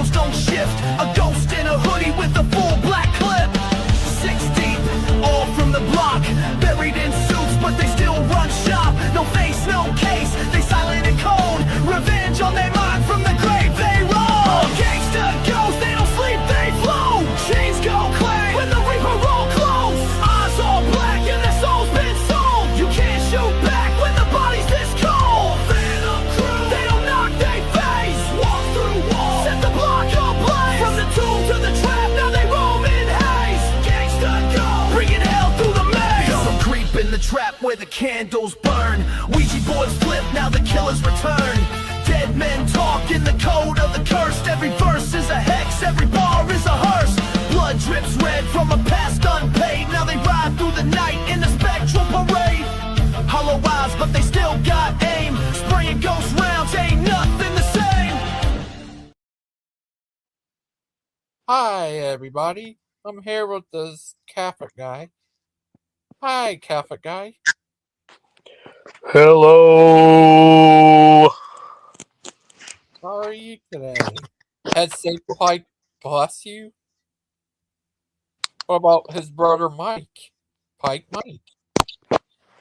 wheels don't shift. A ghost in a hoodie with a full black clip. 6 deep, all from the block. Buried in suits, but they still run shop. No face, no case, they silent and cold. Revenge on their mind, from the grave they roll. Gangster ghosts, they don't sleep, they flow. Chains go clang when the reaper roll close. Eyes all black and their soul's been sold. You can't shoot back when the body's this cold. Phantom crew, they don't knock, they face. Walk through walls, set the block ablaze. From the tomb to the trap, now they roam in haste. Gangster ghosts, bringing hell through the maze. Some creep in the trap where the candles burn. Ouija boards flip, now the killers return. Dead men talk in the code of the cursed. Every verse is a hex, every bar is a hearse. Blood drips red from a past unpaid. Now they ride through the night in the spectral parade. Hollow eyes, but they still got aim. Spraying ghost rounds, ain't nothing the same. Hi, everybody. I'm here with this Catholic guy. Hi, Catholic guy. Hello. How are you today? Has Saint Pike bless you? What about his brother Mike? Pike Mike.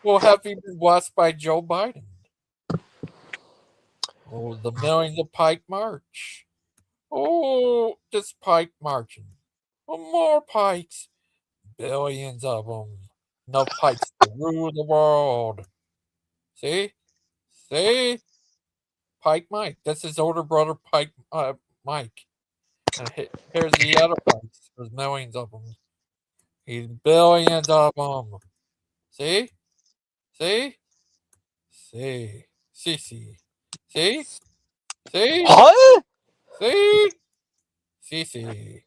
Well, have you been blessed by Joe Biden? Oh, the millions of Pike march. Oh, this Pike marching. Oh, more Pikes. Billions of them. Enough Pikes to rule the world. See? See? Pike Mike. That's his older brother, Pike Mike. And here's the other Pikes. There's millions of them. He's billions of them. See? See? See? See? See? See? See? What? See? See? See?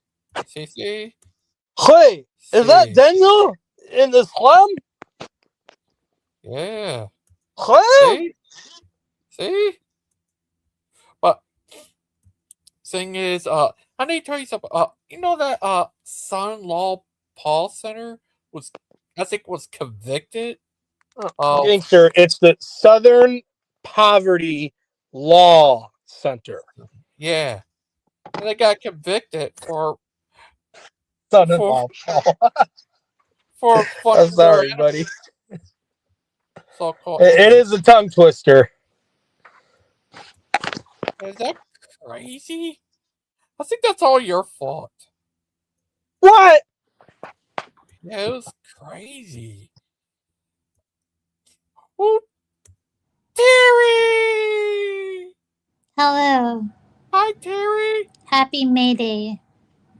See? See? Hey, is that Daniel in the slum? Yeah. Hey? See? See? But thing is, I need to tell you something. You know that son-in-law Paul Center was, I think, was convicted of. Gangster, it's the Southern Poverty Law Center. Yeah. And they got convicted for Son-in-law. for I'm fucking sorry, buddy. So-called. It is a tongue twister. Is that crazy? I think that's all your fault. What? Yeah, it was crazy. Oh, Terry! Hello. Hi, Terry. Happy May Day.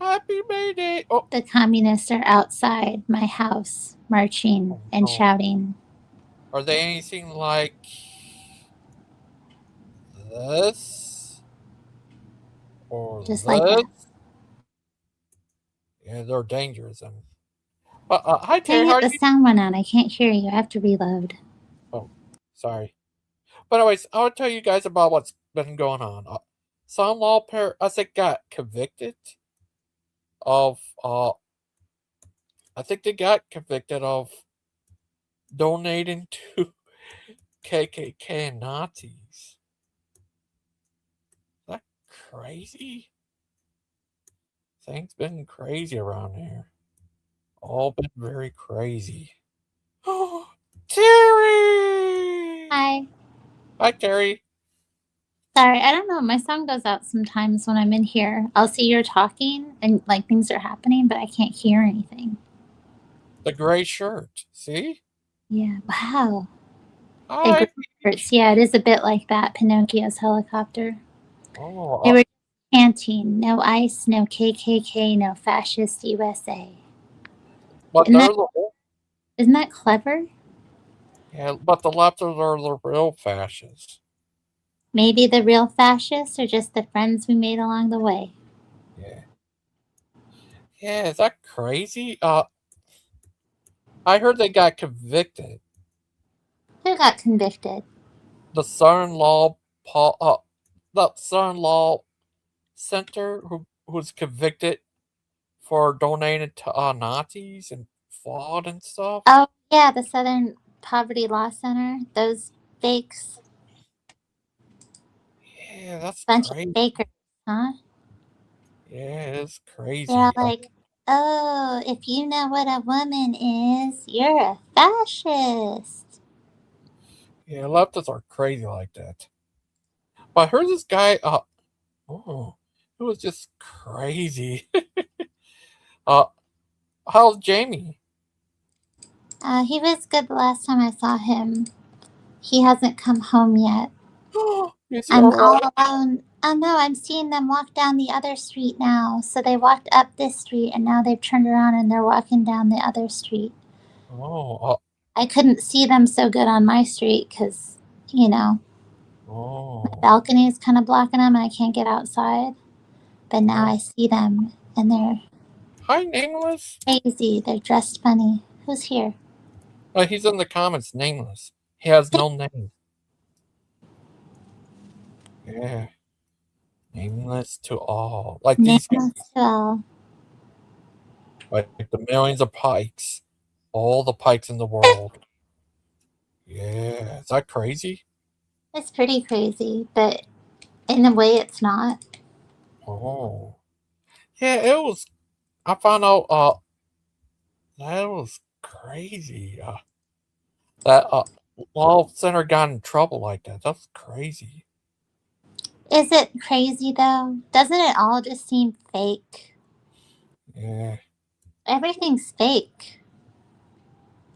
Happy May Day. Oh, The communists are outside my house, marching and shouting. are they anything like this? Or Just this? like that. Yeah, they're dangerous. Hi, Dang Terry. How it, are the you? sound went out. I can't hear you. I have to reload. Oh, sorry. But anyways, I'll tell you guys about what's been going on. Some law pair, I think, got convicted of. I think they got convicted of donating to KKK and Nazis. Is that crazy? Things been crazy around here. All been very crazy. Oh, Terry! Hi. Hi, Terry. Sorry, I don't know. My sound goes out sometimes when I'm in here. I'll see you're talking and like things are happening, but I can't hear anything. The gray shirt. See? Yeah. Wow. Hi. It hurts. Yeah, it is a bit like that. Pinocchio's helicopter. Oh, They were chanting, "No ICE, no KKK, no fascist USA." but Isn't that clever? yeah, but the leftists are the real fascists. Maybe the real fascists are just the friends we made along the way. Yeah. Yeah, is that crazy? I heard they got convicted. Who got convicted? The son-in-law Paul, the son-in-law center who was convicted for donating to Nazis and fraud and stuff. Oh, yeah, the Southern Poverty Law Center. Those fakes. Yeah, that's Bunch crazy. of fakers, huh? Yeah, it's crazy. They're like, oh, if you know what a woman is, you're a fascist. Yeah, leftists are crazy like that. But I heard this guy, it was just crazy. uh, how's Jamie? He was good the last time I saw him. He hasn't come home yet. Is he I'm alright? all alone. Oh no, I'm seeing them walk down the other street now. So they walked up this street and now they've turned around and they're walking down the other street. Oh, I couldn't see them so good on my street because, the balcony is kind of blocking them and I can't get outside. But now I see them and they're Hi, Nameless. crazy. They're dressed funny. Who's here? He's in the comments, Nameless. He has no name. Yeah. Nameless to all. Like these guys. Nameless to all. Like the millions of pikes. All the pikes in the world. Yeah. Is that crazy? It's pretty crazy, but in a way it's not. Oh. Yeah, it was. I found out that was crazy. That law center got in trouble like that. That's crazy. Is it crazy though? Doesn't it all just seem fake? Yeah. Everything's fake.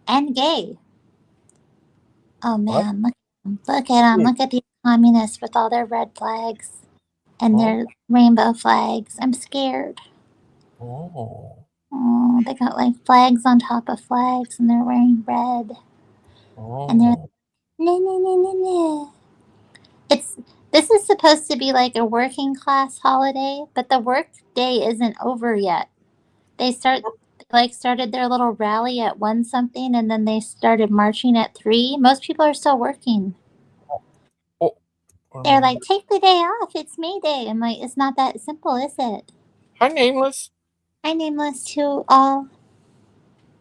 And gay. Oh man, look at them. Look at these communists with all their red flags and their rainbow flags. I'm scared. Oh. Oh, they got like flags on top of flags and they're wearing red. And they're no. This is supposed to be like a working class holiday, but the work day isn't over yet. They started their little rally at 1 something and then they started marching at 3. Most people are still working. They're like, take the day off. It's May Day. I'm like, it's not that simple, is it? Hi, Nameless. Hi, Nameless to all.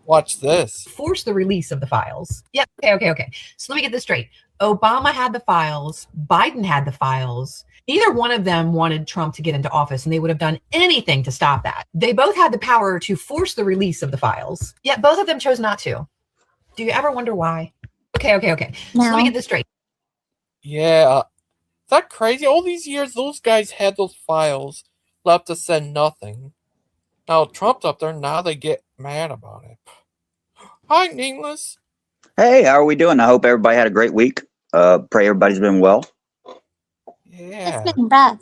Watch this. Force the release of the files. Yep. Okay. So let me get this straight. Obama had the files. Biden had the files. Neither one of them wanted Trump to get into office, and they would have done anything to stop that. They both had the power to force the release of the files, yet both of them chose not to. Do you ever wonder why? Okay. No. So let me get this straight. Yeah. Is that crazy? All these years, those guys had those files. Left us said nothing. Now Trump's up there, now they get mad about it. Hi, Nameless. Hey, how are we doing? I hope everybody had a great week. Pray everybody's been well. Yeah. It's been rough.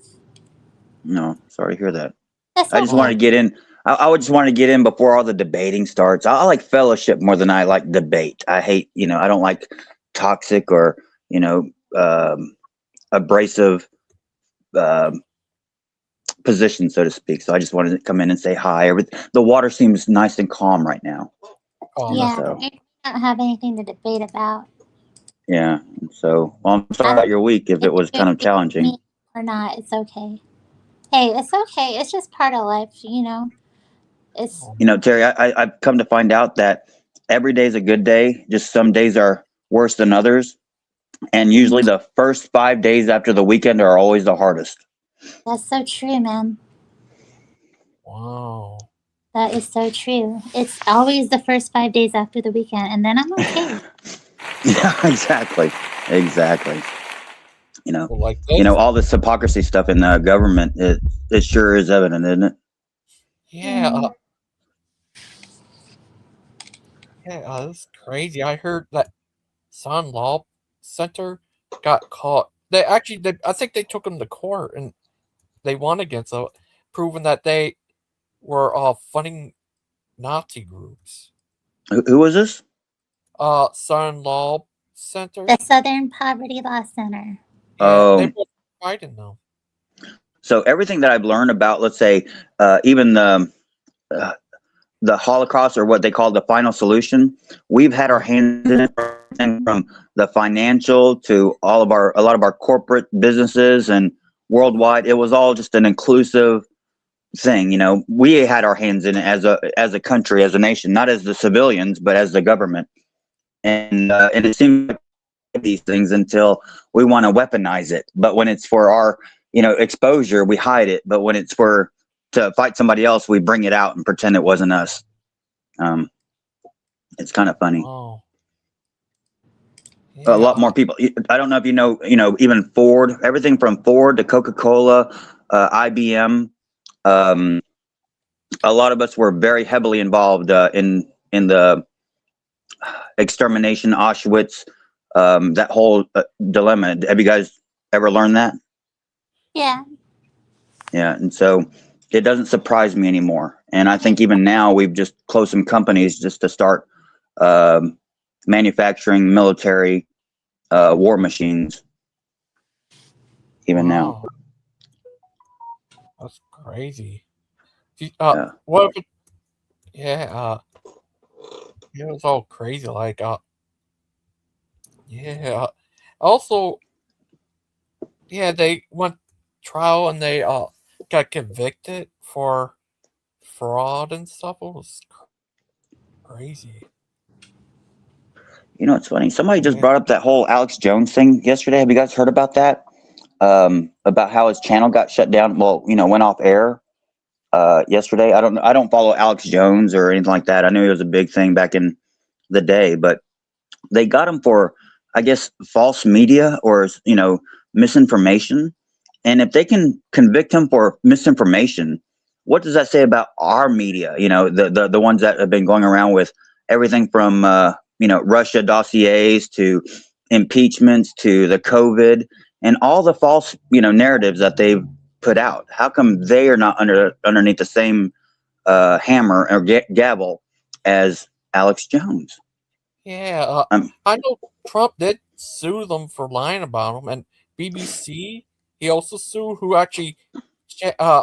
No, sorry to hear that. That's I just wanted to get in. I would just want to get in before all the debating starts. I like fellowship more than I like debate. I hate, I don't like toxic or, abrasive position, so to speak. So I just wanted to come in and say hi. The water seems nice and calm right now. Yeah, So. I don't have anything to debate about. Yeah. So I'm sorry about your week if it was kind of challenging. Or not, it's okay. Hey, it's okay. It's just part of life, It's Terry, I've come to find out that every day is a good day. Just some days are worse than others. And usually the first 5 days after the weekend are always the hardest. That's so true, man. Wow. That is so true. It's always the first 5 days after the weekend, and then I'm okay. Yeah, exactly. Like this? All this hypocrisy stuff in the government, it sure is evident, isn't it? Yeah. That's crazy. I heard that Sun Law Center got caught. I think they took them to court and they won against it, proving that they were funding Nazi groups. Who was this? Sun Law Center. The Southern Poverty Law Center. Yeah, they were fighting them. So everything that I've learned about, let's say, even the Holocaust, or what they call the final solution, we've had our hands in it, from the financial to a lot of our corporate businesses and worldwide. It was all just an inclusive thing. We had our hands in it as a country, as a nation, not as the civilians, but as the government. And it seems like these things until we want to weaponize it. But when it's for our, exposure, we hide it. But when it's to to fight somebody else, we bring it out and pretend it wasn't us. It's kind of funny. Oh. A lot more people. I don't know if you know, even Ford, everything from Ford to Coca-Cola, IBM. A lot of us were very heavily involved in the extermination, Auschwitz, that whole dilemma. Have you guys ever learned that? Yeah. Yeah, and so it doesn't surprise me anymore. And I think even now we've just closed some companies just to start manufacturing military war machines. Even now. That's crazy. Yeah. What if it, yeah, it was all crazy. Like, yeah. Also, yeah, they went trial and they got convicted for fraud and stuff. It was crazy. You know, it's funny. Somebody just brought up that whole Alex Jones thing yesterday. Have you guys heard about that? About how his channel got shut down. Well, went off air yesterday. I don't follow Alex Jones or anything like that. I knew he was a big thing back in the day, but they got him for, I guess, false media or misinformation. And if they can convict him for misinformation, what does that say about our media? The ones that have been going around with everything from Russia dossiers to impeachments to the COVID and all the false narratives that they've put out. How come they are not underneath the same hammer or gavel as Alex Jones? Yeah, I know Trump did sue them for lying about him, and BBC, he also sued who actually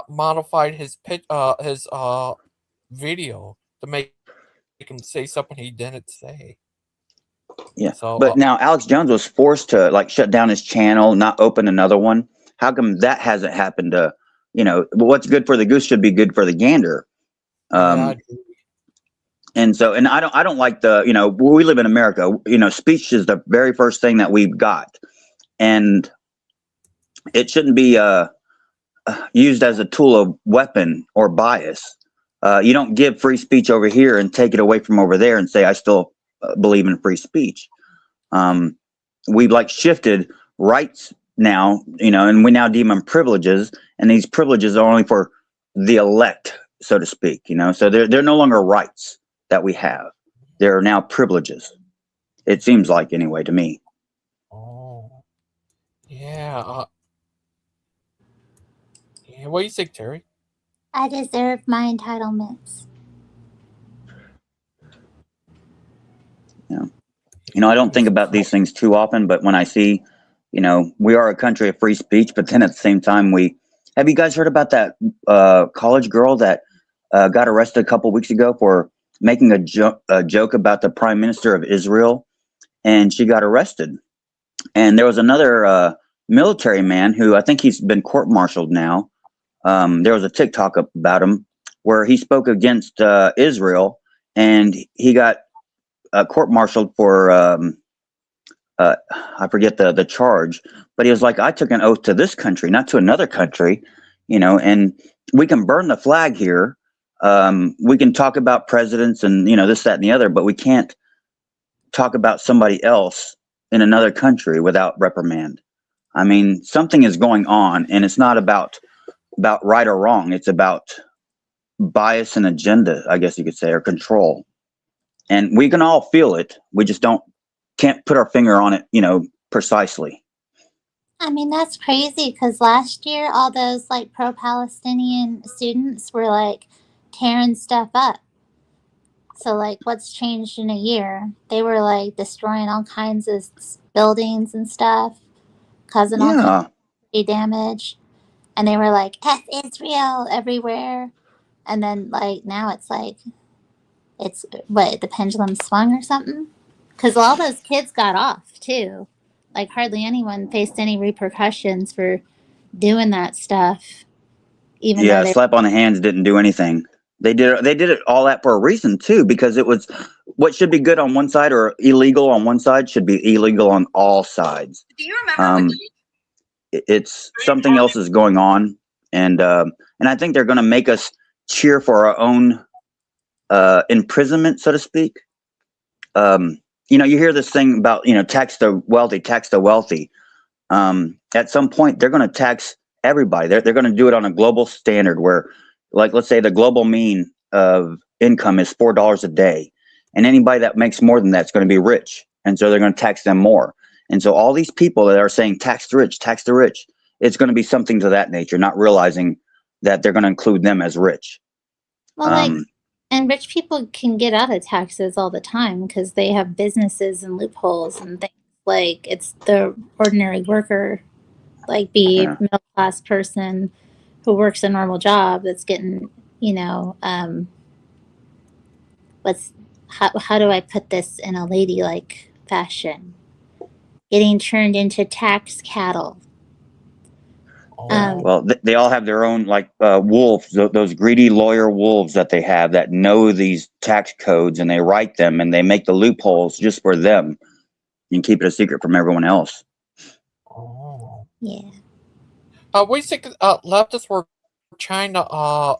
modified his video to make him say something he didn't say. Yeah, so, but now Alex Jones was forced to shut down his channel, not open another one. How come that hasn't happened to, what's good for the goose should be good for the gander. Yeah, and so, and I don't like we live in America, speech is the very first thing that we've got. And it shouldn't be used as a tool of weapon or bias. You don't give free speech over here and take it away from over there and say, I still believe in free speech. We've shifted rights now, and we now deem them privileges, and these privileges are only for the elect, so to speak, so they're no longer rights that we have. They're now privileges. It seems like, anyway, to me. Oh, yeah. Yeah, what do you think, Terry? I deserve my entitlements. Yeah. I don't think about these things too often, but when I see, we are a country of free speech, but then at the same time, have you guys heard about that college girl that got arrested a couple weeks ago for making a joke about the Prime Minister of Israel, and she got arrested. And there was another military man who I think he's been court-martialed now. There was a TikTok about him where he spoke against Israel, and he got court-martialed for I forget the charge, but he was like, I took an oath to this country, not to another country, and we can burn the flag here. We can talk about presidents and, this, that, and the other, but we can't talk about somebody else in another country without reprimand. I mean, something is going on, and it's not about right or wrong. It's about bias and agenda, I guess you could say, or control. And we can all feel it. We just can't put our finger on it, precisely. I mean, that's crazy because last year all those pro-Palestinian students were tearing stuff up. So what's changed in a year? They were destroying all kinds of buildings and stuff, causing all kinds of damage. And they were F Israel everywhere. And then now it's what, the pendulum swung or something? Because all those kids got off too. Hardly anyone faced any repercussions for doing that stuff. Even though slap on the hands didn't do anything. They did it all that for a reason too, because it was what should be good on one side or illegal on one side should be illegal on all sides. Do you remember it's something else is going on, and And I think they're going to make us cheer for our own imprisonment, so to speak. You know, you hear this thing about, you know, tax the wealthy, tax the wealthy. At some point, they're going to tax everybody. They're going to do it on a global standard where, like, let's say the global mean of income is $4 a day. And anybody that makes more than that's going to be rich. And so they're going to tax them more. And so all these people that are saying tax the rich, it's going to be something to that nature, not realizing that they're going to include them as rich. Well, like, and rich people can get out of taxes all the time because they have businesses and loopholes and things. Like, it's the ordinary worker, like middle class person who works a normal job that's getting, you know, how do I put this in a ladylike fashion? Getting turned into tax cattle. Well, they all have their own, like, wolves, those greedy lawyer wolves that they have that know these tax codes, and they write them and they make the loopholes just for them and keep it a secret from everyone else. Oh. Yeah. We think leftists were trying to,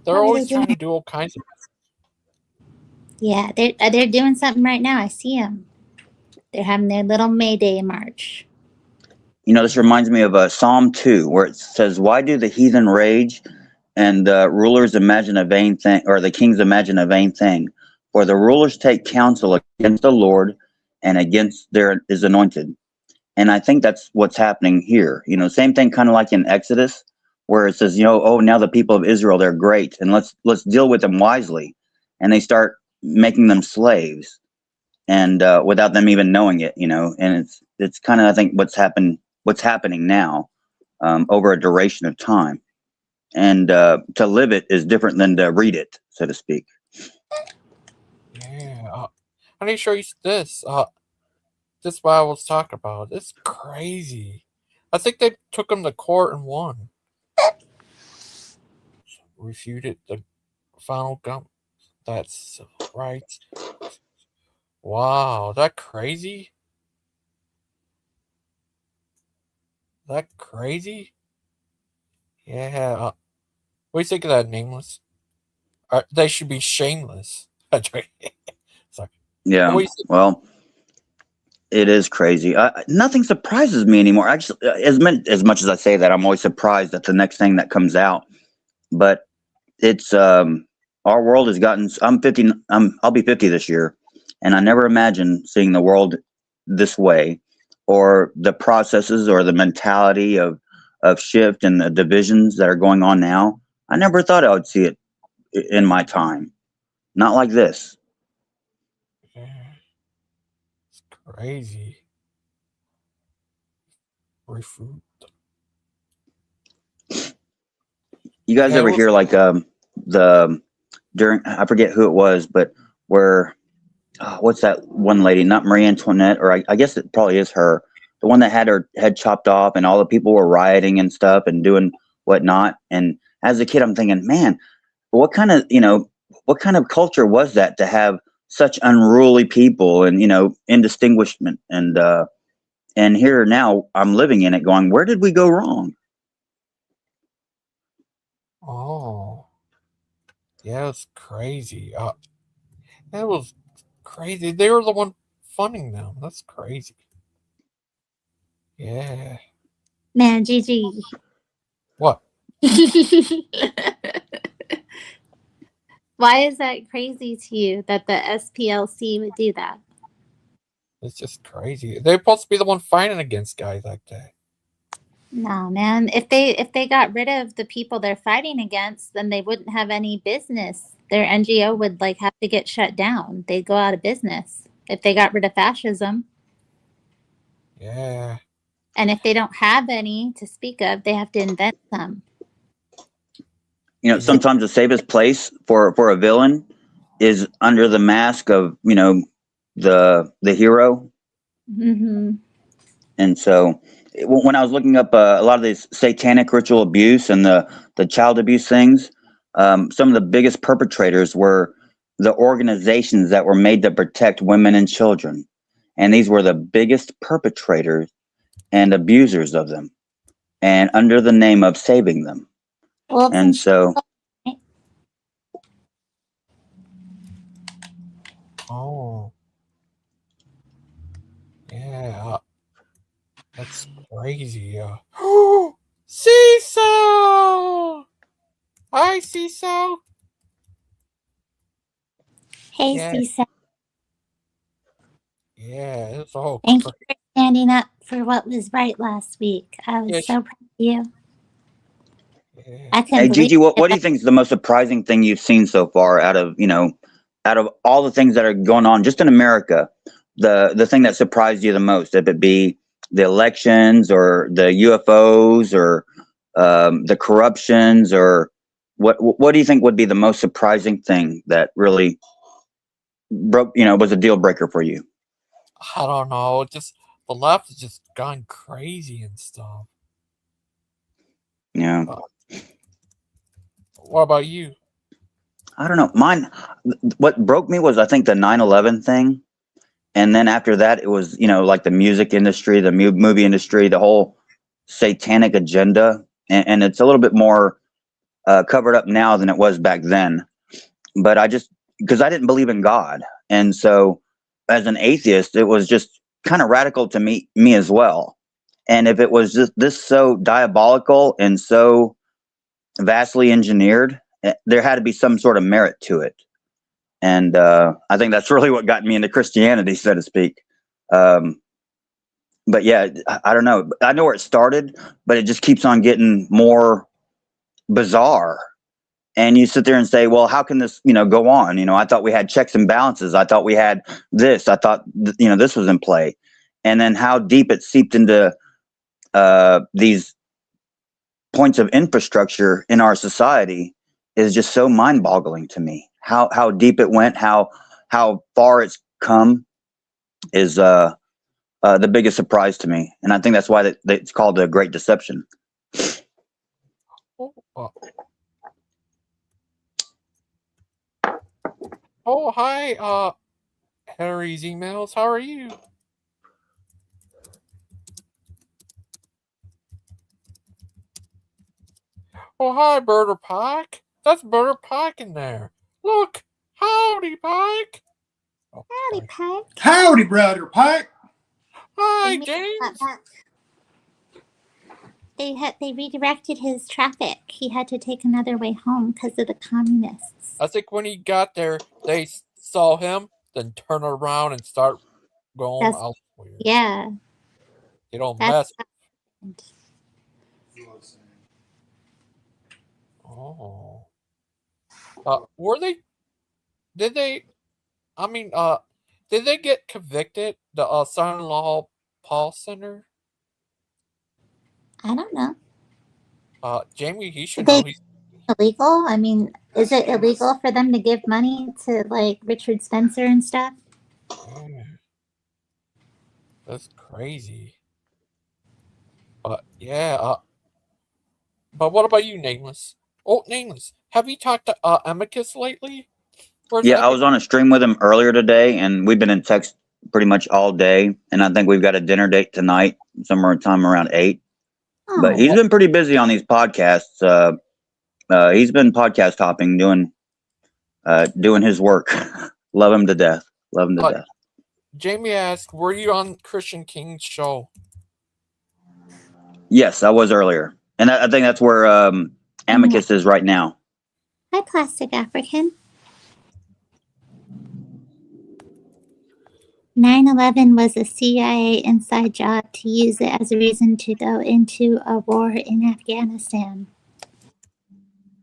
they're always trying to do all kinds of. Yeah, they're doing something right now. I see them. They're having their little May Day march. You know, this reminds me of Psalm 2, where it says, "Why do the heathen rage and rulers imagine a vain thing, or the kings imagine a vain thing? For the rulers take counsel against the Lord and against his anointed." And I think that's what's happening here. You know, same thing kind of like in Exodus, where it says, you know, oh, now the people of Israel, they're great, and let's deal with them wisely. And they start making them slaves, and without them even knowing it, you know. And it's kind of, I think, what's happening now over a duration of time. And to live it is different than to read it, so to speak. Yeah. I need to show you this. This is what I was talking about. It's crazy. I think they took him to court and won. Refuted the final gun. That's right. Wow, that crazy? That crazy? Yeah. What do you think of that, Nameless? They should be shameless. That's right. Sorry. Yeah. Well, it is crazy. Nothing surprises me anymore. Actually, as much as I say that, I'm always surprised at the next thing that comes out. But it's our world has gotten. I'm 50. I'll be 50 this year, and I never imagined seeing the world this way, or the processes, or the mentality of shift and the divisions that are going on now. I never thought I would see it in my time. Not like this. Yeah. It's crazy. Refute. You guys ever hear like during, I forget who it was, but where what's that one lady, not Marie Antoinette, or I guess it probably is her, the one that had her head chopped off and all the people were rioting and stuff and doing whatnot. And as a kid, I'm thinking, man, what kind of culture was that to have such unruly people and, you know, indistinguishment? And here now I'm living in it going, where did we go wrong? Oh. Yeah, it's crazy. That was crazy. They were the one funding them. That's crazy. Yeah. Man, Gigi. What? Why is that crazy to you that the SPLC would do that? It's just crazy. They're supposed to be the one fighting against guys like that. No, man. If they got rid of the people they're fighting against, then they wouldn't have any business. Their NGO would like have to get shut down. They'd go out of business if they got rid of fascism. Yeah. And if they don't have any to speak of, they have to invent some. You know, sometimes the safest place for a villain is under the mask of, you know, the hero. Mm-hmm. And so when I was looking up a lot of this satanic ritual abuse and the child abuse things, some of the biggest perpetrators were the organizations that were made to protect women and children. And these were the biggest perpetrators and abusers of them. and under the name of saving them. Wolves And so, Oh. Yeah. That's crazy. Cecil! Hi, Cecil. Hey, Yeah. Cecil. Yeah, it's all Thank you for standing up for what was right last week. I was so proud of you. Yeah. I couldn't hey, believe Gigi, what do you think is the most surprising thing you've seen so far out of all the things that are going on just in America? The thing that surprised you the most, if it be the elections or the UFOs or the corruptions, or what do you think would be the most surprising thing that really was a deal breaker for you? I don't know. Just the left has just gone crazy and stuff. Yeah. What about you? I don't know. What broke me was, I think, the 9/11 thing. And then after that, it was, like the music industry, the movie industry, the whole satanic agenda. And it's a little bit more covered up now than it was back then. But because I didn't believe in God. And so as an atheist, it was just kind of radical to me as well. And if it was just this so diabolical and so vastly engineered, there had to be some sort of merit to it. And I think that's really what got me into Christianity, so to speak. But yeah, I don't know. I know where it started, but it just keeps on getting more bizarre. And you sit there and say, well, how can this, go on? I thought we had checks and balances. I thought we had this. I thought, this was in play. And then how deep it seeped into these points of infrastructure in our society is just so mind-boggling to me. How deep it went, how far it's come is the biggest surprise to me. And I think that's why it's called the Great Deception. Oh, hi, Harry's emails. How are you? Oh, hi, Birder Pike. That's Birder Pike in there. Look, howdy, Pike. Oh, howdy, Pike. Howdy, brother Pike. Hi, James. They redirected his traffic. He had to take another way home because of the communists. I think when he got there, they saw him, then turn around and start going elsewhere. Yeah. You don't mess. Oh. Did they get convicted, the son-in-law Paul Center? I don't know. Jamie, he should know. He's illegal? I mean, is it illegal for them to give money to, like, Richard Spencer and stuff? Yeah. That's crazy. But, yeah. But what about you, Nameless? Oh, Nameless, have you talked to Amicus lately? Yeah, I was on a stream with him earlier today, and we've been in text pretty much all day. And I think we've got a dinner date tonight, somewhere time around 8. Oh. But he's been pretty busy on these podcasts. He's been podcast hopping, doing his work. Love him to death. Love him to death. Jamie asked, were you on Christian King's show? Yes, I was earlier. And I think that's where Amicus is right now. Hi, Plastic African. 9/11 was a CIA inside job to use it as a reason to go into a war in Afghanistan.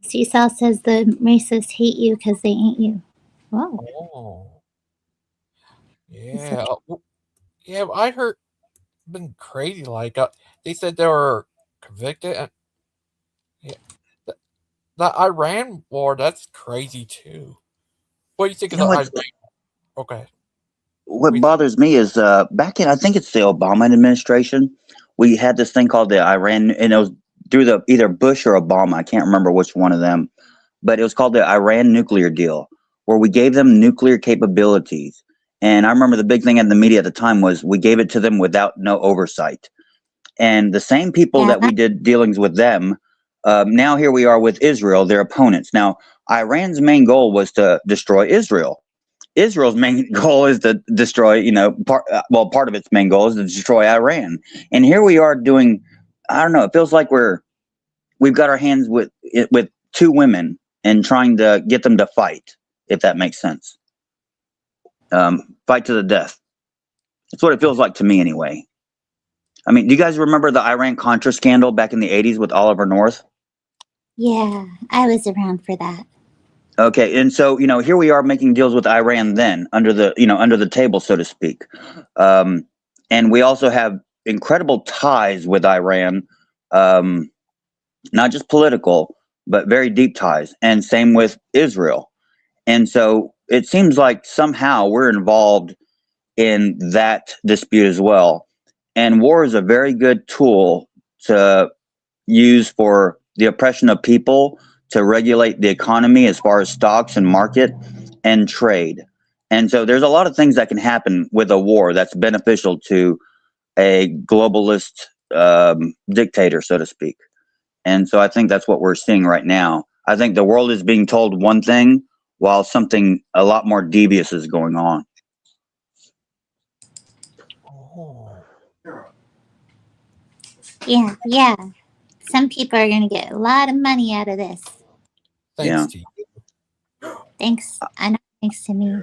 Cecil says the racists hate you because they ain't you. Whoa. Oh. Yeah. Yeah, I heard been crazy. Like, they said they were convicted. And the Iran war, that's crazy too. What do you think of the Iran? Okay. What bothers me is back in, I think it's the Obama administration, we had this thing called the Iran, and it was through either Bush or Obama. I can't remember which one of them, but it was called the Iran nuclear deal, where we gave them nuclear capabilities. And I remember the big thing in the media at the time was we gave it to them without no oversight. And the same people that we did dealings with them, now here we are with Israel, their opponents. Now, Iran's main goal was to destroy Israel. Israel's main goal is to destroy, part of its main goal is to destroy Iran. And here we are doing, I don't know, it feels like we've got our hands with two women and trying to get them to fight, if that makes sense. Fight to the death. That's what it feels like to me anyway. I mean, do you guys remember the Iran-Contra scandal back in the 80s with Oliver North? Yeah, I was around for that. Okay, and so, here we are making deals with Iran then, under the table, so to speak. And we also have incredible ties with Iran, not just political, but very deep ties, and same with Israel. And so it seems like somehow we're involved in that dispute as well. And war is a very good tool to use for the oppression of people, to regulate the economy as far as stocks and market and trade. And so there's a lot of things that can happen with a war that's beneficial to a globalist dictator, so to speak. And so I think that's what we're seeing right now. I think the world is being told one thing while something a lot more devious is going on. Yeah. Some people are going to get a lot of money out of this. Thanks to you. Thanks. I know, thanks to me.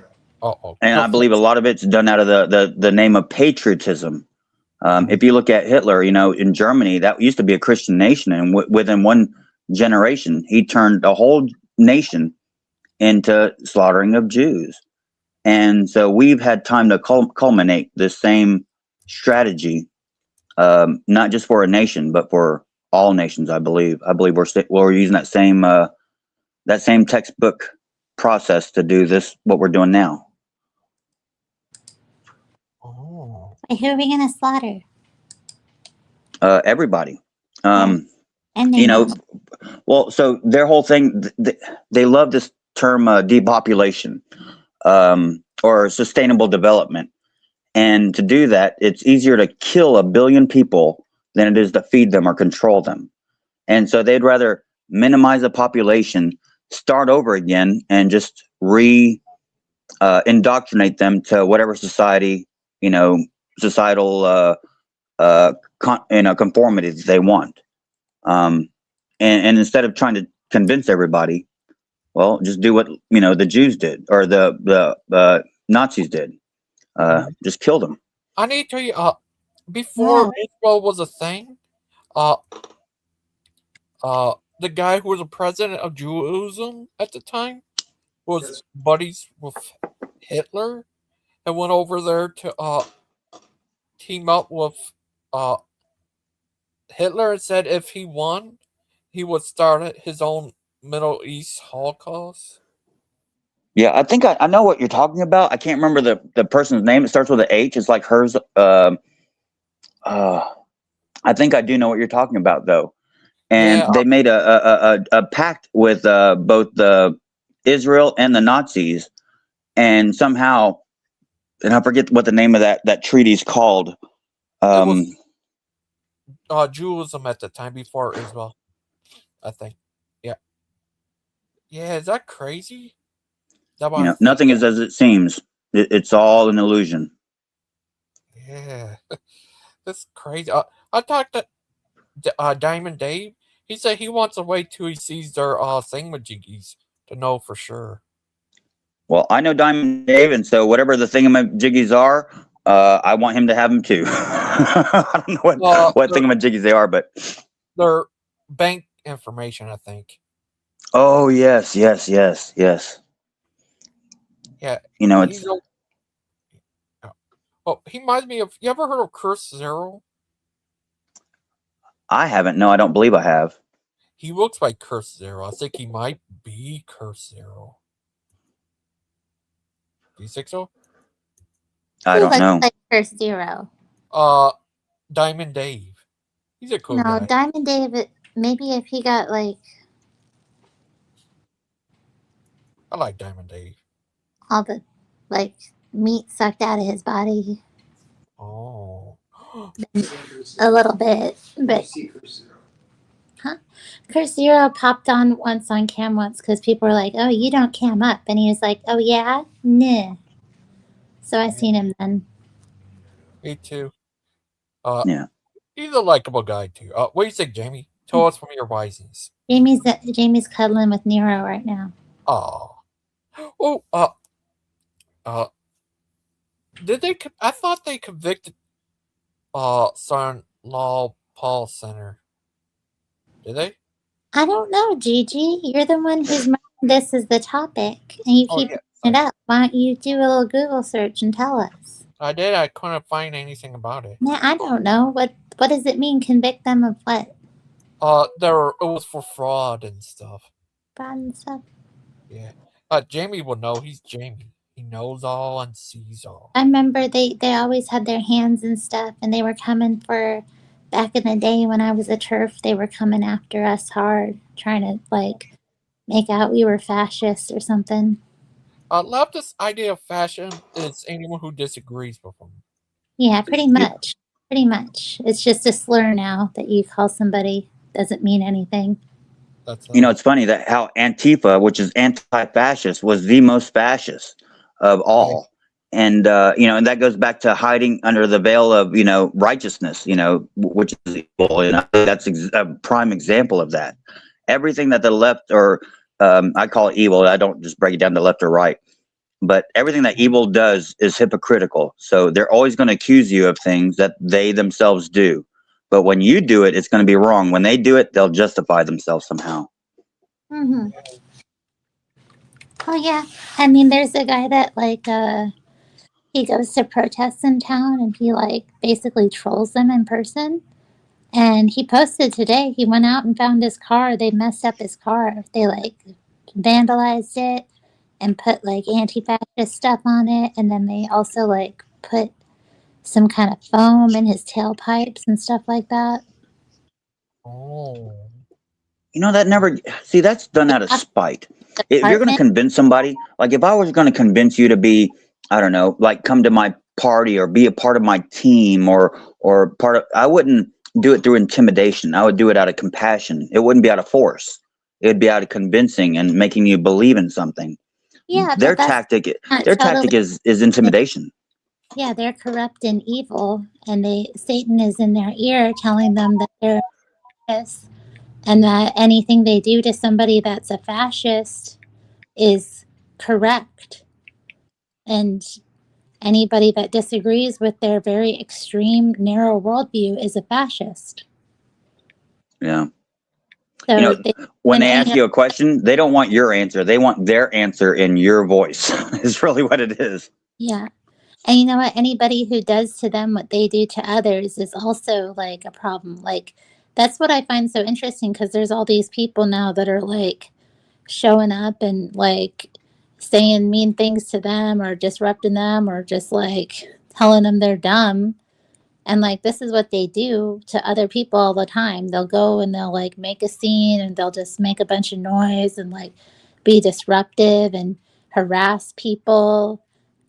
And I believe a lot of it's done out of the name of patriotism. If you look at Hitler, in Germany, that used to be a Christian nation, and within one generation, he turned a whole nation into slaughtering of Jews. And so we've had time to culminate this same strategy, not just for a nation, but for all nations. I believe we're using that same textbook process to do this, what we're doing now. Who are we going to slaughter? Everybody. And Well, so their whole thing, they love this term depopulation, or sustainable development. And to do that, it's easier to kill 1 billion people than it is to feed them or control them. And so they'd rather minimize the population, start over again, and just indoctrinate them to whatever society, societal conformity that they want. And instead of trying to convince everybody, well, just do what the Jews did, or the Nazis did. Just kill them. I need to tell you, before Israel was a thing, the guy who was the president of Jerusalem at the time was buddies with Hitler, and went over there to team up with Hitler, and said if he won, he would start his own Middle East Holocaust. Yeah, I think I know what you're talking about. I can't remember the person's name. It starts with an H. It's like hers. I think I do know what you're talking about, though. And they made a pact with both the Israel and the Nazis, and somehow, and I forget what the name of that treaty is called. It was Judaism at the time, before Israel, I think. Yeah, is that crazy? Nothing is as it seems. It's all an illusion. Yeah, that's crazy. I talked to Diamond Dave. He said he wants to wait till he sees their thingamajiggies to know for sure. Well, I know Diamond Dave, and so whatever the thingamajiggies are, I want him to have them too. I don't know what thingamajiggies they are, but they're bank information, I think. Oh yes. Yeah, it's. He reminds me of. You ever heard of Curse Zero? I haven't. No, I don't believe I have. He looks like Curse Zero. I think he might be Curse Zero. Do you think so? I don't know. Like Curse Zero. Diamond Dave. He's a cool guy. No, Diamond Dave. Maybe if he got like. I like Diamond Dave. All the meat sucked out of his body. Oh. A little bit, but Chris Zero popped on once on cam once because people were like, "Oh, you don't cam up," and he was like, "Oh yeah, nah." So I seen him then. Me too. Yeah. He's a likable guy too. What do you think, Jamie? Tell us from your wisings. Jamie's cuddling with Nero right now. Oh, did they? I thought they convicted Son Law Paul Center. Did they? I don't know, Gigi. You're the one who's marking this as the topic, and you keep bringing it up. Why don't you do a little Google search and tell us? I did. I couldn't find anything about it. Yeah, I don't know. What does it mean? Convict them of what? It was for fraud and stuff. Fraud and stuff. Yeah. Jamie will know. He's Jamie. He knows all and sees all. I remember they always had their hands and stuff, and they were coming for. Back in the day when I was a TERF, they were coming after us hard, trying to like make out we were fascist or something. Leftist idea of fashion is anyone who disagrees with them. Yeah, pretty much. Pretty much. It's just a slur now that you call somebody doesn't mean anything. It's funny that how Antifa, which is anti-fascist, was the most fascist of all. Yeah. And, and that goes back to hiding under the veil of, righteousness, which is evil. And that's a prime example of that. Everything that the left, or I call it evil. I don't just break it down to left or right. But everything that evil does is hypocritical. So they're always going to accuse you of things that they themselves do. But when you do it, it's going to be wrong. When they do it, they'll justify themselves somehow. Mm-hmm. Oh, yeah. I mean, there's a guy that, he goes to protests in town and he, basically trolls them in person. And he posted today, he went out and found his car. They messed up his car. They, vandalized it and put, anti-fascist stuff on it. And then they also, put some kind of foam in his tailpipes and stuff like that. Oh. That never, see, that's done out of spite. If you're going to convince somebody, if I was going to convince you to be, I don't know, come to my party or be a part of my team or I wouldn't do it through intimidation. I would do it out of compassion. It wouldn't be out of force. It would be out of convincing and making you believe in something. Yeah. Their tactic is intimidation. Yeah, they're corrupt and evil, and Satan is in their ear telling them that they're fascists, and that anything they do to somebody that's a fascist is correct. And anybody that disagrees with their very extreme, narrow worldview is a fascist. Yeah. So when they ask you a question, they don't want your answer. They want their answer in your voice. Is really what it is. Yeah. And you know what? Anybody who does to them what they do to others is also a problem. That's what I find so interesting, because there's all these people now that are showing up and saying mean things to them or disrupting them or just telling them they're dumb. And this is what they do to other people all the time. They'll go and they'll make a scene and they'll just make a bunch of noise and be disruptive and harass people.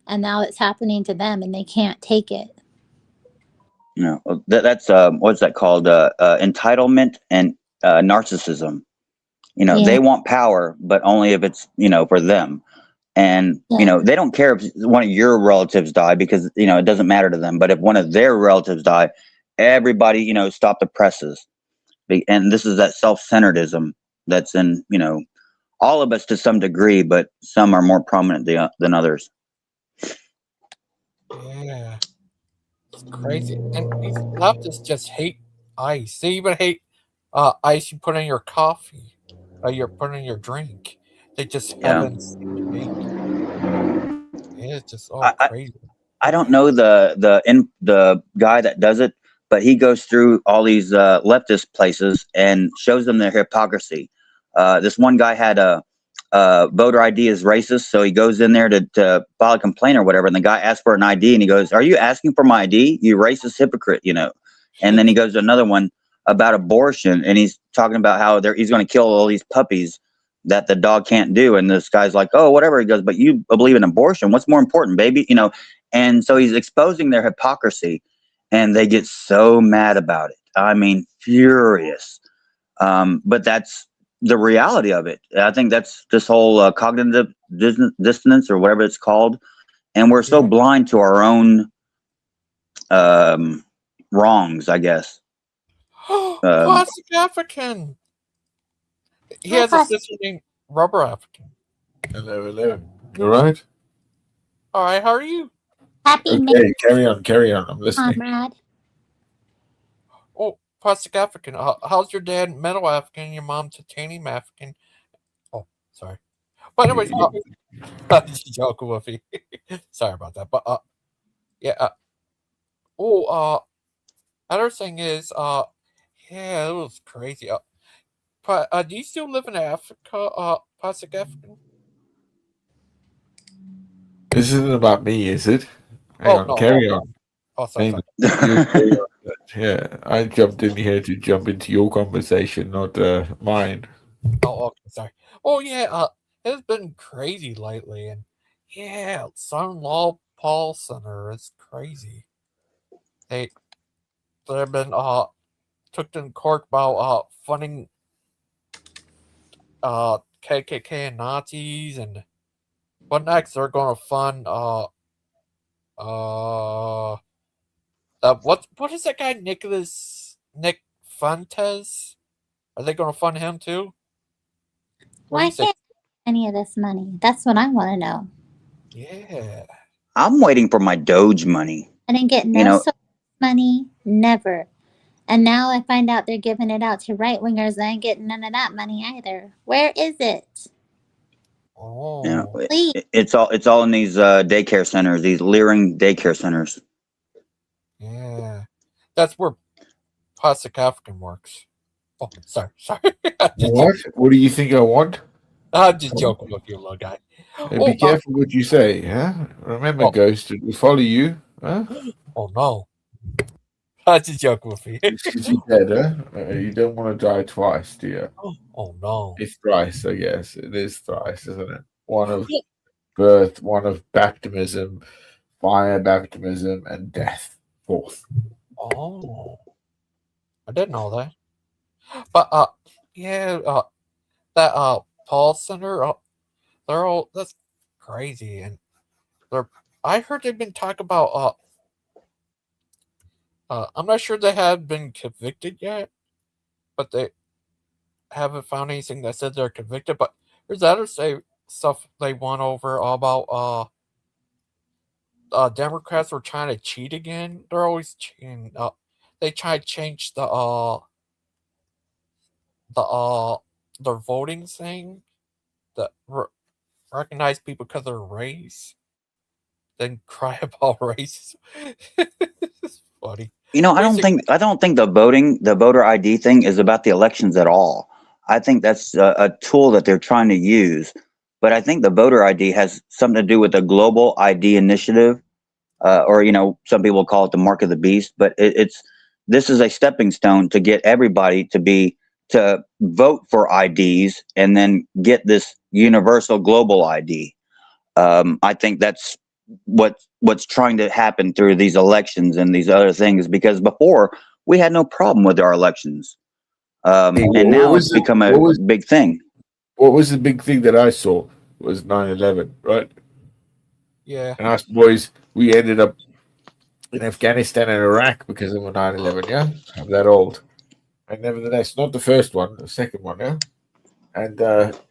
And now it's happening to them and they can't take it. That's what's that called? Entitlement and narcissism. They want power, but only if it's, for them. And, they don't care if one of your relatives die because, it doesn't matter to them. But if one of their relatives die, everybody, stop the presses. And this is that self-centeredism that's in, all of us to some degree, but some are more prominent than others. Yeah. It's crazy. And these leftists just hate ice. They even hate ice you put in your coffee or you put in your drink. They just haven't it's just crazy. I don't know the guy that does it, but he goes through all these leftist places and shows them their hypocrisy. This one guy had a voter ID is racist, so he goes in there to file a complaint or whatever, and the guy asks for an ID, and he goes, "Are you asking for my ID? You racist hypocrite, And then he goes to another one about abortion, and he's talking about how he's going to kill all these puppies that the dog can't do, and this guy's like, "Oh, whatever." He goes, "But you believe in abortion? What's more important, baby?" And so he's exposing their hypocrisy, and they get so mad about it. I mean, furious. But that's the reality of it. I think that's this whole cognitive dissonance or whatever it's called, and we're so blind to our own wrongs, I guess. Plastic African. He has a sister named Rubber African. Hello. You alright? All right, how are you? Happy Okay, carry on. I'm listening. comrade. Oh, Plastic African. How's your dad Metal African and your mom Titanium African? Oh, sorry. But anyways, joke, Woofy. Sorry about that. But yeah. Other thing is, yeah, it was crazy. Do you still live in Africa, Plastic African? This isn't about me, is it? Hang on, No. carry on. Oh, sorry. You carry on. Yeah, I jumped in here to jump into your conversation, not mine. Oh, okay, sorry. Oh, yeah, it's been crazy lately, and yeah, son-in-law Paul Center is crazy. They've been took in court about funding KKK and Nazis, and what next? They're going to fund what is that guy Nick Fuentes? Are they going to fund him too? Why can't any of this money? That's what I want to know. Yeah. I'm waiting for my Doge money. I didn't get no money, never. And now I find out they're giving it out to right wingers. I ain't getting none of that money either. Where is it? Oh, you know, it's all in these daycare centers, these leering daycare centers. Yeah, that's where Plastic African works. Oh, sorry. What? What do you think I want? I'm just joking with you, little guy. Hey, be careful what you say, huh? Remember, Ghost, it will follow you, huh? Oh no. I'm just joking with you. Because you're dead, huh? You don't want to die twice, do you? Oh no. It's thrice, I guess. It is thrice, isn't it? One of birth, one of baptism, fire baptism, and death. Fourth. Oh. I didn't know that. But yeah, that Paul Center, they're all that's crazy, and I heard they've been talking about I'm not sure they have been convicted yet, but they haven't found anything that said they're convicted. But there's other stuff they won over about Democrats were trying to cheat again. They're always cheating. They try to change their voting thing that recognize people because of their race, then cry about race. It's funny. You know, I don't think the voter ID thing is about the elections at all. I think that's a tool that they're trying to use, but I think the voter ID has something to do with the global ID initiative, or some people call it the mark of the beast. But this is a stepping stone to get everybody to vote for IDs and then get this universal global ID. I think that's what's trying to happen through these elections and these other things, because before we had no problem with our elections, and now it's become a big thing. What was the big thing that I saw was 9/11, right? Yeah. And us boys, we ended up in Afghanistan and Iraq because of 9/11. Yeah, I'm that old. And nevertheless, not the first one, the second one. Yeah, and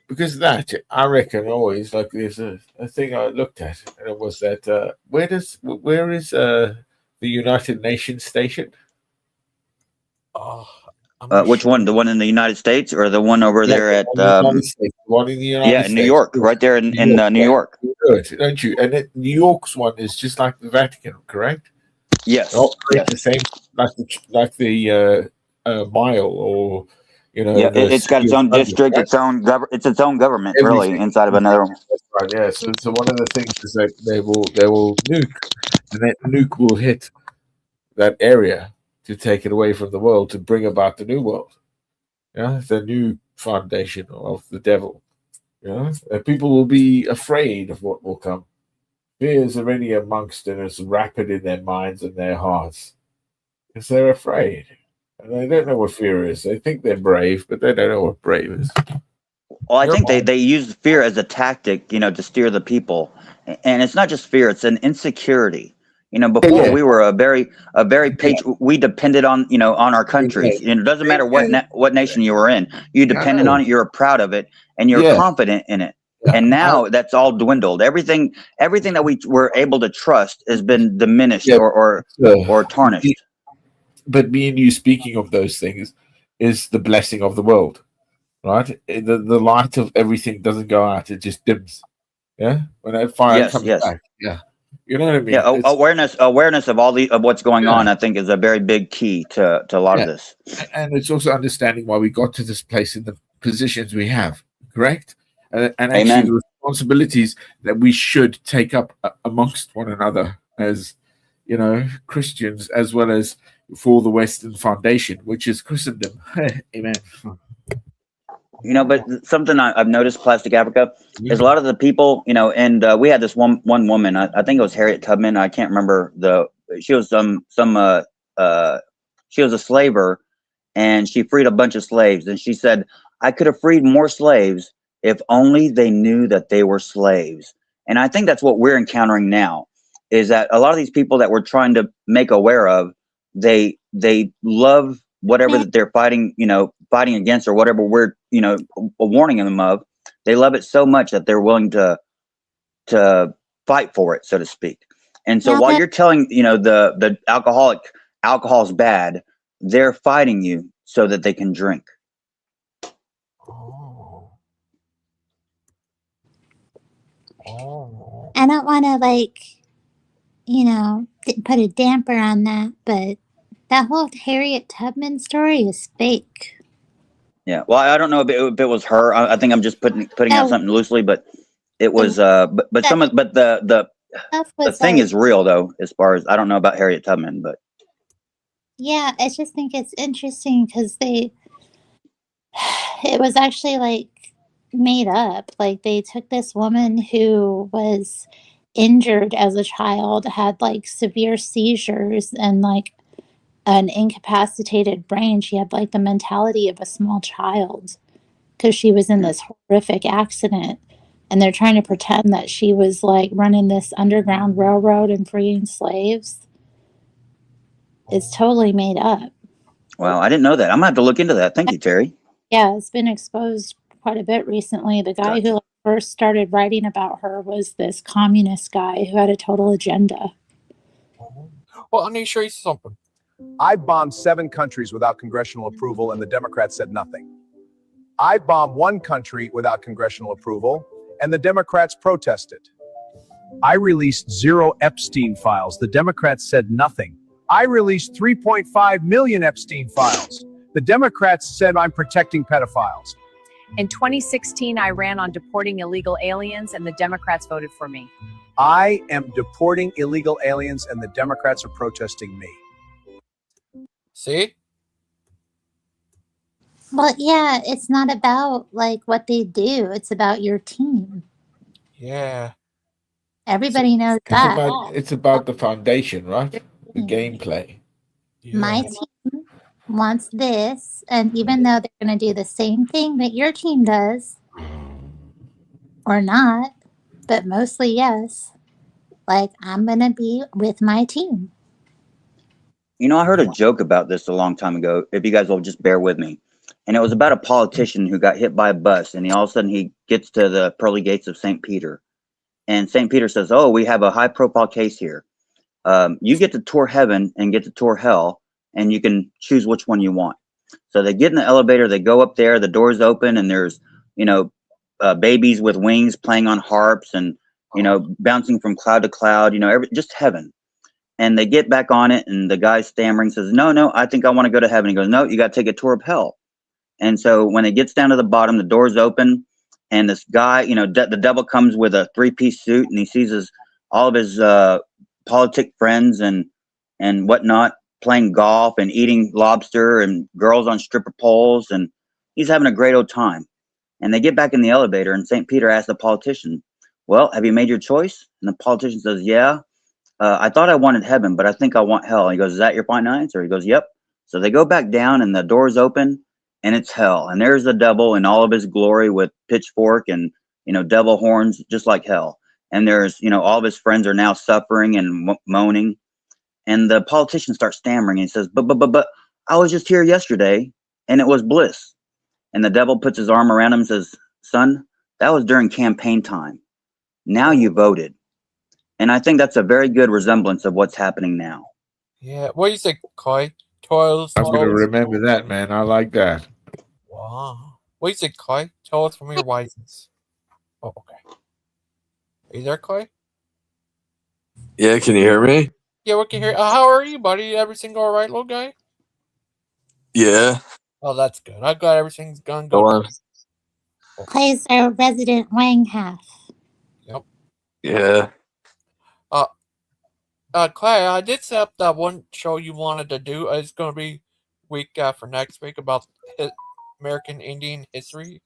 because of that, I reckon always like there's a thing I looked at, and it was that where is the United Nations station? Which one? The one in the United States or the one over there at one in the United States. New York, right there in New York. Good, don't you? And New York's one is just like the Vatican, correct? Yes. Yes. The same, like the mile, or it's got its own district, its own it's its own government, really, inside of another one. That's right. Yeah. So one of the things is that they will nuke, and that nuke will hit that area to take it away from the world to bring about the new world. Yeah, the new foundation of the devil. Yeah, and people will be afraid of what will come. Fear is already amongst them, it's rapid in their minds and their hearts. because they're afraid. And they don't know what fear is. They think they're brave, but they don't know what brave is. Well, I think they use fear as a tactic, to steer the people. And it's not just fear, it's an insecurity. Before we were we depended on, on our countries. It doesn't matter what nation you were in. You depended on it, you were proud of it, and you're confident in it. And now that's all dwindled. Everything that we were able to trust has been diminished or tarnished. But me and you speaking of those things is the blessing of the world, right? The light of everything doesn't go out; it just dims. Yeah, when that fire comes back. Yeah, you know what I mean. Yeah, awareness of of what's going on, I think, is a very big key to a lot of this. And it's also understanding why we got to this place in the positions we have. Correct. And actually the responsibilities that we should take up amongst one another as, Christians, as well as for the Western Foundation, which is Christendom. Amen. But something I've noticed, Plastic Africa, is a lot of the people, and we had this one woman, I think it was Harriet Tubman. I can't remember she was she was a slaver, and she freed a bunch of slaves. And she said, I could have freed more slaves if only they knew that they were slaves. And I think that's what we're encountering now, is that a lot of these people that we're trying to make aware of, they love whatever that they're fighting against, or whatever we're, warning them of. They love it so much that they're willing to fight for it, so to speak. And so while you're telling, the alcohol's bad, they're fighting you so that they can drink. I don't want to put a damper on that, but that whole Harriet Tubman story is fake. Yeah, well, I don't know if it was her. I think I'm just putting out something loosely, but it was. But the thing is real, though. As far as I don't know about Harriet Tubman, but yeah, I just think it's interesting because it was actually made up. They took this woman who was injured as a child, had severe seizures and an incapacitated brain. She had the mentality of a small child because she was in this horrific accident, and they're trying to pretend that she was running this underground railroad and freeing slaves. It's totally made up. Wow, I didn't know that. I'm gonna have to look into that. Thank you, Terry. Yeah, it's been exposed quite a bit recently. The guy who first started writing about her was this communist guy who had a total agenda. Well, I need to show you something. I bombed 7 countries without congressional approval, and the Democrats said nothing. I bombed 1 country without congressional approval, and the Democrats protested. I released 0 Epstein files. The Democrats said nothing. I released 3.5 million Epstein files. The Democrats said I'm protecting pedophiles. In 2016, I ran on deporting illegal aliens, and the Democrats voted for me. I am deporting illegal aliens, and the Democrats are protesting me. See? Well, yeah, it's not about what they do. It's about your team. Yeah. Everybody knows that. It's about the foundation, right? The gameplay. Yeah. My team wants this, and even though they're going to do the same thing that your team does, or not, but mostly yes, I'm going to be with my team. I heard a joke about this a long time ago, if you guys will just bear with me. And it was about a politician who got hit by a bus, and all of a sudden he gets to the pearly gates of St. Peter. And St. Peter says, oh, we have a high-profile case here. You get to tour heaven and get to tour hell, and you can choose which one you want. So they get in the elevator, they go up there, the doors open, and there's, babies with wings playing on harps and, bouncing from cloud to cloud, just heaven. And they get back on it, and the guy stammering says, no, I think I want to go to heaven. He goes, no, you got to take a tour of hell. And so when it gets down to the bottom, the doors open, and this guy, the devil comes with a 3-piece suit, and he sees all of his politic friends and whatnot playing golf and eating lobster and girls on stripper poles, and he's having a great old time. And they get back in the elevator, and St. Peter asks the politician, well, have you made your choice? And the politician says, yeah, I thought I wanted heaven, but I think I want hell. And he goes, is that your final answer? He goes, yep. So they go back down and the doors open and it's hell. And there's the devil in all of his glory with pitchfork and, devil horns, just like hell. And there's, all of his friends are now suffering and moaning. And the politician starts stammering and he says, but I was just here yesterday and it was bliss. And the devil puts his arm around him and says, son, that was during campaign time. Now you voted. And I think that's a very good resemblance of what's happening now. Yeah. What do you think, Clay? Toils. I'm going to remember that, man. I like that. Wow. What do you think, Clay? Tell us from your wisest. Oh, okay. Are you there, Clay? Yeah, can you hear me? Yeah, we can hear. How are you, buddy? Everything all right, little guy? Yeah. Oh, that's good. I'm glad everything's gone good. Go on. Clay's our resident Wang half. Yep. Yeah. Clay, I did set up that one show you wanted to do. It's going to be week after next week about American Indian history.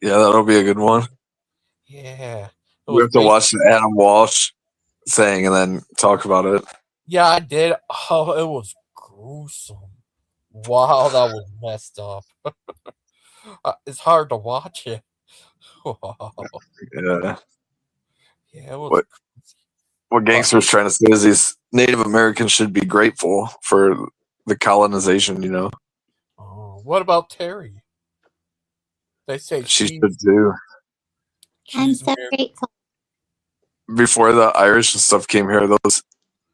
Yeah, that'll be a good one. Yeah. We have to watch the Adam Walsh thing and then talk about it. Yeah, I did. Oh, it was gruesome. Wow, that was messed up. It's hard to watch it. Wow. Yeah. Yeah, it was. What Gangster's trying to say is these Native Americans should be grateful for the colonization, Oh, what about Terry? They say she should do. I'm so grateful. Before the Irish and stuff came here, those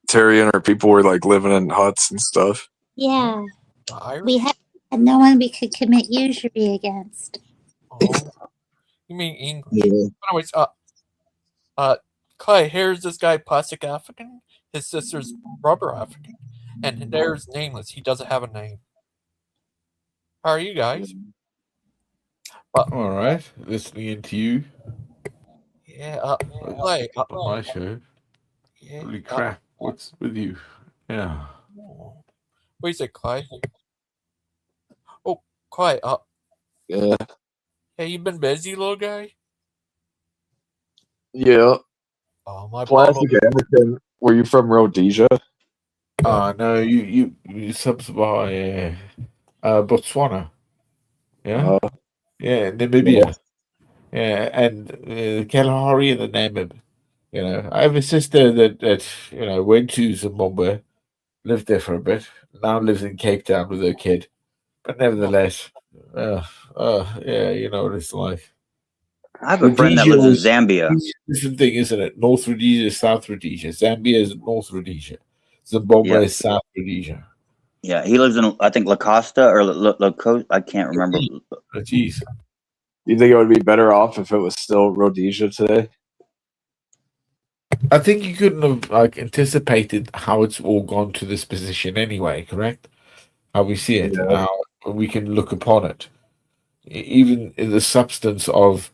Terry and her people were like living in huts and stuff. Yeah. We had no one we could commit usury against. Oh, you mean English? Yeah. Anyways, Clay, here's this guy, Plastic African. His sister's Rubber African. And there's Nameless. He doesn't have a name. How are you guys? All right. Listening in to you. Yeah, Clay. On my show. Yeah, Holy crap. What's with you? Yeah. What do you say, Clay? Oh, Clay. Yeah. Hey, you been busy, little guy? Yeah. Oh, my Plastic African. Were you from Rhodesia? No, you sub-Saharan, Botswana. Yeah. Yeah, Namibia. Yeah, and Kalahari and the Namib. I have a sister that went to Zimbabwe, lived there for a bit, now lives in Cape Town with her kid. But nevertheless, yeah, you know what it's like. I have a friend that lives in Zambia. Different thing, isn't it? North Rhodesia, South Rhodesia. Zambia is North Rhodesia. Zimbabwe is South Rhodesia. Yeah, he lives in, I think, La Costa or La Costa. I can't remember. Jeez. Do you think it would be better off if it was still Rhodesia today? I think you couldn't have anticipated how it's all gone to this position anyway, correct? How we see it and how we can look upon it. Even in the substance of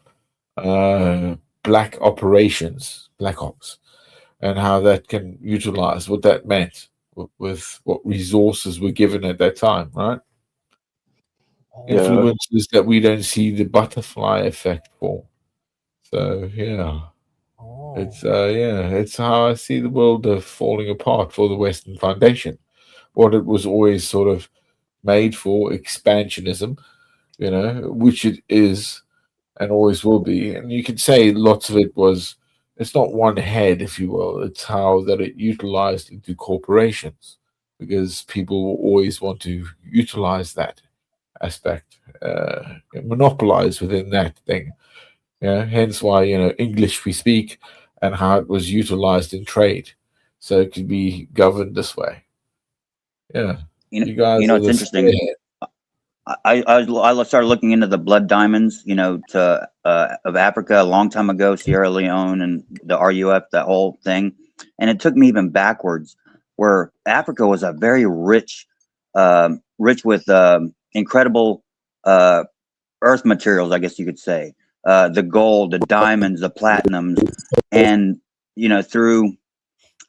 black operations, black ops, and how that can utilize what that meant with what resources were given at that time, right? Influences that we don't see the butterfly effect for. So it's how I see the world falling apart for the Western Foundation. What it was always sort of made for, expansionism, which it is and always will be. And you can say lots of it was, it's not one head, if you will. It's how that it utilized into corporations, because people will always want to utilize that aspect, monopolize within that thing. Hence why, English we speak and how it was utilized in trade. So it could be governed this way. Yeah. You guys it's interesting. I started looking into the blood diamonds, of Africa a long time ago, Sierra Leone and the RUF, that whole thing. And it took me even backwards, where Africa was a very rich with incredible earth materials, I guess you could say. The gold, the diamonds, the platinums, and, through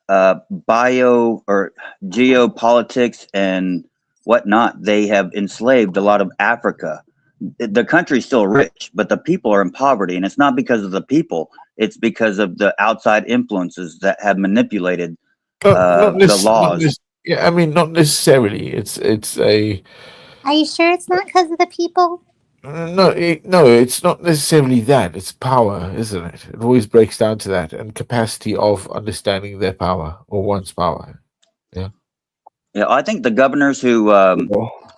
bio or geopolitics and whatnot, they have enslaved a lot of Africa the country's still rich, but the people are in poverty, and it's not because of the people. It's because of the outside influences that have manipulated the laws. Yeah, I mean, not necessarily. It's a Are you sure it's not because of the people? no, no. It's not necessarily that. It's power, isn't it? It always breaks down to that and capacity of understanding their power or one's power. Yeah. Yeah, I think the governors who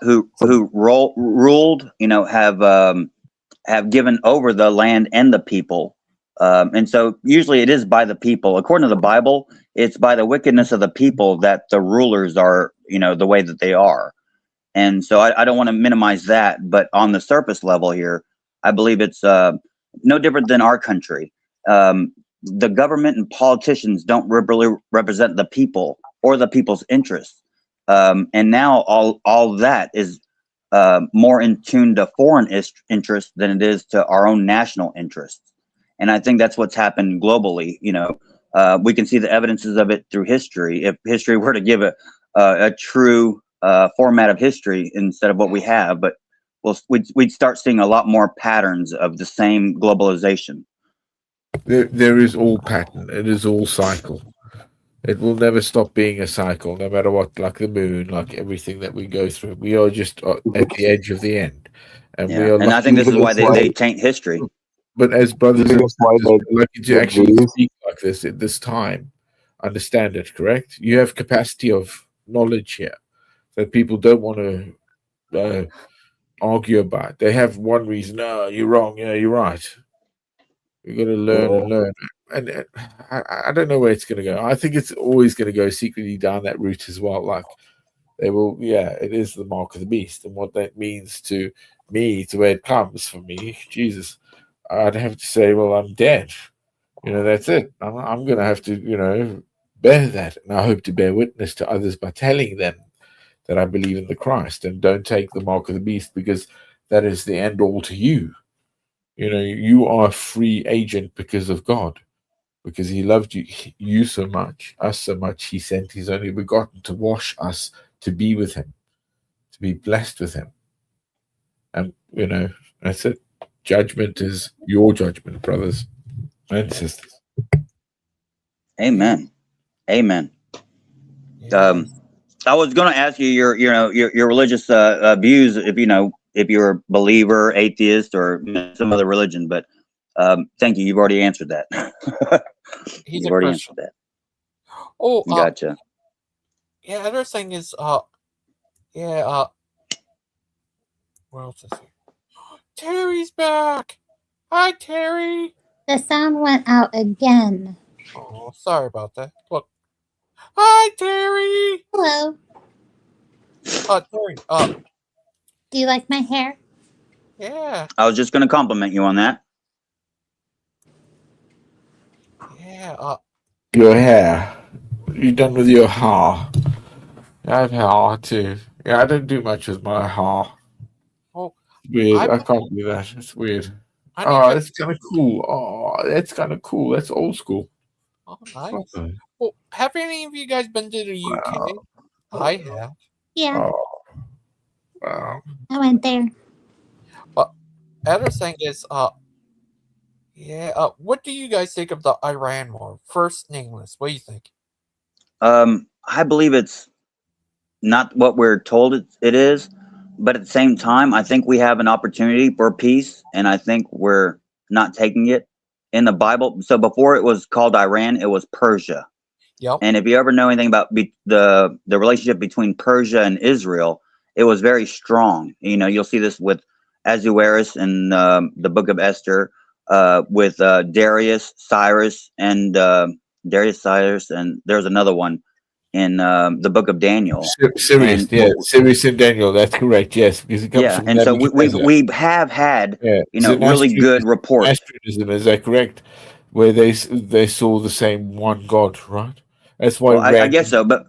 ruled, have given over the land and the people, and so usually it is by the people. According to the Bible, it's by the wickedness of the people that the rulers are, the way that they are. And so I don't want to minimize that, but on the surface level here, I believe it's no different than our country. The government and politicians don't really represent the people or the people's interests. And now all that is more in tune to foreign interests than it is to our own national interests. And I think that's what's happened globally. We can see the evidences of it through history. If history were to give a true format of history instead of what we have, but we'd start seeing a lot more patterns of the same globalization. There is all pattern. It is all cycle. It will never stop being a cycle, no matter what. Like the moon, like everything that we go through, we are just at the edge of the end, and we are. And I think this is why they taint history. But as brothers and sisters, lucky to actually speak like this at this time, understand it. Correct? You have capacity of knowledge here that people don't want to argue about. They have one reason. No, you're wrong. Yeah, you're right. We've got to learn and learn. And I don't know where it's going to go. I think it's always going to go secretly down that route as well. Like they will, it is the mark of the beast. And what that means to me, to where it comes for me, Jesus, I'd have to say, well, I'm dead. That's it. I'm going to have to, bear that. And I hope to bear witness to others by telling them that I believe in the Christ and don't take the mark of the beast, because that is the end all to you. You are a free agent because of God, because he loved you so much, us so much, he sent his only begotten to wash us, to be with him, to be blessed with him. And, that's it. Judgment is your judgment, brothers and sisters. Amen. Amen. I was going to ask you your religious views, if you're a believer, atheist, or some other religion, but thank you. You've already answered that. He's a Christian. That. Oh, gotcha. Yeah, other thing is, what else is here? Terry's back. Hi, Terry. The sound went out again. Oh, sorry about that. Look. Hi, Terry. Hello. Terry. Do you like my hair? Yeah. I was just going to compliment you on that. Yeah. Your hair. You done with your hair? I have hair too. Yeah, I don't do much with my hair. Oh, it's weird. I can't do that. It's weird. That's kind of cool. Oh, that's kind of cool. That's old school. Oh, nice. Well, have any of you guys been to the UK? I have. Yeah. Oh. Wow. I went there. But other thing is, what do you guys think of the Iran war? First nameless. What do you think? I believe it's not what we're told it is, but at the same time, I think we have an opportunity for peace, and I think we're not taking it in the Bible. So before it was called Iran, it was Persia. Yep. And if you ever know anything about the relationship between Persia and Israel, it was very strong. You'll see this with Ahasuerus in the book of Esther, with Darius, Cyrus, and there's another one in the book of Daniel. Sirius and Daniel. That's correct. Yes, because it comes from. And so we have had really good reports. Astrodism, is that correct? Where they saw the same one God, right? That's why. Well, I guess so, but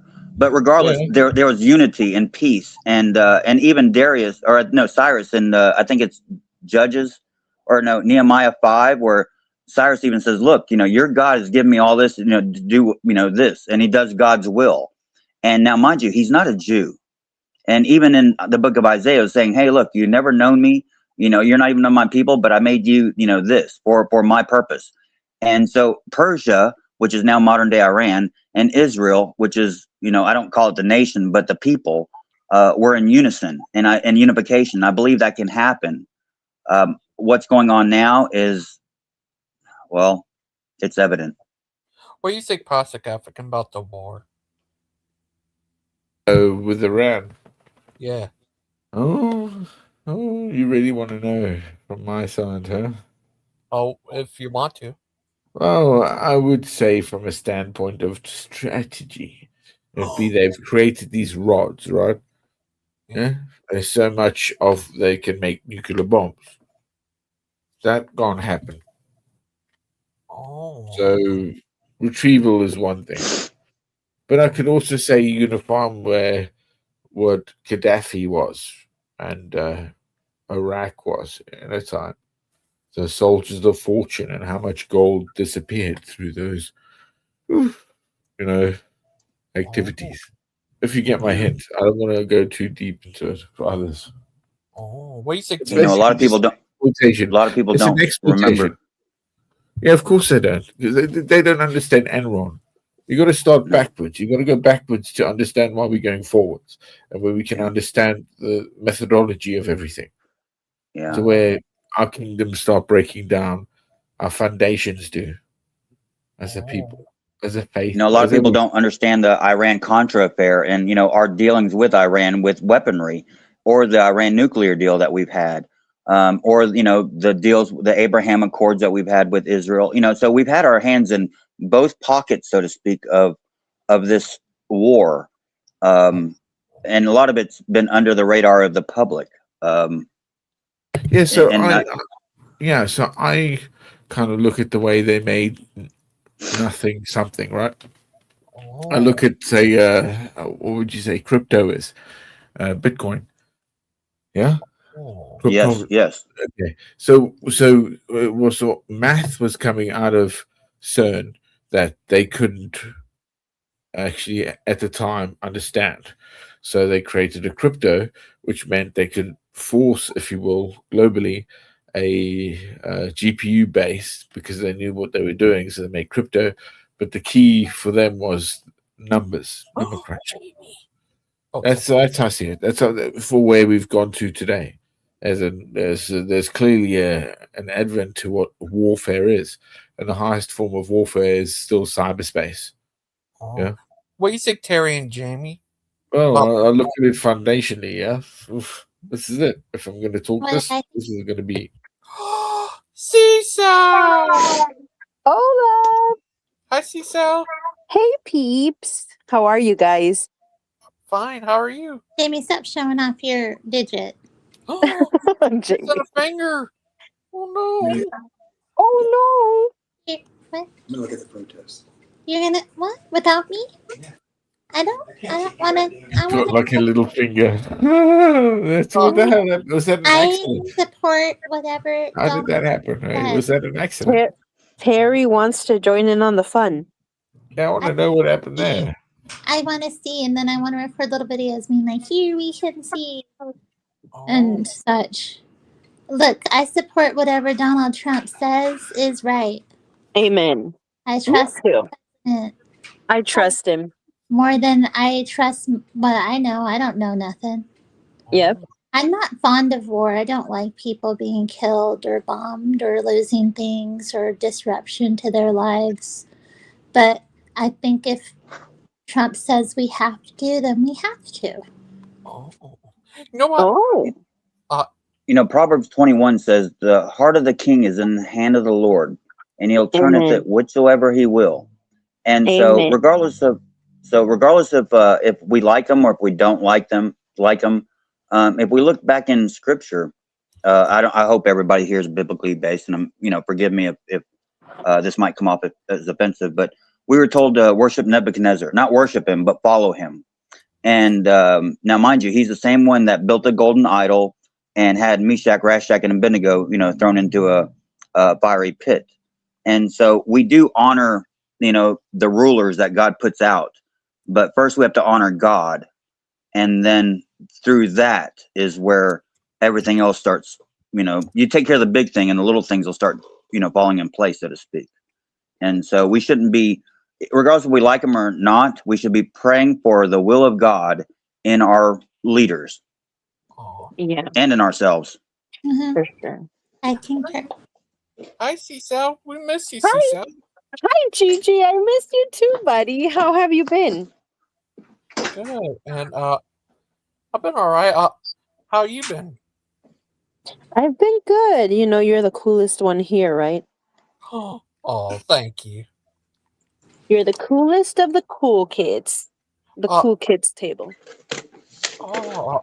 regardless, there was unity and peace, and even Cyrus, and I think it's Judges, or no, Nehemiah 5, where Cyrus even says, "Look, your God has given me all this, to do, this," and he does God's will. And now, mind you, he's not a Jew, and even in the book of Isaiah, saying, "Hey, look, you've never known me. You're not even of my people, but I made you, this for my purpose. And so Persia, which is now modern day Iran, and Israel, which is, I don't call it the nation, but the people, were in unison and unification. I believe that can happen. What's going on now is, well, it's evident. What do you think, Pastor African, about the war? With Iran. Yeah. Oh, you really want to know from my side, huh? Oh, if you want to. Well, I would say from a standpoint of strategy, they've created these rods, right? Yeah. There's so much of they can make nuclear bombs. That can't happen. Oh. So retrieval is one thing. But I could also say uniform where what Gaddafi was and Iraq was at a time. The soldiers of fortune and how much gold disappeared through those, activities. If you get my hint, I don't want to go too deep into it for others. Oh, what do you think? It's A lot of people don't. Exploitation. A lot of people It's don't an exploitation. remember. Yeah, of course they don't. They don't understand Enron. You got to start backwards. You got to go backwards to understand why we're going forwards, and where we can understand the methodology of everything. Yeah. To where our kingdoms start breaking down, our foundations do, as a people, as a faith. A lot of people don't understand the Iran-Contra affair and, our dealings with Iran with weaponry, or the Iran nuclear deal that we've had, or, the deals, the Abraham Accords that we've had with Israel. So we've had our hands in both pockets, so to speak, of this war. And a lot of it's been under the radar of the public. Yeah, so I kind of look at the way they made nothing something, right? I look at, say, what would you say crypto is? Bitcoin. Yeah? Yes. Okay. So math was coming out of CERN that they couldn't actually at the time understand. So they created a crypto, which meant they could force, if you will, globally, a GPU base, because they knew what they were doing. So they made crypto, but the key for them was numbers, number crunching. That's how I see it. That's for where we've gone to today. There's clearly an advent to what warfare is, and the highest form of warfare is still cyberspace. Yeah. What do you think, Terry and Jamie? Well, I look at it foundationally. Yeah. Oof. This is it. If I'm going to talk this is going to be. Cecil! Hola! Hi, Cecil. Hey, peeps. How are you guys? Fine. How are you? Jamie, stop showing off your digit. It's on a finger. Oh no. Oh no. What? I'm gonna look at the protest. You're gonna what? Without me? Yeah. I don't want to. Got like a little finger. That's what the hell. Was that an accident? I support whatever. How did that happen? Right? Was that an accident? Terry wants to join in on the fun. Yeah, I want to know what happened there. I want to see, and then I want to record little videos being like, here we can see, and such. Look, I support whatever Donald Trump says is right. Amen. I trust him. I trust him. More than I trust what I know. I don't know nothing. Yep. I'm not fond of war. I don't like people being killed or bombed or losing things or disruption to their lives. But I think if Trump says we have to, then we have to. You know what? Proverbs 21 says, the heart of the king is in the hand of the Lord, and he'll turneth it whithersoever he will. And so regardless of if we like them or if we don't like them, if we look back in scripture, I hope everybody here is biblically based, and forgive me if this might come off as offensive, but we were told to worship Nebuchadnezzar, not worship him, but follow him. And now, mind you, he's the same one that built a golden idol and had Meshach, Rashach, and Abednego, thrown into a fiery pit. And so we do honor, the rulers that God puts out. But first we have to honor God. And then through that is where everything else starts you take care of the big thing and the little things will start, falling in place, so to speak. And so we shouldn't be, regardless if we like them or not, we should be praying for the will of God in our leaders. Yeah. And in ourselves. For sure. I concur. Hi, Cecil. We miss you, Hi. Cecil. Hi, Gigi. I missed you too, buddy. How have you been? Good. And I've been all right. How you been? I've been good. You're the coolest one here, right? Oh, thank you. You're the coolest of the cool kids. The cool kids table. Oh,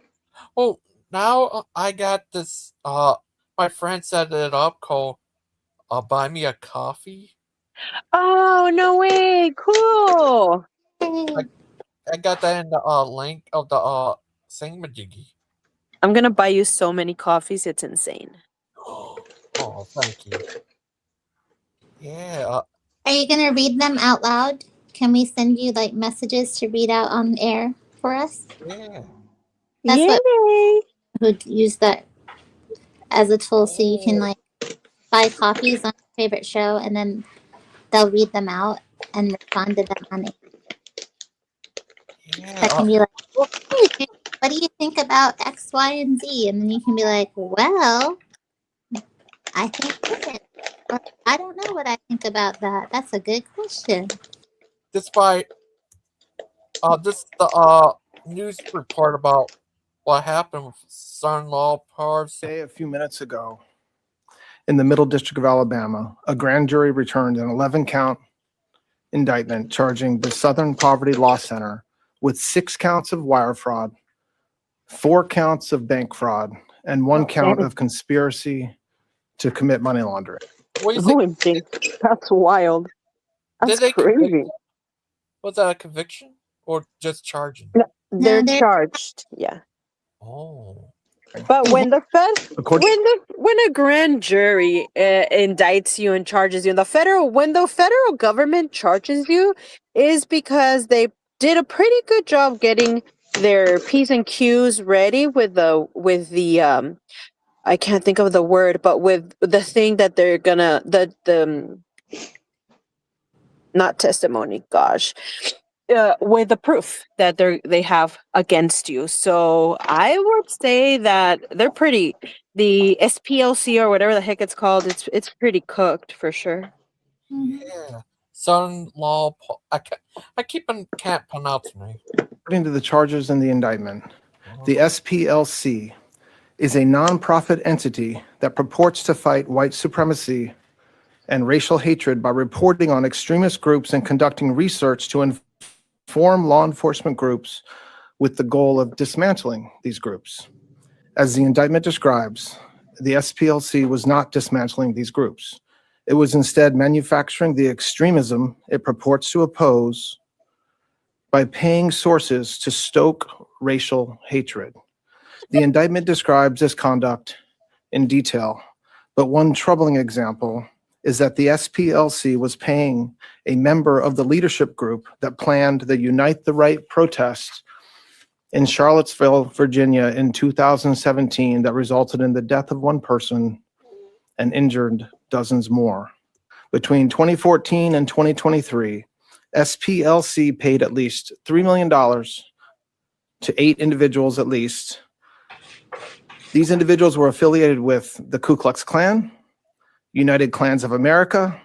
now I got this. My friend set it up called "Buy Me a Coffee." Oh, no way. Cool. I got that in the link of the thingamajiggy. I'm going to buy you so many coffees. It's insane. Oh, thank you. Yeah. Are you gonna read them out loud? Can we send you like messages to read out on air for us? Yeah. That's Yay. what would use that as a tool, so you can like buy copies on your favorite show, and then they'll read them out and respond to them on it. Yeah. That can be like, hey, what do you think about X, Y, and Z? And then you can be like, well, I think this. Or, I don't know what I think about that. That's a good question. Despite the news report about what happened with son-in-law Parvs. A few minutes ago, in the Middle District of Alabama, a grand jury returned an 11-count indictment charging the Southern Poverty Law Center with 6 counts of wire fraud, 4 counts of bank fraud, and 1 count of conspiracy to commit money laundering. That's wild. That's crazy. Was that a conviction or just charging? They're charged. Yeah. Oh. But when the when a grand jury indicts you and charges you, when the federal government charges you, is because they did a pretty good job getting their P's and Q's ready with the I can't think of the word, but with the thing that they're gonna the not testimony, with the proof that they have against you. So I would say that they're pretty, the SPLC or whatever the heck it's called, it's pretty cooked for sure. Yeah. Son-in-law, can't pronounce me. According to the charges in the indictment, the SPLC is a nonprofit entity that purports to fight white supremacy and racial hatred by reporting on extremist groups and conducting research to inform law enforcement groups with the goal of dismantling these groups. As the indictment describes, the SPLC was not dismantling these groups. It was instead manufacturing the extremism it purports to oppose by paying sources to stoke racial hatred. The indictment describes this conduct in detail, but one troubling example is that the SPLC was paying a member of the leadership group that planned the Unite the Right protest in Charlottesville, Virginia in 2017 that resulted in the death of 1 person and injured dozens more. Between 2014 and 2023, SPLC paid at least $3 million to 8 individuals at least. These individuals were affiliated with the Ku Klux Klan, United Klans of America,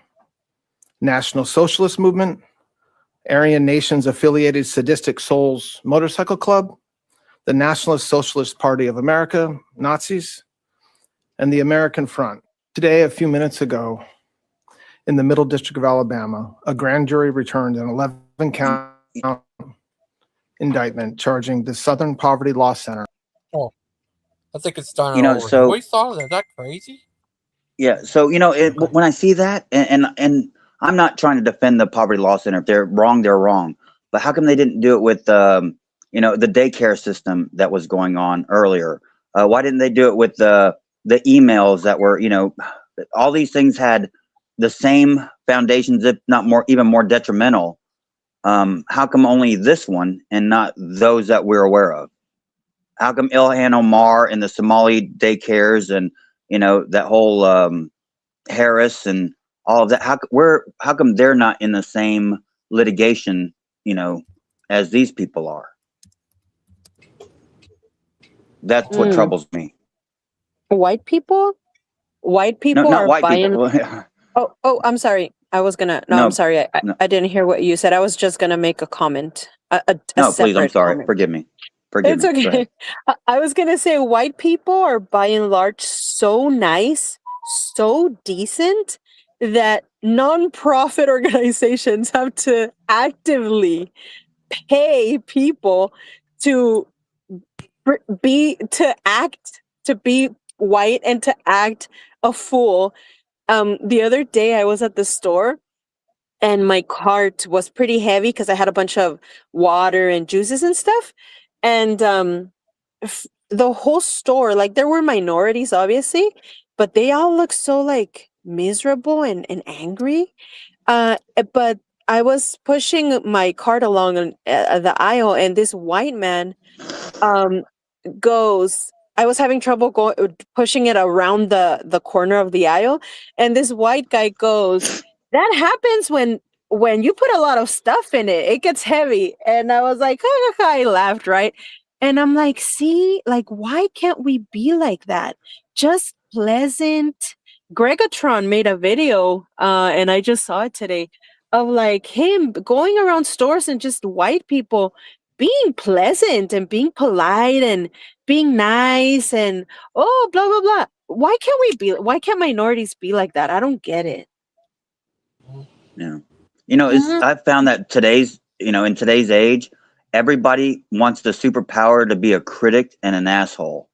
National Socialist Movement, Aryan Nations Affiliated Sadistic Souls Motorcycle Club, the Nationalist Socialist Party of America, Nazis, and the American Front. Today, a few minutes ago, in the Middle District of Alabama, a grand jury returned an 11-count indictment charging the Southern Poverty Law Center. Oh, I think it's done. We saw that. That crazy. Yeah. So, when I see that, and I'm not trying to defend the Poverty Law Center. If they're wrong, they're wrong. But how come they didn't do it with, the daycare system that was going on earlier? Why didn't they do it with the emails that were, all these things had the same foundations, if not more, even more detrimental. How come only this one and not those that we're aware of? How come Ilhan Omar and the Somali daycares and that whole Harris and all of that. How come they're not in the same litigation, as these people are? That's what troubles me. White people? White people No, not are white buying. people. Oh, I'm sorry. I was gonna. No, No, I'm sorry. no. I didn't hear what you said. I was just gonna make a comment. A No, please, I'm separate sorry. comment. Forgive me. It's Go okay. ahead. I was gonna say white people are by and large so nice, so decent that non-profit organizations have to actively pay people to be white and to act a fool. The other day I was at the store and my cart was pretty heavy because I had a bunch of water and juices and stuff. And the whole store, like there were minorities, obviously, but they all looked so like miserable and angry. But I was pushing my cart along the aisle, and this white man um, goes. I was having trouble pushing it around the corner of the aisle, and this white guy goes, "That happens when you put a lot of stuff in it. It gets heavy." And I was like, ha, ha, ha. I laughed, right? And I'm like, see, like, why can't we be like that? Just pleasant. Gregatron made a video, and I just saw it today, of like him going around stores and just white people being pleasant and being polite and being nice and blah blah blah. Why can't minorities be like that? I don't get it. Yeah. I've found that in today's age, everybody wants the superpower to be a critic and an asshole.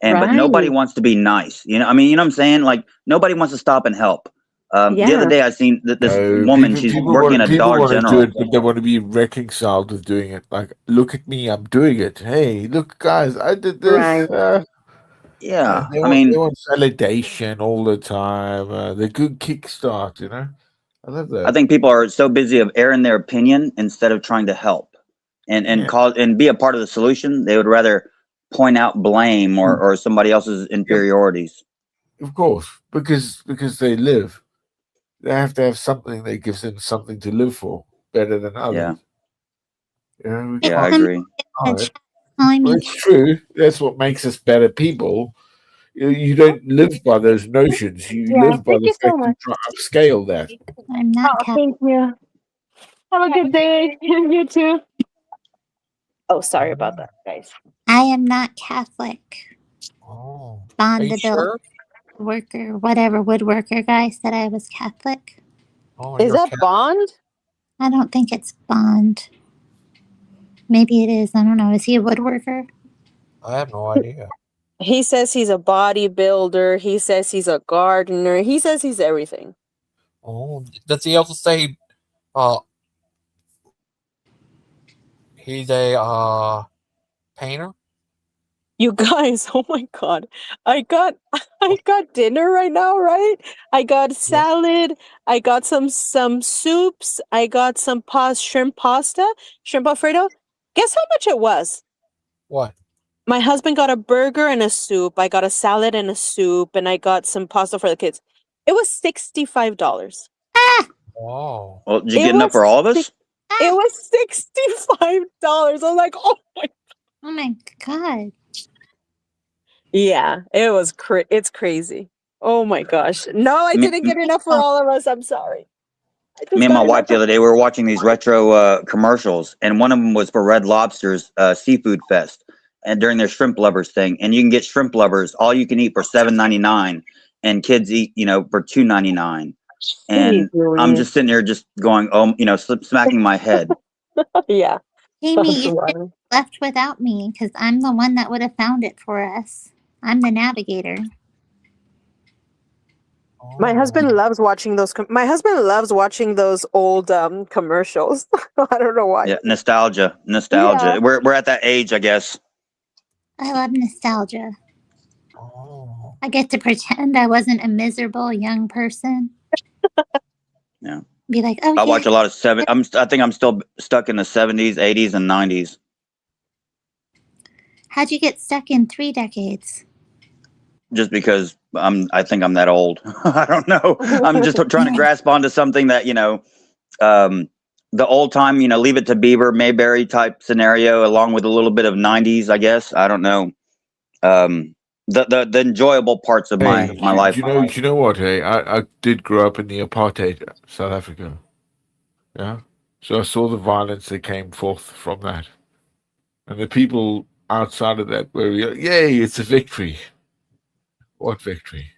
But nobody Right. wants to be nice. You know what I'm saying? Like nobody wants to stop and help. The other Yeah. day I seen this No, woman, she's working at people Dollar want to do General. it, but they want to be reconciled with doing it. Like, look at me, I'm doing it. Hey, look, guys, I did this. Right. Yeah. They I want mean, validation all the time. The good kickstart, I love I that. think people are so busy of airing their opinion instead of trying to help and Yeah. cause and be a part of the solution. They would rather point out blame or somebody else's inferiorities. Of course, because they live. They have to have something that gives them something to live for better than others. We Yeah, I can't agree. deny it. Well, it's true. That's what makes us better people. You don't live by those notions. You Yeah. live by Thank the you so fact you much. try to upscale that. I'm not Catholic. Thank you. Have a good day. You too. Oh, sorry about that, guys. I am not Catholic. Oh. Bond Are you the bill sure? worker, whatever woodworker guy said I was Catholic. Oh, Is you're that Bond? I don't think it's Bond. Maybe it is. I don't know. Is he a woodworker? I have no idea. He says he's a bodybuilder. He says he's a gardener. He says he's everything. Oh, does he also say he's a painter? You guys, oh my god. I got dinner right now, right? I got salad, I got some soups, I got some shrimp alfredo. Guess how much it was? What? My husband got a burger and a soup. I got a salad and a soup, and I got some pasta for the kids. It was $65. Wow. Well, did you get enough for all of us? It was $65. I was like, oh my god. Yeah, it was it's crazy. Oh my gosh. No, I didn't get enough for all of us. I'm sorry. Me and my wife the other day, we were watching these retro commercials, and one of them was for Red Lobster's Seafood Fest, and during their shrimp lovers thing, and you can get shrimp lovers all you can eat for $7.99, and kids eat for $2.99, and I'm just sitting there just going, smacking my head. Yeah. Jamie, you left without me because I'm the one that would have found it for us. I'm the navigator. My husband loves watching those. My husband loves watching those old commercials. I don't know why. Yeah, nostalgia. Yeah. We're at that age, I guess. I love nostalgia. I get to pretend I wasn't a miserable young person. Yeah. Be like, oh, I watch a lot of I think I'm still stuck in the 70s, 80s, and 90s. How'd you get stuck in 3 decades? just because I think I'm that old. I don't know. I'm just trying to grasp onto something that, the old time, Leave It to Beaver, Mayberry type scenario, along with a little bit of 90s, I guess. I don't know. The enjoyable parts of my life. Do you know what? Hey, I did grow up in the apartheid South Africa. Yeah. So I saw the violence that came forth from that. And the people outside of that were, yay, it's a victory. What victory?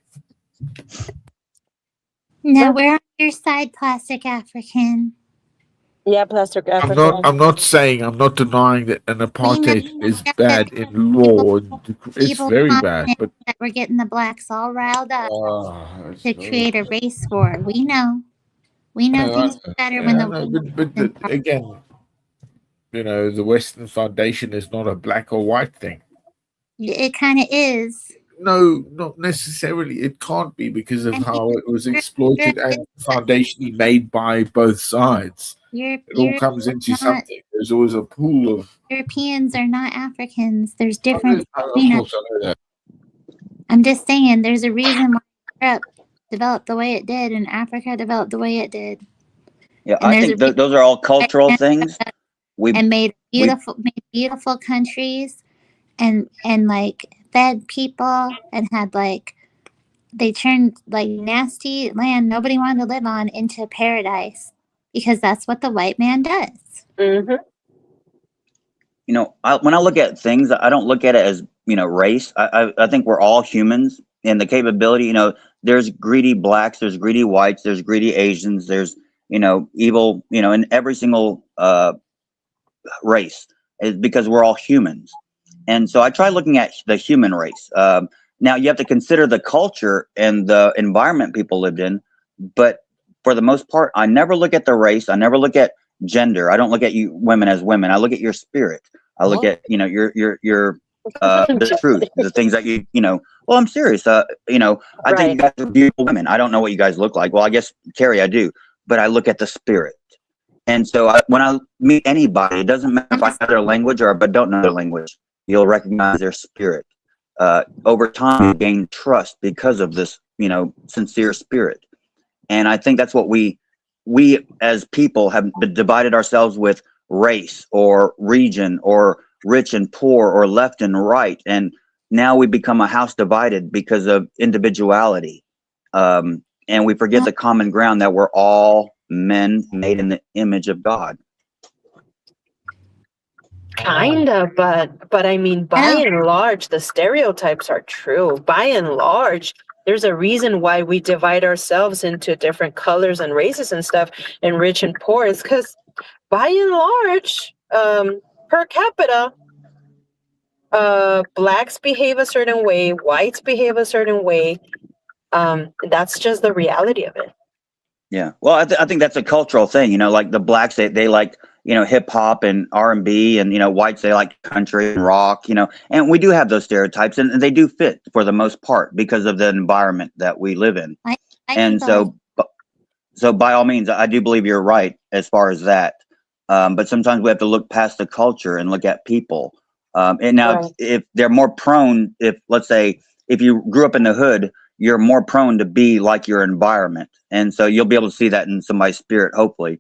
No, we're on your side, Plastic African. Yeah, Plastic African. I'm not denying that an apartheid is bad in law. It's very bad, but that we're getting the blacks all riled up to create a race war. We know things are better when but again, the Western Foundation is not a black or white thing. It kind of is. No, not necessarily. It can't be because of how it was exploited and foundationally made by both sides. It all comes into something. There's always a pool of Europeans are not Africans. There's different. Of course, I know that. I'm just saying, there's a reason why Europe developed the way it did, and Africa developed the way it did. Yeah, I think those are all cultural things. Made beautiful countries, and like fed people, and had they turned nasty land nobody wanted to live on into paradise, because that's what the white man does. Mm-hmm. When I look at things, I don't look at it as race. I think we're all humans, and the capability. There's greedy blacks, there's greedy whites, there's greedy Asians, there's evil. In every single race, is because we're all humans. And so I try looking at the human race. Now you have to consider the culture and the environment people lived in, but for the most part, I never look at the race. I never look at gender. I don't look at you women as women. I look at your spirit. I look at your the truth, the things that Well, I'm serious. I think you guys are beautiful women. I don't know what you guys look like. Well, I guess Carrie, I do, but I look at the spirit. And so when I meet anybody, it doesn't matter if I know their language but don't know their language. You'll recognize their spirit. Over time, you gain trust because of this, sincere spirit. And I think that's what we as people have divided ourselves with race or region or rich and poor or left and right. And now we become a house divided because of individuality. And we forget the common ground that we're all men made in the image of God. Kinda, but I mean, by and large, the stereotypes are true. By and large, there's a reason why we divide ourselves into different colors and races and stuff, and rich and poor. It's because, by and large, per capita, blacks behave a certain way, whites behave a certain way. That's just the reality of it. Yeah, well, I think that's a cultural thing. Like the blacks, they like hip hop and R&B, and whites, they like country and rock. And we do have those stereotypes, and they do fit for the most part because of the environment that we live in. And so by all means, I do believe you're right as far as that. But sometimes we have to look past the culture and look at people. And now, if they're more prone, let's say if you grew up in the hood, you're more prone to be like your environment. And so you'll be able to see that in somebody's spirit, hopefully,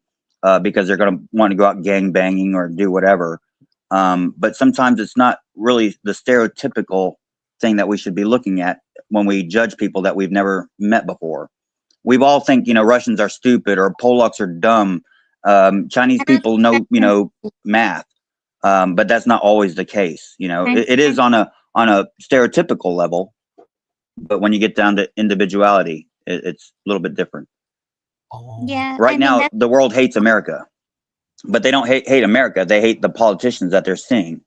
because they're going to want to go out gang banging or do whatever. But sometimes it's not really the stereotypical thing that we should be looking at when we judge people that we've never met before. We've all think, Russians are stupid or Polacks are dumb. Chinese people know, math. But that's not always the case. It is on a stereotypical level. But when you get down to individuality, it's a little bit different. Yeah. Right now, the world hates America, but they don't hate America. They hate the politicians that they're seeing.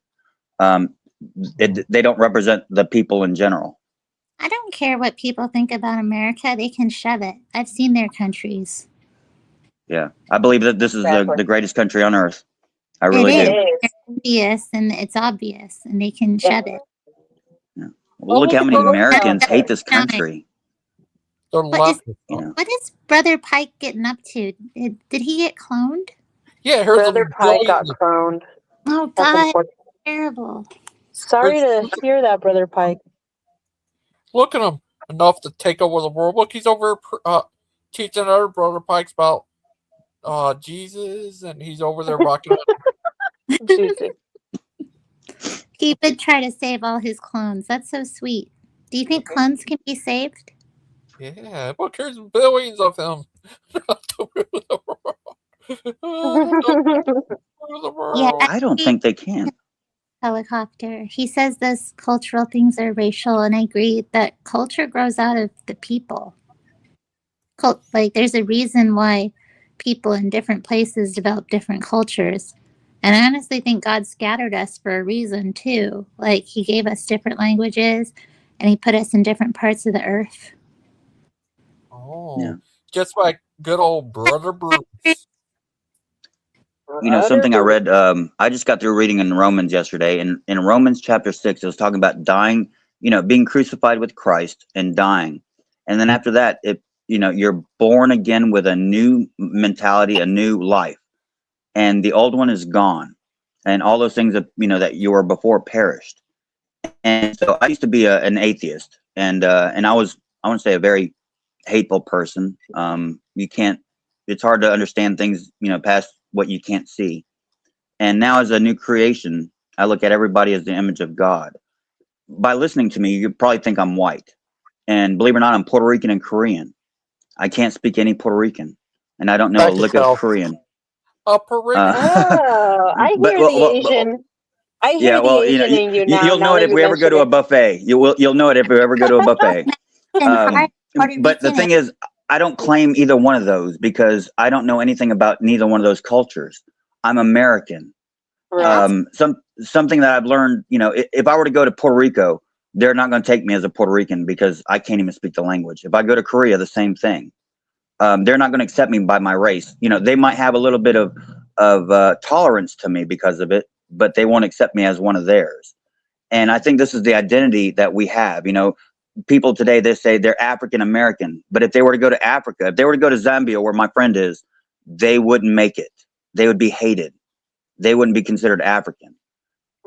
They don't represent the people in general. I don't care what people think about America. They can shove it. I've seen their countries. Yeah, I believe that this is the greatest country on earth. I really do. It's obvious, and they can shove it. Well, look how many Americans hate this country. What is Brother Pike getting up to? Did he get cloned? Yeah, Brother Pike got cloned. Oh, God. Terrible. Sorry to hear that, Brother Pike. Look at him. Enough to take over the world. Look, he's over teaching other brother pikes about Jesus, and he's over there rocking out. Jesus. He would try to save all his clones. That's so sweet. Do you think clones can be saved? Yeah, look, there's billions of them. Yeah, I don't think they can. Helicopter. He says those cultural things are racial, and I agree that culture grows out of the people. Like, there's a reason why people in different places develop different cultures. And I honestly think God scattered us for a reason, too. Like, he gave us different languages, and he put us in different parts of the earth. Oh, yeah. Just like good old Brother Bruce. You know, something I read, I just got through reading in Romans yesterday, and in Romans chapter 6, it was talking about dying, you know, being crucified with Christ and dying. And then after that, you're born again with a new mentality, a new life. And the old one is gone. And all those things that, that you were before perished. And so I used to be an atheist, and I want to say a very hateful person. It's hard to understand things, past what you can't see. And now as a new creation, I look at everybody as the image of God. By listening to me, you probably think I'm white. And believe it or not, I'm Puerto Rican and Korean. I can't speak any Puerto Rican, and I don't know a lick of Korean. I hear the Asian. I hear the Asian in you now. You'll know it if we ever go to a buffet. You'll know it if we ever go to a buffet. But the thing is, I don't claim either one of those because I don't know anything about neither one of those cultures. I'm American. Right. Something that I've learned, if I were to go to Puerto Rico, they're not going to take me as a Puerto Rican because I can't even speak the language. If I go to Korea, the same thing. They're not going to accept me by my race. They might have a little bit of tolerance to me because of it, but they won't accept me as one of theirs. And I think this is the identity that we have. People today, they say they're African American, but if they were to go to Africa, if they were to go to Zambia, where my friend is, they wouldn't make it. They would be hated. They wouldn't be considered African.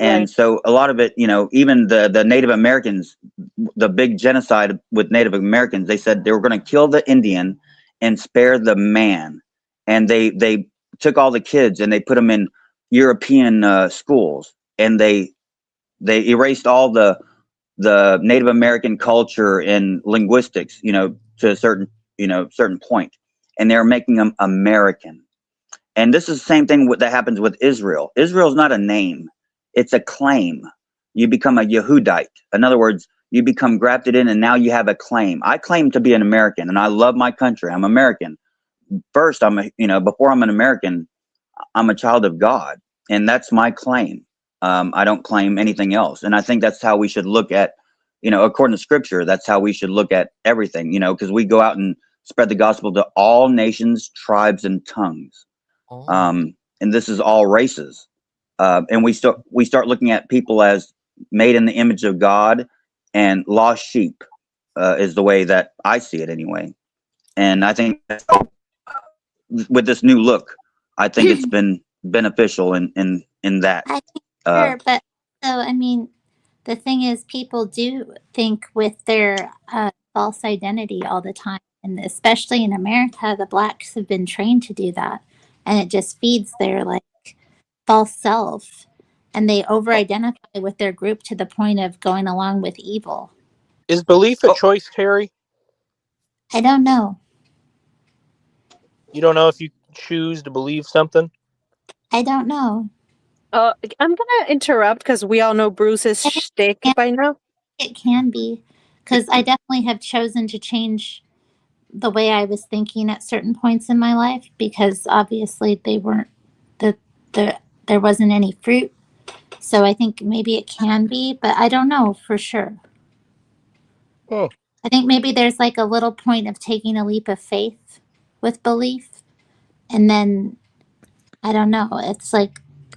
Right. And so a lot of it, even the Native Americans, the big genocide with Native Americans, they said they were going to kill the Indian and spare the man. And they took all the kids and they put them in European schools, and they erased all the Native American culture and linguistics, to a certain point, and they're making them American. And this is the same thing that happens with Israel. Israel's not a name, it's a claim. You become a Yehudite. In other words, you become grafted in, and now you have a claim. I claim to be an American, and I love my country. I'm American. First, before I'm an American, I'm a child of God, and that's my claim. I don't claim anything else. And I think that's how we should look at, according to scripture, that's how we should look at everything, because we go out and spread the gospel to all nations, tribes, and tongues. And this is all races. And we start looking at people as made in the image of God, and lost sheep is the way that I see it anyway. And I think with this new look, I think it's been beneficial in that. I think sure, but the thing is, people do think with their false identity all the time, and especially in America, the blacks have been trained to do that, and it just feeds their false self, and they over-identify with their group to the point of going along with evil. Is belief a choice, Terry? I don't know. You don't know if you choose to believe something? I don't know. I'm gonna interrupt because we all know Bruce's shtick by now. It can be, because I definitely have chosen to change the way I was thinking at certain points in my life, because obviously they weren't there wasn't any fruit. So I think maybe it can be, but I don't know for sure. Oh. I think maybe there's a little point of taking a leap of faith with belief, and then I don't know. It's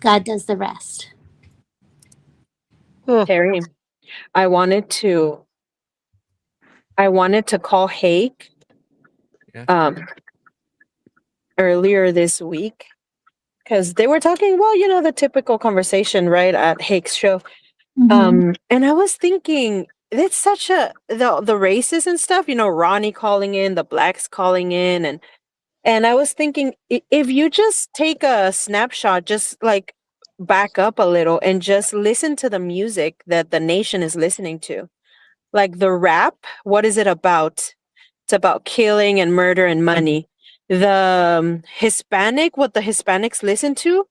God does the rest. Terry, I wanted to call Hake earlier this week, because they were talking, the typical conversation, right, at Hake's show. Mm-hmm. And I was thinking, it's such the races and stuff, Ronnie calling in, the blacks calling in, and I was thinking, if you just take a snapshot, just like back up a little and just listen to the music that the nation is listening to. Like the rap, what is it about? It's about killing and murder and money. The Hispanic, what the Hispanics listen to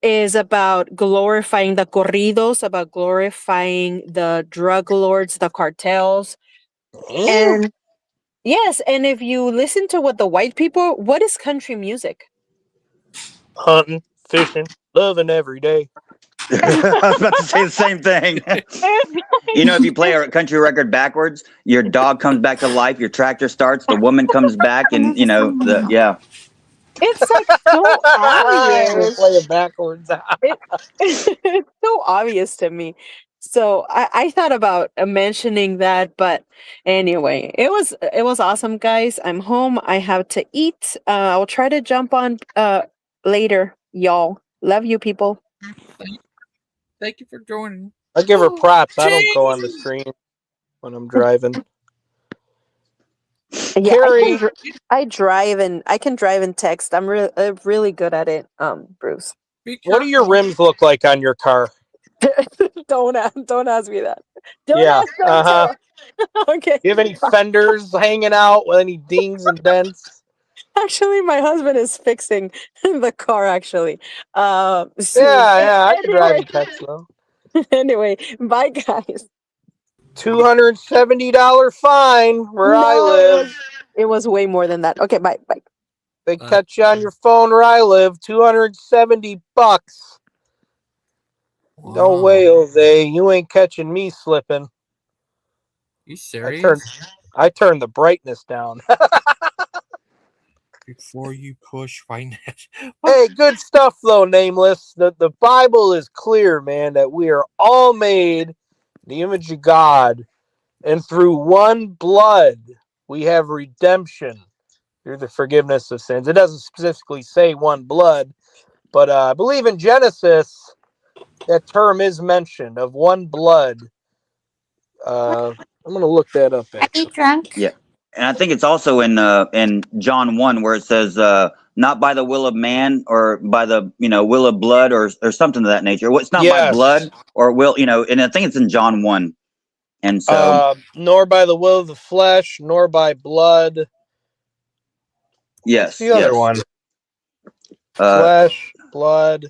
is about glorifying the corridos, about glorifying the drug lords, the cartels. And yes, and if you listen to what the white people, what is country music? Hunting, fishing, loving every day. I was about to say the same thing. If you play a country record backwards, your dog comes back to life, your tractor starts, the woman comes back, and yeah. It's like so obvious. Play it backwards. It's so obvious to me. So I thought about mentioning that, but anyway, it was awesome, guys. I'm home. I have to eat. I'll try to jump on later, y'all. Love you, people. Thank you for joining. I give her props. I don't go on the stream when I'm driving. Yeah, Carrie, I drive and I can drive and text. I'm really good at it, Bruce. What do your rims look like on your car? Don't ask me that. Yeah, Don't. Okay. Do you have any fenders hanging out with any dings and dents? Actually, my husband is fixing the car. Actually, yeah, I can drive and text though. Anyway, bye, guys. $270 fine where I live. It was way more than that. Okay, bye. They catch you on your phone where I live. $270. Wow. No way, Jose. You ain't catching me slipping. You serious? I turned the brightness down. Before you push finance. Hey, good stuff though, Nameless. The Bible is clear, man, that we are all made in the image of God, and through one blood we have redemption through the forgiveness of sins. It doesn't specifically say one blood, but I believe in Genesis that term is mentioned of one blood. I'm gonna look that up. Are you drunk? Yeah. And I think it's also in John 1 where it says, not by the will of man or by the will of blood or something of that nature. Well, it's not by blood or will, and I think it's in John 1. And so nor by the will of the flesh, nor by blood. Yes. What's the other one? Flesh, blood.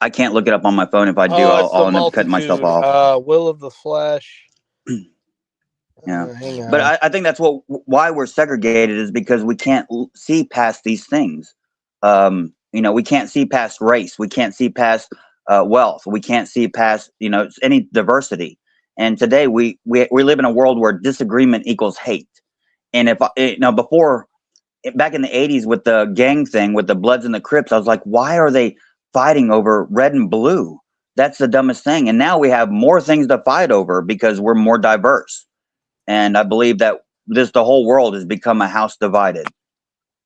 I can't look it up on my phone. If I do, I'll end up cutting myself off. Will of the flesh. Yeah, but I think that's why we're segregated is because we can't see past these things. We can't see past race. We can't see past wealth. We can't see past any diversity. And today we live in a world where disagreement equals hate. And if before, back in the 80s with the gang thing with the Bloods and the Crips, I was like, why are they fighting over red and blue? That's the dumbest thing. And now we have more things to fight over because we're more diverse. And I believe that the whole world has become a house divided.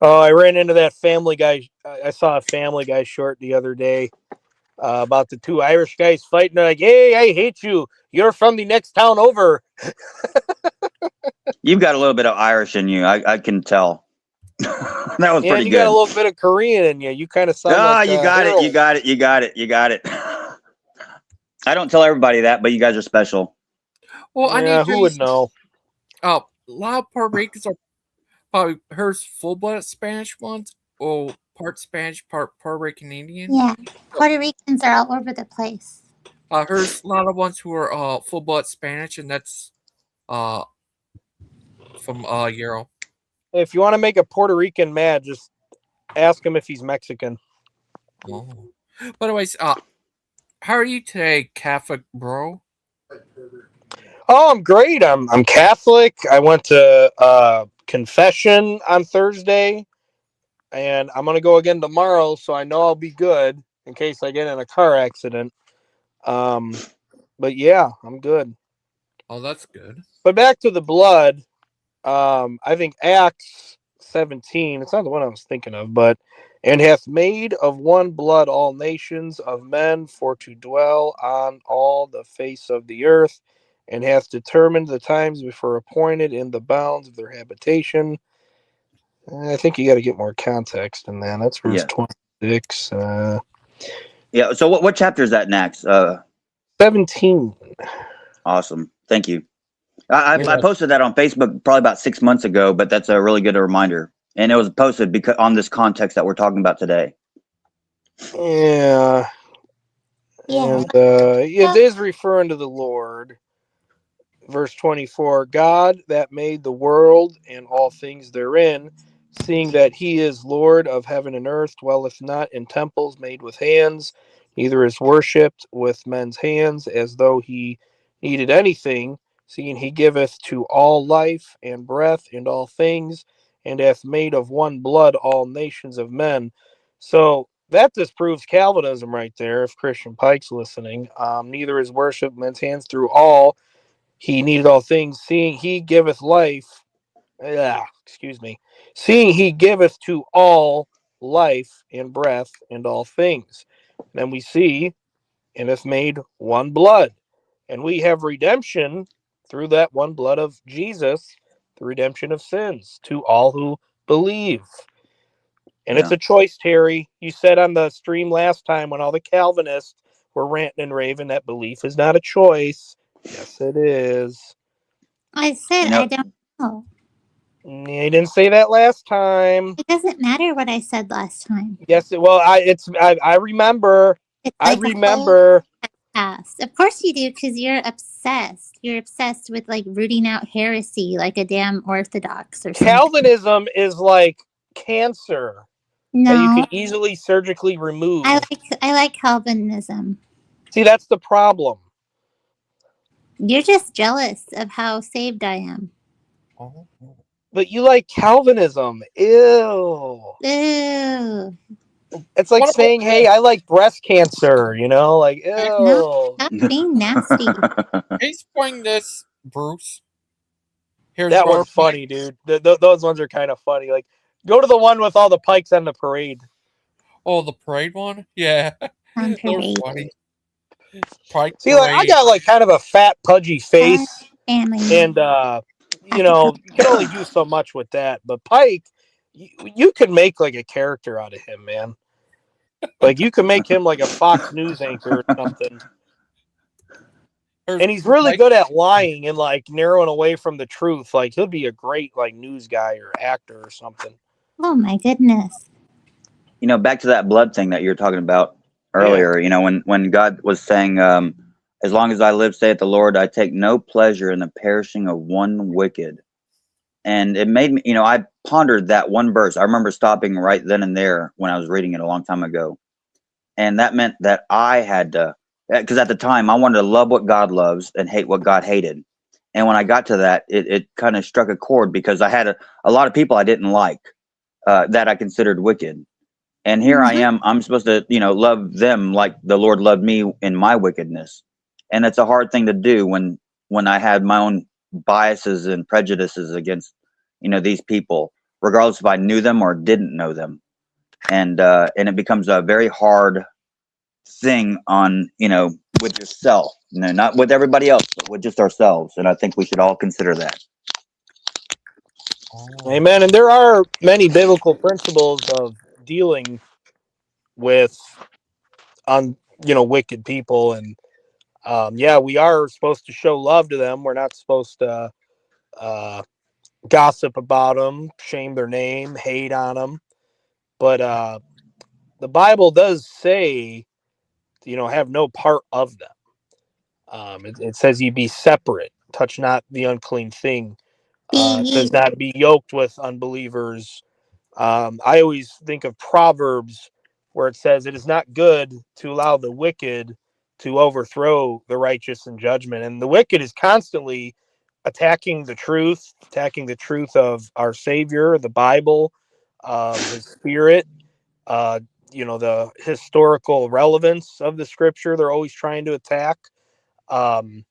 Oh, I ran into that Family Guy. I saw a Family Guy short the other day about the two Irish guys fighting. They're like, hey, I hate you. You're from the next town over. You've got a little bit of Irish in you. I can tell. That was pretty good. You got a little bit of Korean in you. You kind of sound like you got it. You got it. I don't tell everybody that, but you guys are special. Well, who would know? A lot of Puerto Ricans are probably heard full-blooded Spanish ones, or part Spanish, part Puerto Rican Indian. Yeah, Puerto Ricans are all over the place. There's a lot of ones who are full-blood Spanish, and that's from Euro. If you want to make a Puerto Rican mad, just ask him if he's Mexican. Oh. But anyways, how are you today, Catholic bro? Oh, I'm great. I'm Catholic. I went to confession on Thursday, and I'm gonna go again tomorrow. So I know I'll be good in case I get in a car accident. But yeah, I'm good. Oh, that's good. But back to the blood. I think Acts 17. It's not the one I was thinking of, but and hath made of one blood all nations of men for to dwell on all the face of the earth. and hath determined the times before appointed in the bounds of their habitation. I think you got to get more context in that. That's verse 26. Yeah. So what chapter is that next? 17. Awesome. Thank you. I Yeah. posted that on Facebook probably about 6 months ago, but that's a really good reminder. And it was posted because on this context that we're talking about today. Yeah. Yeah. And it is referring to the Lord. Verse 24, God that made the world and all things therein, seeing that he is Lord of heaven and earth, dwelleth not in temples made with hands, neither is worshipped with men's hands, as though he needed anything, seeing he giveth to all life and breath and all things, and hath made of one blood all nations of men. So that disproves Calvinism right there, if Christian Pike's listening. Neither is worship men's hands through all. He needed all things, seeing he giveth life. Seeing he giveth to all life and breath and all things. Then we see, and hath made one blood. And we have redemption through that one blood of Jesus, the redemption of sins to all who believe. And it's a choice, Terry. You said on the stream last time when all the Calvinists were ranting and raving that belief is not a choice. Yes, it is. I said I don't know. You didn't say that last time. It doesn't matter what I said last time. Yes, I remember. It's I like remember. past. Of course you do, because you're obsessed. You're obsessed with like rooting out heresy like a damn Orthodox or something. Calvinism is like cancer that you No. can easily surgically remove. I like Calvinism. See, that's the problem. You're just jealous of how saved I am. But you like Calvinism. Ew. Ew. It's like saying, hey, I like breast cancer, you know? Like, ew. No, stop being nasty. Explain this, Bruce. Here's That was funny, dude. Those ones are kind of funny. Like, go to the one with all the pikes on the parade. Oh, the parade one? Yeah. On They're parade. funny. Pike See, like, I got like kind of a fat, pudgy face. Family. And, you know, you can only do so much with that. But Pike, you could make like a character out of him, man. Like, you can make him like a Fox News anchor or something. And he's really good at lying and like narrowing away from the truth. Like, he'll be a great like news guy or actor or something. Oh my goodness. You know, back to that blood thing that you were talking about earlier. You know, when God was saying, "As long as I live, saith the Lord, I take no pleasure in the perishing of one wicked." And it made me, you know, I pondered that one verse. I remember stopping right then and there when I was reading it a long time ago, and that meant that I had to, because at the time I wanted to love what God loves and hate what God hated. And when I got to that, it kind of struck a chord because I had a lot of people I didn't like that I considered wicked. And here I am, I'm supposed to, you know, love them like the Lord loved me in my wickedness. And it's a hard thing to do when I had my own biases and prejudices against, you know, these people, regardless if I knew them or didn't know them. And it becomes a very hard thing on, you know, with yourself, you know, not with everybody else, but with just ourselves. And I think we should all consider that. Amen. And there are many biblical principles of dealing with wicked people. And yeah, we are supposed to show love to them. We're not supposed to gossip about them, shame their name, hate on them. But the Bible does say, you know, have no part of them. It says you be separate, touch not the unclean thing. It says not be yoked with unbelievers. I always think of Proverbs where it says it is not good to allow the wicked to overthrow the righteous in judgment. And the wicked is constantly attacking the truth of our Savior, the Bible, his spirit, you know, the historical relevance of the scripture. They're always trying to attack. And,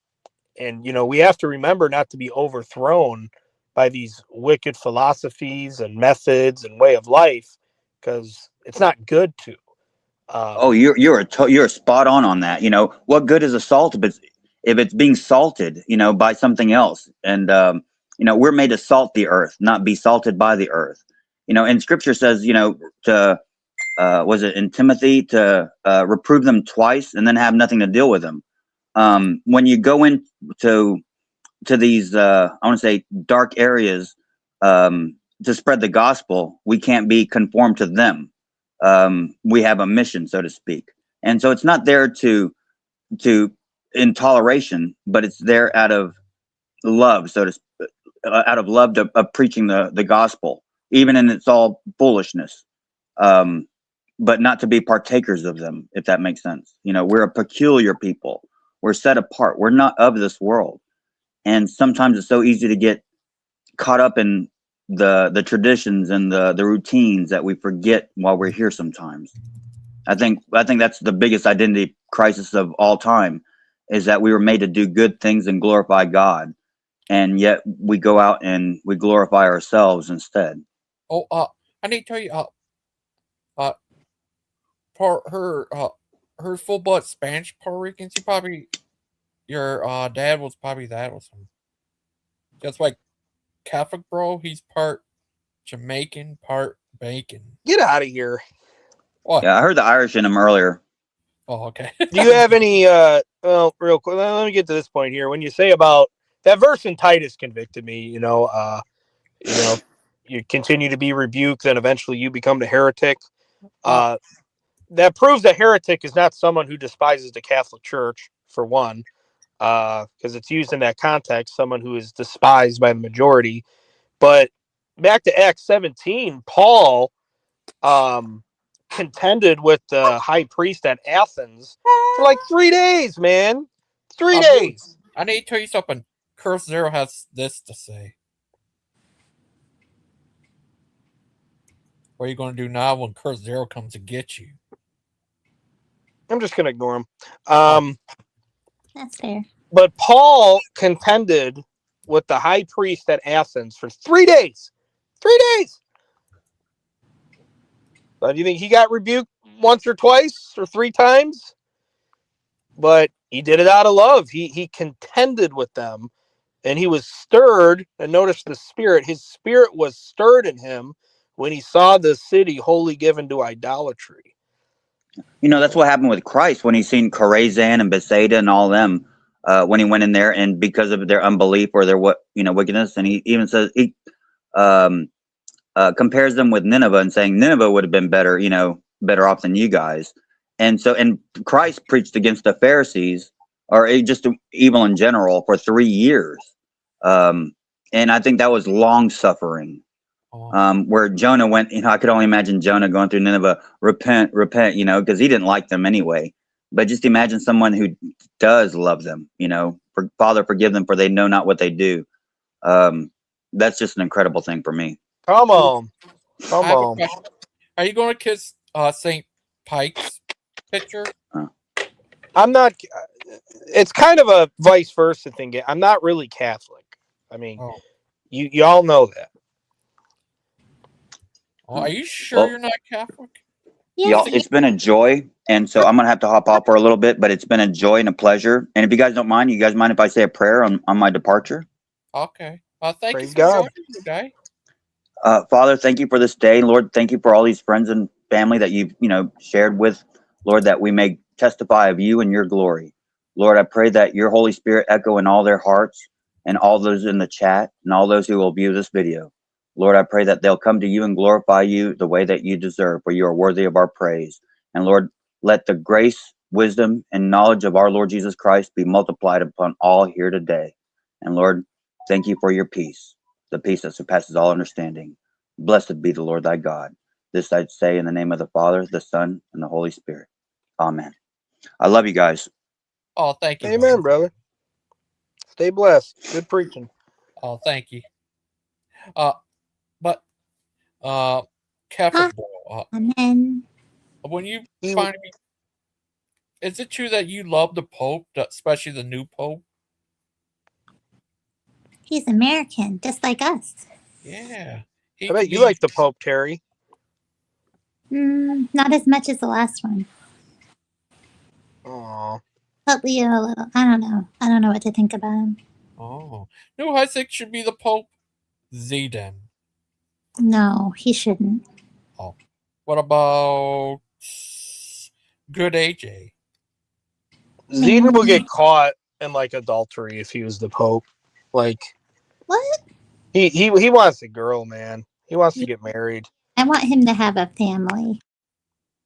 you know, we have to remember not to be overthrown by these wicked philosophies and methods and way of life, because it's not good to. Oh, you're spot on that. You know, what good is a salt if it's being salted, by something else. And we're made to salt the earth, not be salted by the earth. And Scripture says, to was it in Timothy to reprove them twice and then have nothing to deal with them. When you go into these, I want to say, dark areas to spread the gospel, we can't be conformed to them. We have a mission, so to speak, and so it's not there to in toleration, but it's there out of love, so to out of love of preaching the gospel, even in its all foolishness. But not to be partakers of them, if that makes sense. We're a peculiar people. We're set apart. We're not of this world. And sometimes it's so easy to get caught up in the traditions and the routines that we forget while we're here sometimes. I think that's the biggest identity crisis of all time, is that we were made to do good things and glorify God. And yet we go out and we glorify ourselves instead. Oh, I need to tell you, for her full blood Spanish Puerto Ricans, your dad was probably that or something. Just like Catholic bro, he's part Jamaican, part bacon. Get out of here. What? Yeah, I heard the Irish in him earlier. Oh, okay. Do you have any well, real quick, let me get to this point here. When you say about that verse in Titus convicted me, you continue to be rebuked, then eventually you become the heretic. That proves that heretic is not someone who despises the Catholic Church, for one, because it's used in that context, someone who is despised by the majority. But back to Acts 17, Paul contended with the high priest at Athens for like 3 days, man. 3 days. I need to tell you something. Curse Zero has this to say. What are you going to do now when Curse Zero comes to get you? I'm just going to ignore him. That's fair. But Paul contended with the high priest at Athens for 3 days. 3 days. But do you think he got rebuked once or twice or 3 times? But he did it out of love. He contended with them, and he was stirred. And notice the spirit. His spirit was stirred in him when he saw the city wholly given to idolatry. That's what happened with Christ when he seen Chorazin and Bethsaida and all them. When he went in there, and because of their unbelief or their wickedness, and he even says he compares them with Nineveh and saying Nineveh would have been better, better off than you guys. And Christ preached against the Pharisees, or just evil in general, for 3 years. And I think that was long suffering. Where Jonah went, I could only imagine Jonah going through Nineveh, repent, because he didn't like them anyway. But just imagine someone who does love them, Father, forgive them, for they know not what they do. That's just an incredible thing for me. Come on. Come on. Are you going to kiss St. Pike's picture? I'm not. It's kind of a vice versa thing. I'm not really Catholic. I mean, you all know that. Oh, are you sure you're not Catholic? Y'all, it's been a joy, and so I'm gonna have to hop off for a little bit, but it's been a joy and a pleasure. And if you guys don't mind, if I say a prayer on my departure? Okay. Thank Praise you for God. joining me today. Father, thank you for this day, Lord. Thank you for all these friends and family that you've shared with, Lord, that we may testify of you and your glory. Lord, I pray that your Holy Spirit echo in all their hearts, and all those in the chat, and all those who will view this video. Lord, I pray that they'll come to you and glorify you the way that you deserve, for you are worthy of our praise. And Lord, let the grace, wisdom, and knowledge of our Lord Jesus Christ be multiplied upon all here today. And Lord, thank you for your peace, the peace that surpasses all understanding. Blessed be the Lord thy God. This I say in the name of the Father, the Son, and the Holy Spirit. Amen. I love you guys. Oh, thank you. Amen, brother. Stay blessed. Good preaching. Oh, thank you. But Catholic boy, Amen. when you finally, is it true that you love the Pope, especially the new Pope? He's American, just like us. Yeah. I bet you like the Pope, Terry. Not as much as the last one. Oh. But Leo a little. I don't know. I don't know what to think about him. Oh. No, I think should be the Pope. Zidane. No, he shouldn't. Oh. What about good AJ? Zidane will get caught in like adultery if he was the Pope. Like What? he wants a girl, man. He wants to get married. I want him to have a family.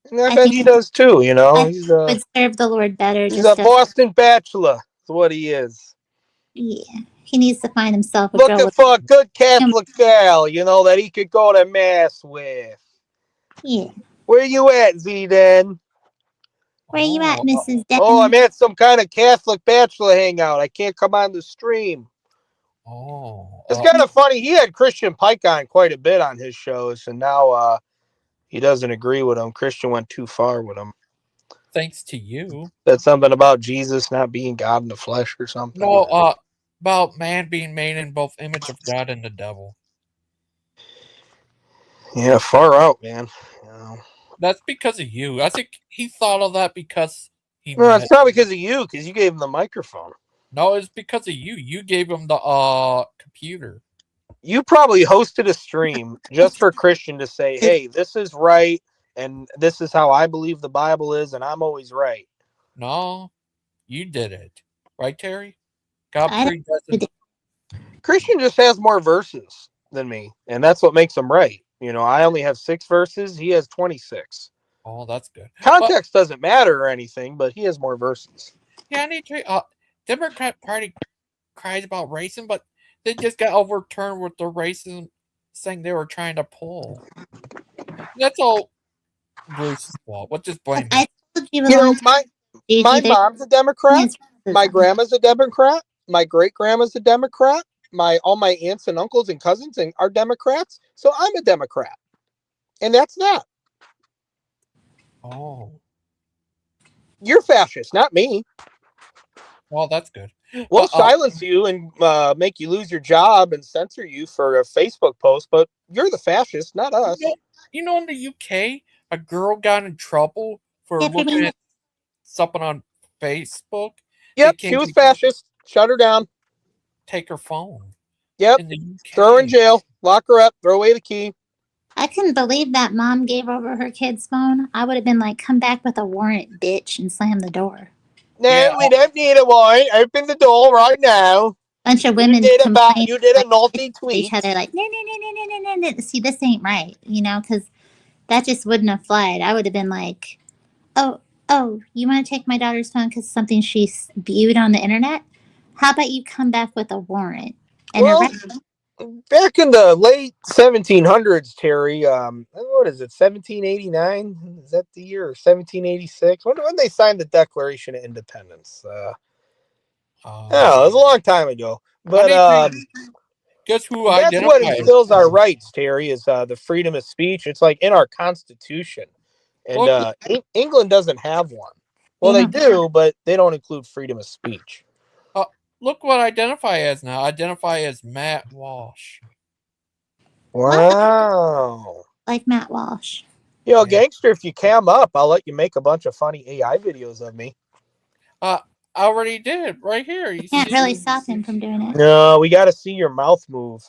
And I I bet think he does too, you know. I He's would serve the Lord better. a Just Boston bachelor. That's what he is. yeah, he needs to find himself a girl Looking with. for a good Catholic gal, you know, that he could go to mass with. Yeah. Where you at, Zidane? Where you at, Mrs. Oh, I'm Denton? at some kind of Catholic bachelor hangout. I can't come on the stream. Oh. It's kind of funny. He had Christian Pike on quite a bit on his shows, and now he doesn't agree with him. Christian went too far with him. Thanks to you. Said something about Jesus not being God in the flesh or something. No, about man being made in both image of God and the devil. Yeah, far out, man. You know. That's because of you. I think he thought of that because he. No, it's not because of you, because you gave him the microphone. No, it's because of you. You gave him the computer. You probably hosted a stream just for Christian to say, "Hey, this is right, and this is how I believe the Bible is, and I'm always right." No, you did it, right, Terry? Godfrey doesn't. Christian just has more verses than me, and that's what makes him right. You know, I only have 6 verses. He has 26. Oh, that's good. Context doesn't matter or anything, but he has more verses. Yeah, I need to. Democrat Party cries about racism, but they just got overturned with the racism thing they were trying to pull. That's all Bruce's fault. What just blame him? I told you, You know, my mom's a Democrat. My grandma's a Democrat. My great grandma's a Democrat. All my aunts and uncles and cousins are Democrats. So I'm a Democrat, and that's that. Oh, you're fascist, not me. Well, that's good. We'll silence you and make you lose your job and censor you for a Facebook post, but you're the fascist, not us. You know, in the UK, a girl got in trouble for looking at something on Facebook. Yep, she was fascist. Shut her down. Take her phone. Yep. Throw her in jail. Lock her up. Throw away the key. I couldn't believe that mom gave over her kid's phone. I would have been like, come back with a warrant, bitch, and slam the door. No, we don't need a warrant. Open the door right now. Bunch of women you did a naughty tweet. Each other like, no. See, this ain't right, you know, because that just wouldn't have flied. I would have been like, oh, you want to take my daughter's phone because something she viewed on the internet? How about you come back with a warrant? And back in the late 1700s, Terry, what is it, 1789? Is that the year? 1786? When they signed the Declaration of Independence? It was a long time ago. But guess who that's what instills our rights, Terry, is the freedom of speech. It's like in our Constitution. And England doesn't have one. Well, they do, but they don't include freedom of speech. Look what I identify as now. I identify as Matt Walsh. Wow. Like Matt Walsh. Yo, Gangster, if you cam up, I'll let you make a bunch of funny AI videos of me. I already did right here. You can't really stop him from doing it. No, we got to see your mouth move.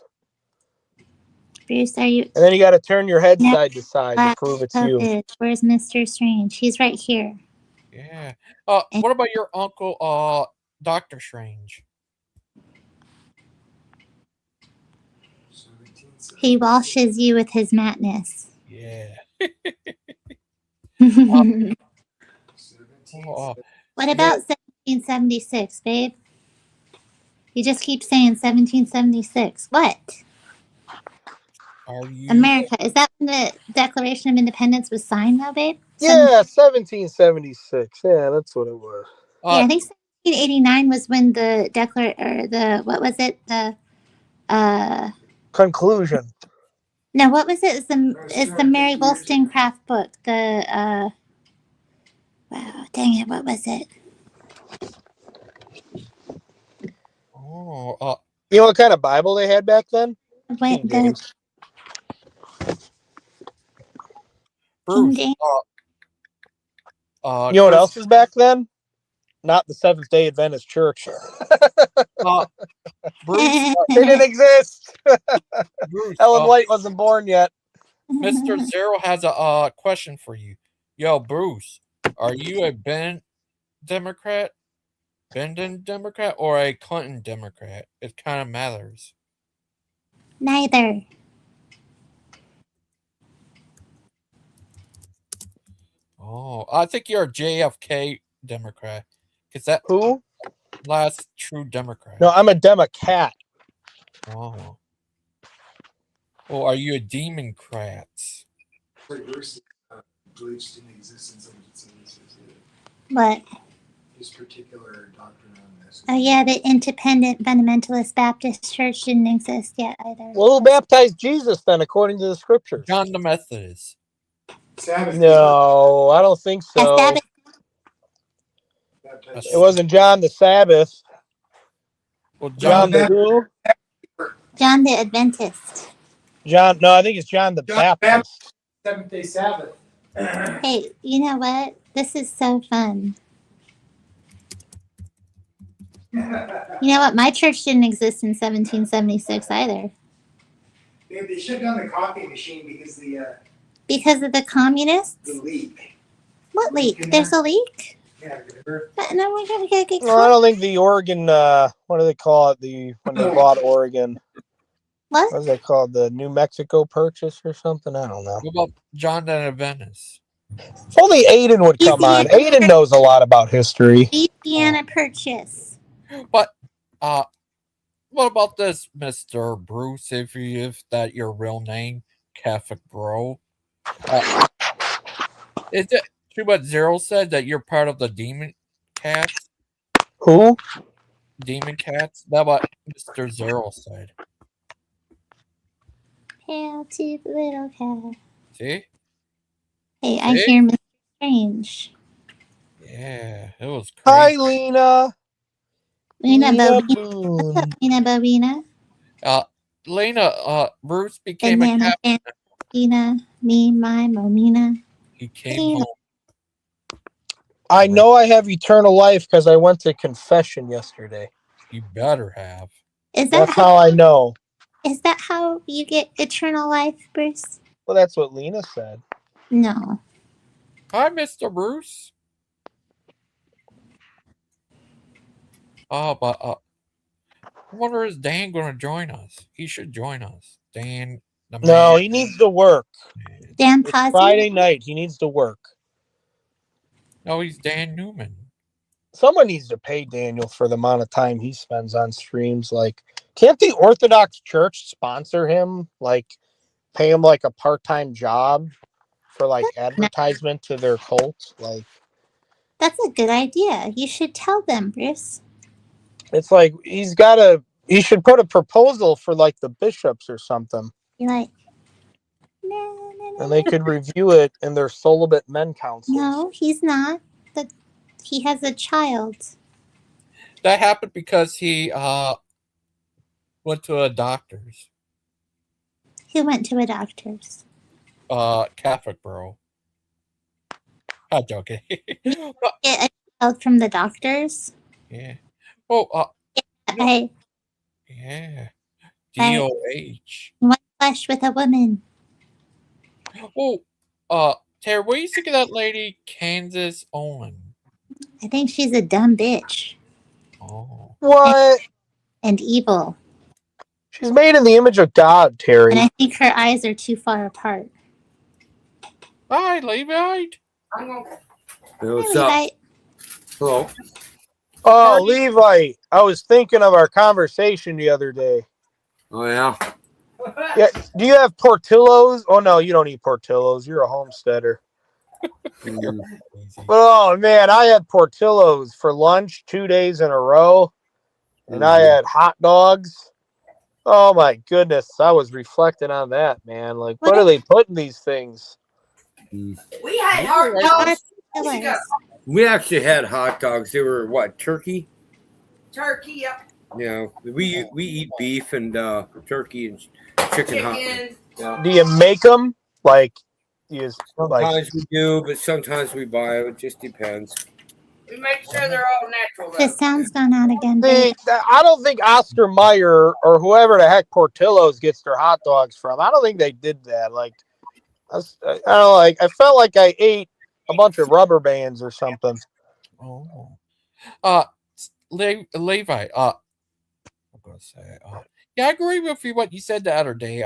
Bruce, are you? And then you got to turn your head side to side to prove it's you. Where's Mr. Strange? He's right here. Yeah. What about your uncle, Dr. Strange? He washes you with his madness. Yeah. What about 1776, babe? You just keep saying 1776. What? America. Is that when the Declaration of Independence was signed, though, babe? Yeah, 1776. Yeah, that's what it was. Yeah, I think 1789 was when the what was it? The conclusion. No, what was it? It's the Mary Wollstonecraft book. Wow, dang it, what was it? You know what kind of Bible they had back then? King James. Bruce, you know what else is back then? not the Seventh-day Adventist Church. Bruce, They didn't exist. Bruce, Ellen White wasn't born yet. Mr. Zero has a question for you. Yo, Bruce, are you a Biden Democrat, or a Clinton Democrat? It kind of matters. Neither. Oh, I think you're a JFK Democrat. Is that Who? last true Democrat? No, I'm a Democrat. Oh. Well, are you a Democrat? Bruce believes didn't exist in 1776. What? His particular doctrine on this. Oh yeah, the Independent Fundamentalist Baptist Church didn't exist yet either. Well, who baptized Jesus then, according to the scriptures? John the Methodist. Sabbath. No, I don't think so. Sabbath. It wasn't John the Sabbath. Well, John the who? John the Adventist. John. No, I think it's John the Baptist. Seventh-day Sabbath. Hey, you know what? This is so fun. You know what? My church didn't exist in 1776 either. They shut down the coffee machine Because of the communists? the leak. What leak? There's a leak? Yeah, remember? But no, we're gonna get Well, I don't think the Oregon. What do they call it? When they bought Oregon. What? What is that called? The New Mexico Purchase or something? I don't know. What about John the Adventist? If only Aiden would come on. Aiden knows a lot about history. Louisiana Purchase. But what about this, Mr. Bruce? If that your real name, Catholic Bro? Is it true what Zero said that you're part of the Demon Cats? Who? Demon Cats? That's what Mr. Zero said. Hail to the little cat. See? Hey, I hear Mr. Strange. Yeah, it was crazy. Hi, Lena. Lena Bobina. Boone. What's up, Lena Bobina? Lena, Bruce became a captain. Lena, me, my, Momina. He came home. I know I have eternal life because I went to confession yesterday. You better have. That's how I know. Is that how you get eternal life, Bruce? Well, that's what Lena said. No. Hi, Mr. Bruce. But I wonder, is Dan going to join us? He should join us. Dan, the man. No, he needs to work. Dan It's Pazzi? Friday night. He needs to work. No, he's Dan Newman. Someone needs to pay Daniel for the amount of time he spends on streams. Like, can't the Orthodox Church sponsor him? Like, pay him like a part-time job for like advertisement to their cult? Like, That's a good idea. You should tell them, Bruce. it's like he should put a proposal for like the bishops or something. You're like, And they could review it in their celibate men council. no, he's not. He has a child. That happened because he went to a doctor's. He went to a doctor's. Catholic Bro. I'm joking. Get a child from the doctors? Yeah. Oh, I yeah. DOH. one flesh with a woman. Oh, Terry, what do you think of that lady, Kansas Owen? I think she's a dumb bitch. Oh. What? And evil. She's made in the image of God, Terry. And I think her eyes are too far apart. Hi, Levite. What's Hi, up? Hello. Oh, Levi, I was thinking of our conversation the other day. Oh, yeah? Yeah. Do you have Portillo's? Oh, no, you don't eat Portillo's. You're a homesteader. But, oh, man, I had Portillo's for lunch 2 days in a row. And I had hot dogs. Oh, my goodness. I was reflecting on that, man. Like, what are they putting these things? We had hot dogs. We actually had hot dogs. They were what? Turkey? Turkey, yep. Yeah. We eat beef and turkey and chicken. Hot. Yeah. Do you make them? Like, sometimes we do, but sometimes we buy them. It just depends. We make sure they're all natural. The sound's gone out again, See, babe. I don't think Oscar Mayer or whoever the heck Portillo's gets their hot dogs from. I don't think they did that. Like, I don't know, like I felt like I ate a bunch of rubber bands or something. Oh. Levi, I'm gonna say, yeah, I agree with you what you said the other day.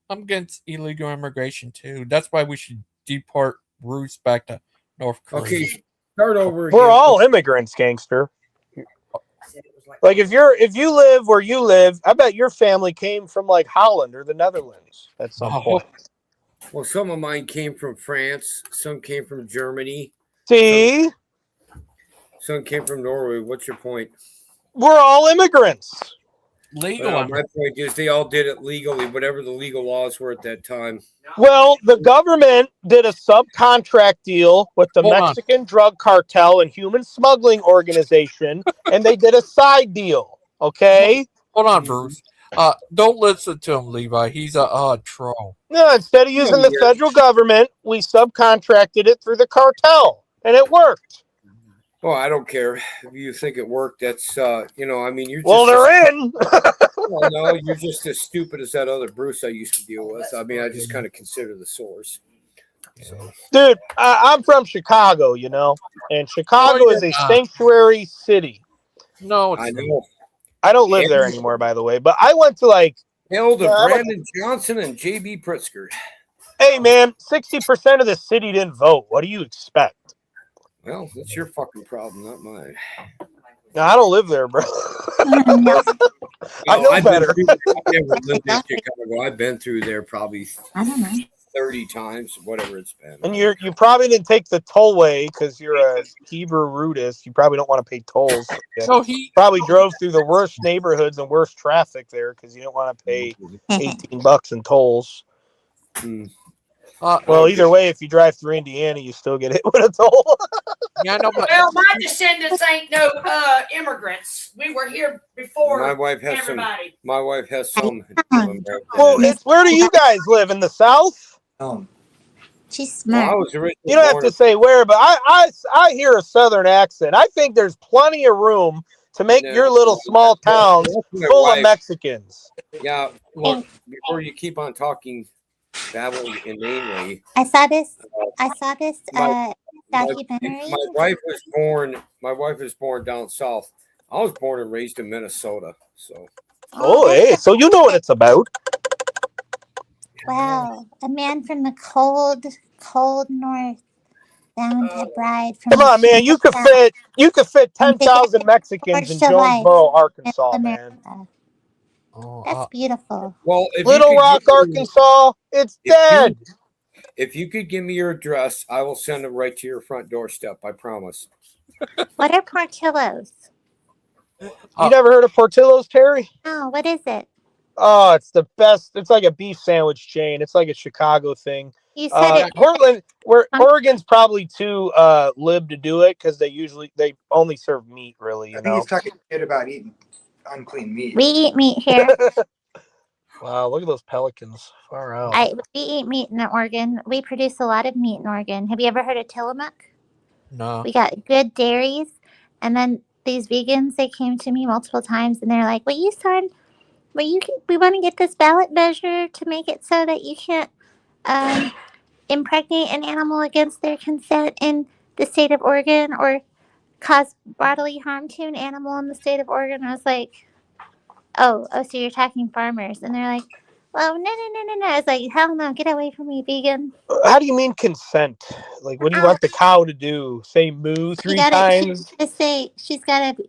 I'm against illegal immigration too. That's why we should deport Bruce back to North Korea. Okay, start over. We're all immigrants, gangster. Like if you live where you live, I bet your family came from like Holland or the Netherlands at some point. Well, some of mine came from France. Some came from Germany. See, some came from Norway. What's your point? We're all immigrants. Legal. My point is they all did it legally, whatever the legal laws were at that time. Well, the government did a subcontract deal with the Mexican drug cartel and human smuggling organization, and they did a side deal. Okay? Hold on, Bruce. Don't listen to him, Levi. He's a troll. No, instead of using the federal government, we subcontracted it through the cartel, and it worked. Well, I don't care if you think it worked. That's I mean, you're. Well, they're in. Well, no, you're just as stupid as that other Bruce I used to deal with. I mean, I just kind of consider the source. So. Dude, I'm from Chicago, and Chicago is a sanctuary city. No, I know. I don't live there anymore, by the way, but I went to Hail to Brandon Johnson and J.B. Pritzker. Hey, man, 60% of the city didn't vote. What do you expect? Well, that's your fucking problem, not mine. No, I don't live there, bro. I know better. I've never lived in Chicago. I've been through there probably 30 times, whatever it's been. And you probably didn't take the tollway because you're a Hebrew rootist. You probably don't want to pay tolls. No, he probably drove through the worst neighborhoods and worst traffic there because you don't want to pay $18 in tolls. Well, either way, if you drive through Indiana, you still get hit with a toll. Yeah, no, but well, my descendants ain't no immigrants. We were here before my wife has everybody. My wife has some. Well, where do you guys live? In the South? She's smart. Well, you don't have to say where, but I hear a Southern accent. I think there's plenty of room to make your little small towns full of Mexicans. Yeah, look, before you keep on talking babble inanely. I saw this documentary. My wife was born down south. I was born and raised in Minnesota. So hey, so you know what it's about. Wow, a man from the cold north found a bride from. Come on, man, you could fit 10,000 Mexicans in Jonesboro, Arkansas, man. That's beautiful. Well, Little Rock, Arkansas, it's dead. If you could give me your address, I will send them right to your front doorstep. I promise. What are Portillo's? You never heard of Portillo's, Terry? Oh, what is it? Oh, it's the best. It's like a beef sandwich chain. It's like a Chicago thing. You said Portland, Oregon's probably too lib to do it because they only serve meat, really. I think he's talking shit about eating unclean meat. We eat meat here. Wow, look at those pelicans. Far out. We eat meat in Oregon. We produce a lot of meat in Oregon. Have you ever heard of Tillamook? No. We got good dairies. And then these vegans, they came to me multiple times and they're like, we want to get this ballot measure to make it so that you can't impregnate an animal against their consent in the state of Oregon or cause bodily harm to an animal in the state of Oregon. I was like, oh, so you're attacking farmers. And they're like, well, no. I was like, hell no, get away from me, vegan. How do you mean consent? Like, what do you want the cow to do? Say moo three times? She's got to,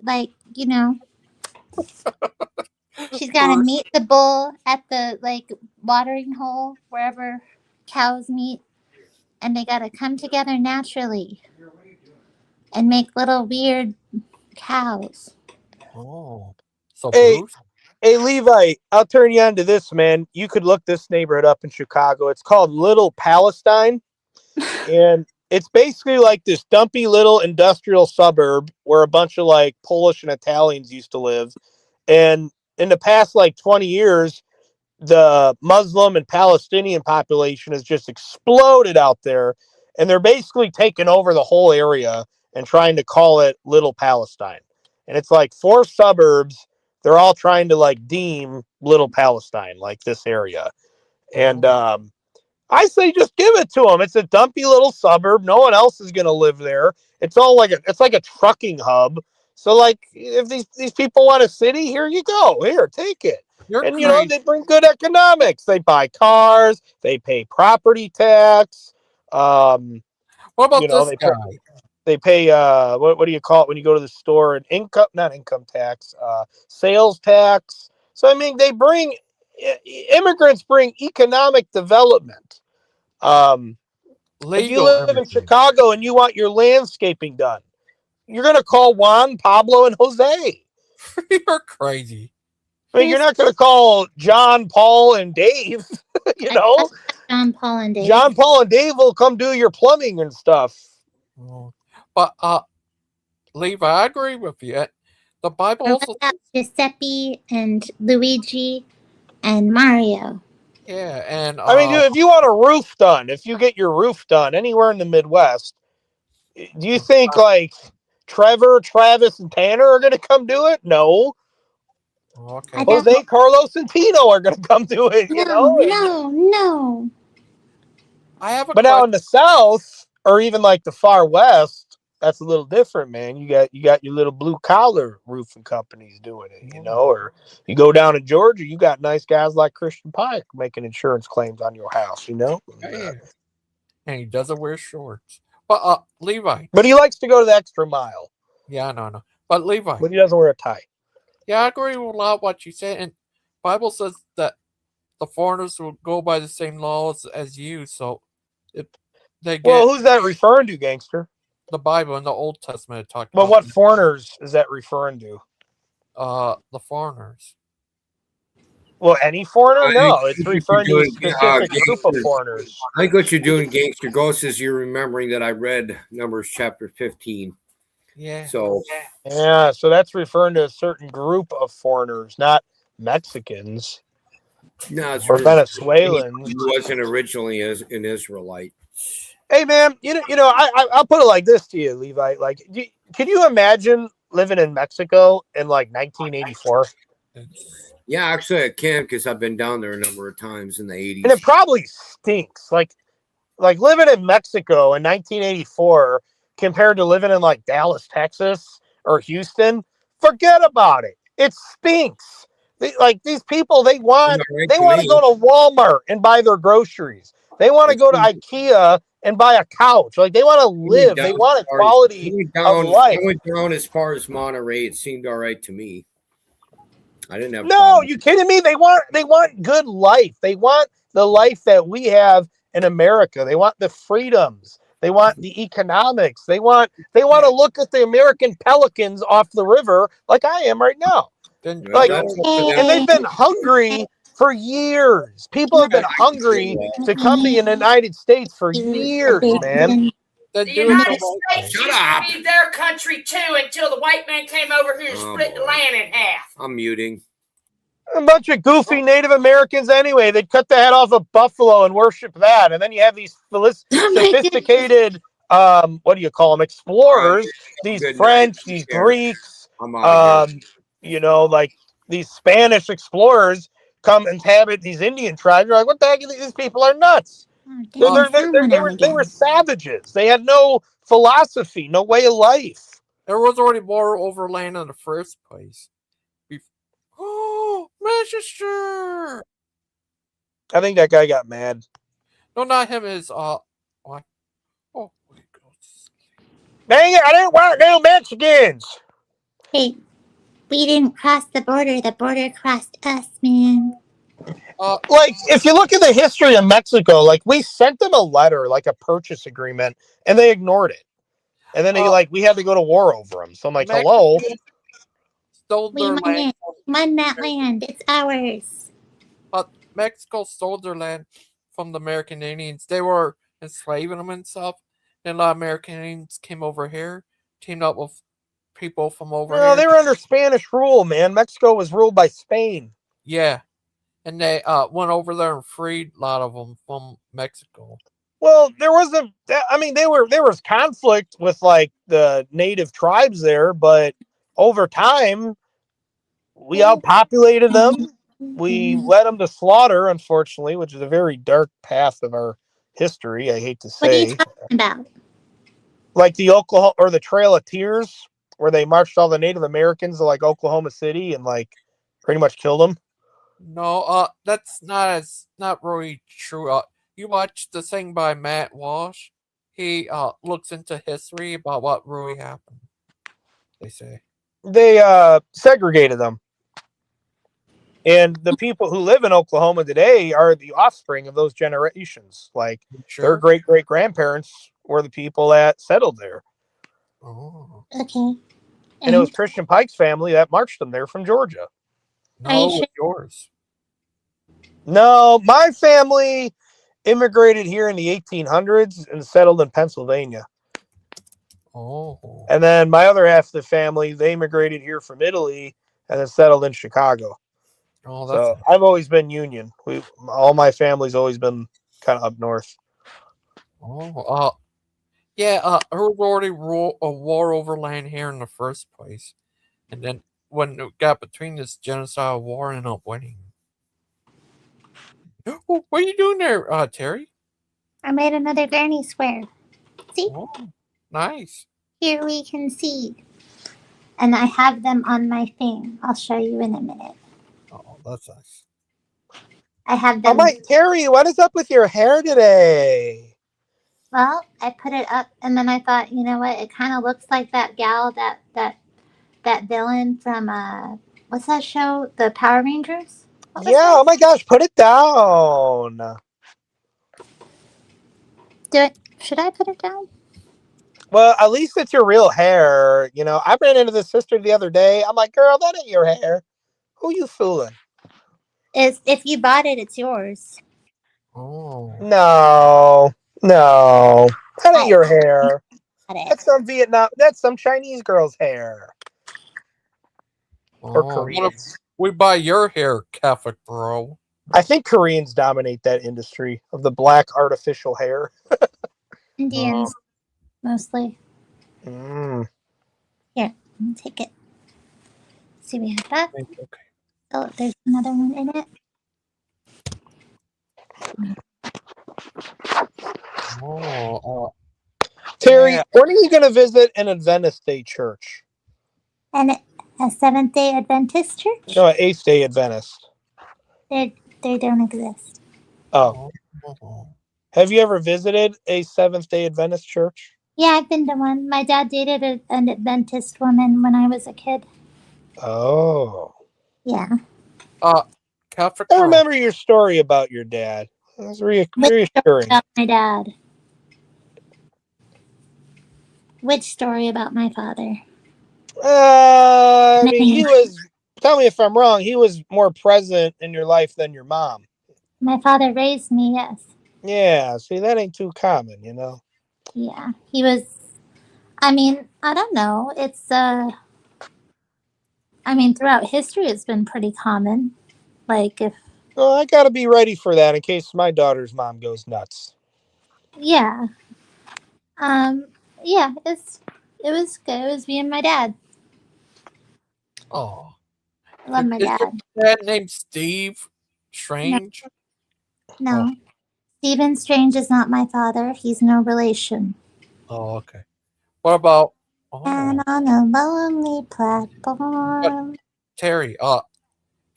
she's got to meet the bull at the, watering hole, wherever cows meet. And they got to come together naturally and make little weird cows. Oh. So Hey, Levi, I'll turn you on to this, man. You could look this neighborhood up in Chicago. It's called Little Palestine. And it's basically like this dumpy little industrial suburb where a bunch of Polish and Italians used to live. And in the past 20 years, the Muslim and Palestinian population has just exploded out there. And they're basically taking over the whole area. and trying to call it Little Palestine. And it's like 4 suburbs. They're all trying to like deem Little Palestine, like this area. And I say just give it to them. It's a dumpy little suburb. No one else is going to live there. It's all like it's like a trucking hub. So like if these people want a city, here you go. Here, take it. And you know, they bring good economics. They buy cars, they pay property tax. What about you know, this guy? They pay what do you call it when you go to the store? An not income tax, sales tax. So I mean, immigrants bring economic development. If you live in Chicago and you want your landscaping done, you're gonna call Juan, Pablo, and Jose. You're crazy. I mean, you're not gonna call John, Paul, and Dave. You know, John, Paul, and Dave. John, Paul, and Dave will come do your plumbing and stuff. But Levi, I agree with you. The Bible also Giuseppe and Luigi and Mario. Yeah, and I mean, dude, if you want a roof done, if you get your roof done anywhere in the Midwest, do you think like Trevor, Travis, and Tanner are going to come do it? No. Okay. Jose, Carlos, and Tino are going to come do it. You know? No. But now in the South, or even like the far West, that's a little different, man. You got your little blue collar roofing companies doing it, you know. Or you go down to Georgia, you got nice guys like Christian Pike making insurance claims on your house, you know. And he doesn't wear shorts. But Levi. But he likes to go to the extra mile. Yeah, no. But Levi. But he doesn't wear a tie. Yeah, I agree with a lot of what you said. And Bible says that the foreigners will go by the same laws as you. So if they get who's that referring to, Gangster? The Bible in the Old Testament talked But about. what foreigners is that referring to? The foreigners. Well, any foreigner? No, it's referring to a specific group of foreigners. I think what you're doing, Gangster Ghost, is you're remembering that I read Numbers chapter 15. Yeah. So that's referring to a certain group of foreigners, not Mexicans. No, it's or Venezuelans. He wasn't originally an Israelite. Hey, man, I'll put it like this to you, Levi. Like, can you imagine living in Mexico in like 1984? Yeah, actually, I can because I've been down there a number of times in the 80s. And it probably stinks. Like living in Mexico in 1984 compared to living in like Dallas, Texas, or Houston. Forget about it. It stinks. These people, they want to go to Walmart and buy their groceries. They want to go to IKEA and buy a couch. Like, they want to live. They want a quality of life. I went down as far as Monterey. It seemed all right to me. I didn't have. No, you kidding me? They want good life. They want the life that we have in America. They want the freedoms. They want the economics. They want to look at the American pelicans off the river like I am right now. And they've been hungry for years. People have been hungry to come to the United States for years, man. The United States used to be their country too until the white man came over here and split the land in half. I'm muting. A bunch of goofy Native Americans anyway. They'd cut the head off a buffalo and worship that. And then you have these sophisticated, what do you call them, explorers, these French, these Greeks, like these Spanish explorers come inhabit these Indian tribes. You're like, what the heck? These people are nuts. They were savages. They had no philosophy, no way of life. There was already more overland in the first place. Oh, Manchester! I think that guy got mad. No, not him. His what? Oh, dang it! I didn't want no Mexicans. Hey, we didn't cross the border. The border crossed us, man. Like, if you look at the history of Mexico, like, we sent them a letter, like a purchase agreement, and they ignored it. And then we had to go to war over them. So I'm like, hello. We won that land. It's ours. But Mexico stole their land from the American Indians. They were enslaving them and stuff. And a lot of American Indians came over here, teamed up with people from over here. No, they were under Spanish rule, man. Mexico was ruled by Spain. Yeah. And they went over there and freed a lot of them from Mexico. Well, there was there was conflict with like the native tribes there, but over time we outpopulated them. We led them to slaughter, unfortunately, which is a very dark path of our history. I hate to What are you say, talking about? like the Oklahoma or the Trail of Tears, where they marched all the Native Americans to like Oklahoma City and like pretty much killed them. No, that's not really true. You watch the thing by Matt Walsh. He looks into history about what really happened. They say. They segregated them. And the people who live in Oklahoma today are the offspring of those generations. Like their Sure. great great grandparents were the people that settled there. Oh. Okay. And it was Christian Pike's family that marched them there from Georgia. No, it's yours. No, my family immigrated here in the 1800s and settled in Pennsylvania. Oh. And then my other half of the family, they immigrated here from Italy and then settled in Chicago. Oh, that's So nice. I've always been Union. All my family's always been kind of up north. Oh, yeah. Who already a war over land here in the first place, and then when it got between this genocide war, ended up winning. What are you doing there, Terry? I made another granny square. See? Oh, nice. Here we can see. And I have them on my thing. I'll show you in a minute. Oh, that's nice. I have Oh them. my, Terry, what is up with your hair today? Well, I put it up, and then I thought, you know what? It kind of looks like that gal, that villain from what's that show? The Power Rangers. Yeah. Oh my gosh, put it down. Do it. Should I put it down? Well, at least it's your real hair. You know, I ran into this sister the other day. I'm like, girl, that ain't your hair. Who you fooling? If you bought it, it's yours. Oh. No, that ain't your hair. Got That's some Vietnam. That's some Chinese girl's hair. Or What Korean. if we buy your hair, Catholic bro? I think Koreans dominate that industry of the black artificial hair. Indians, mostly. Mm. Here, let me take it. See, we have that. Okay. Oh, there's another one in it. Oh, Terry, yeah. when are you going to visit an Adventist Day church? And a Seventh-day Adventist church? No, an Eighth-day Adventist. They don't exist. Oh. Have you ever visited a Seventh-day Adventist church? Yeah, I've been to one. My dad dated an Adventist woman when I was a kid. Oh. Yeah. Catholic. I remember your story about your dad. It was reassuring. About my dad. Which story about my father? I mean, he was. Tell me if I'm wrong. He was more present in your life than your mom. My father raised me, yes. Yeah, see, that ain't too common, you know. Yeah, he was. I mean, I don't know. It's I mean, throughout history, it's been pretty common. Like if. Well, I got to be ready for that in case my daughter's mom goes nuts. Yeah. Yeah. It was good. It was me and my dad. Oh. I love my Is dad. your dad named Steve Strange? No. Stephen Strange is not my father. He's no relation. Oh, okay. What about And on a lonely platform. Terry? Do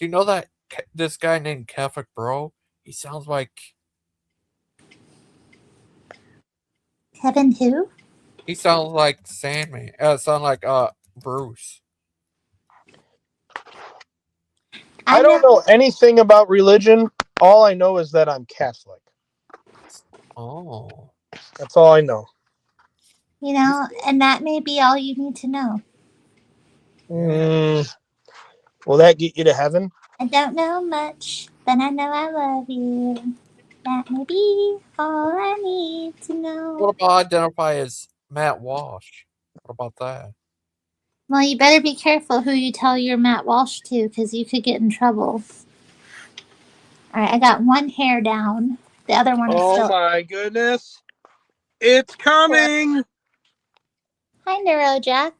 you know that this guy named Catholic Bro? He sounds like Kevin who? he sounds like Sandman. Sound like Bruce. I don't know anything about religion. All I know is that I'm Catholic. Oh. That's all I know. You know, and that may be all you need to know. Will that get you to heaven? I don't know much, but I know I love you. That may be all I need to know. What about identify as Matt Walsh? What about that? Well, you better be careful who you tell you're Matt Walsh to, because you could get in trouble. All right, I got one hair down. The other one is Oh still. my goodness. It's coming. Hi, Neurojack.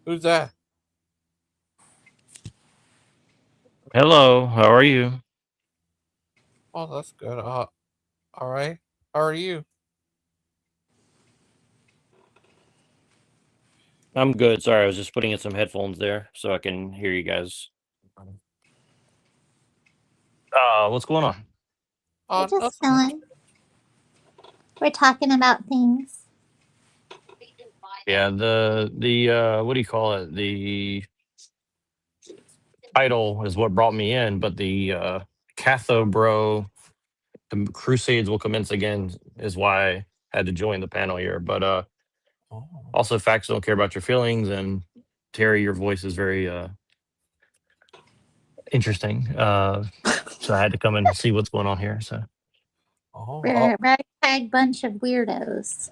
Who's that? Hello, how are you? Oh, that's good. All right. How are you? I'm good. Sorry, I was just putting in some headphones there so I can hear you guys. What's going on? We're just Nothing much. chilling. We're talking about things. Yeah, the what do you call it? The title is what brought me in, but the Catho Bro, the Crusades will commence again is why I had to join the panel here. But Oh. also facts don't care about your feelings, and Terry, your voice is very interesting. So I had to come and see what's going on here. So We're a ragtag bunch of weirdos.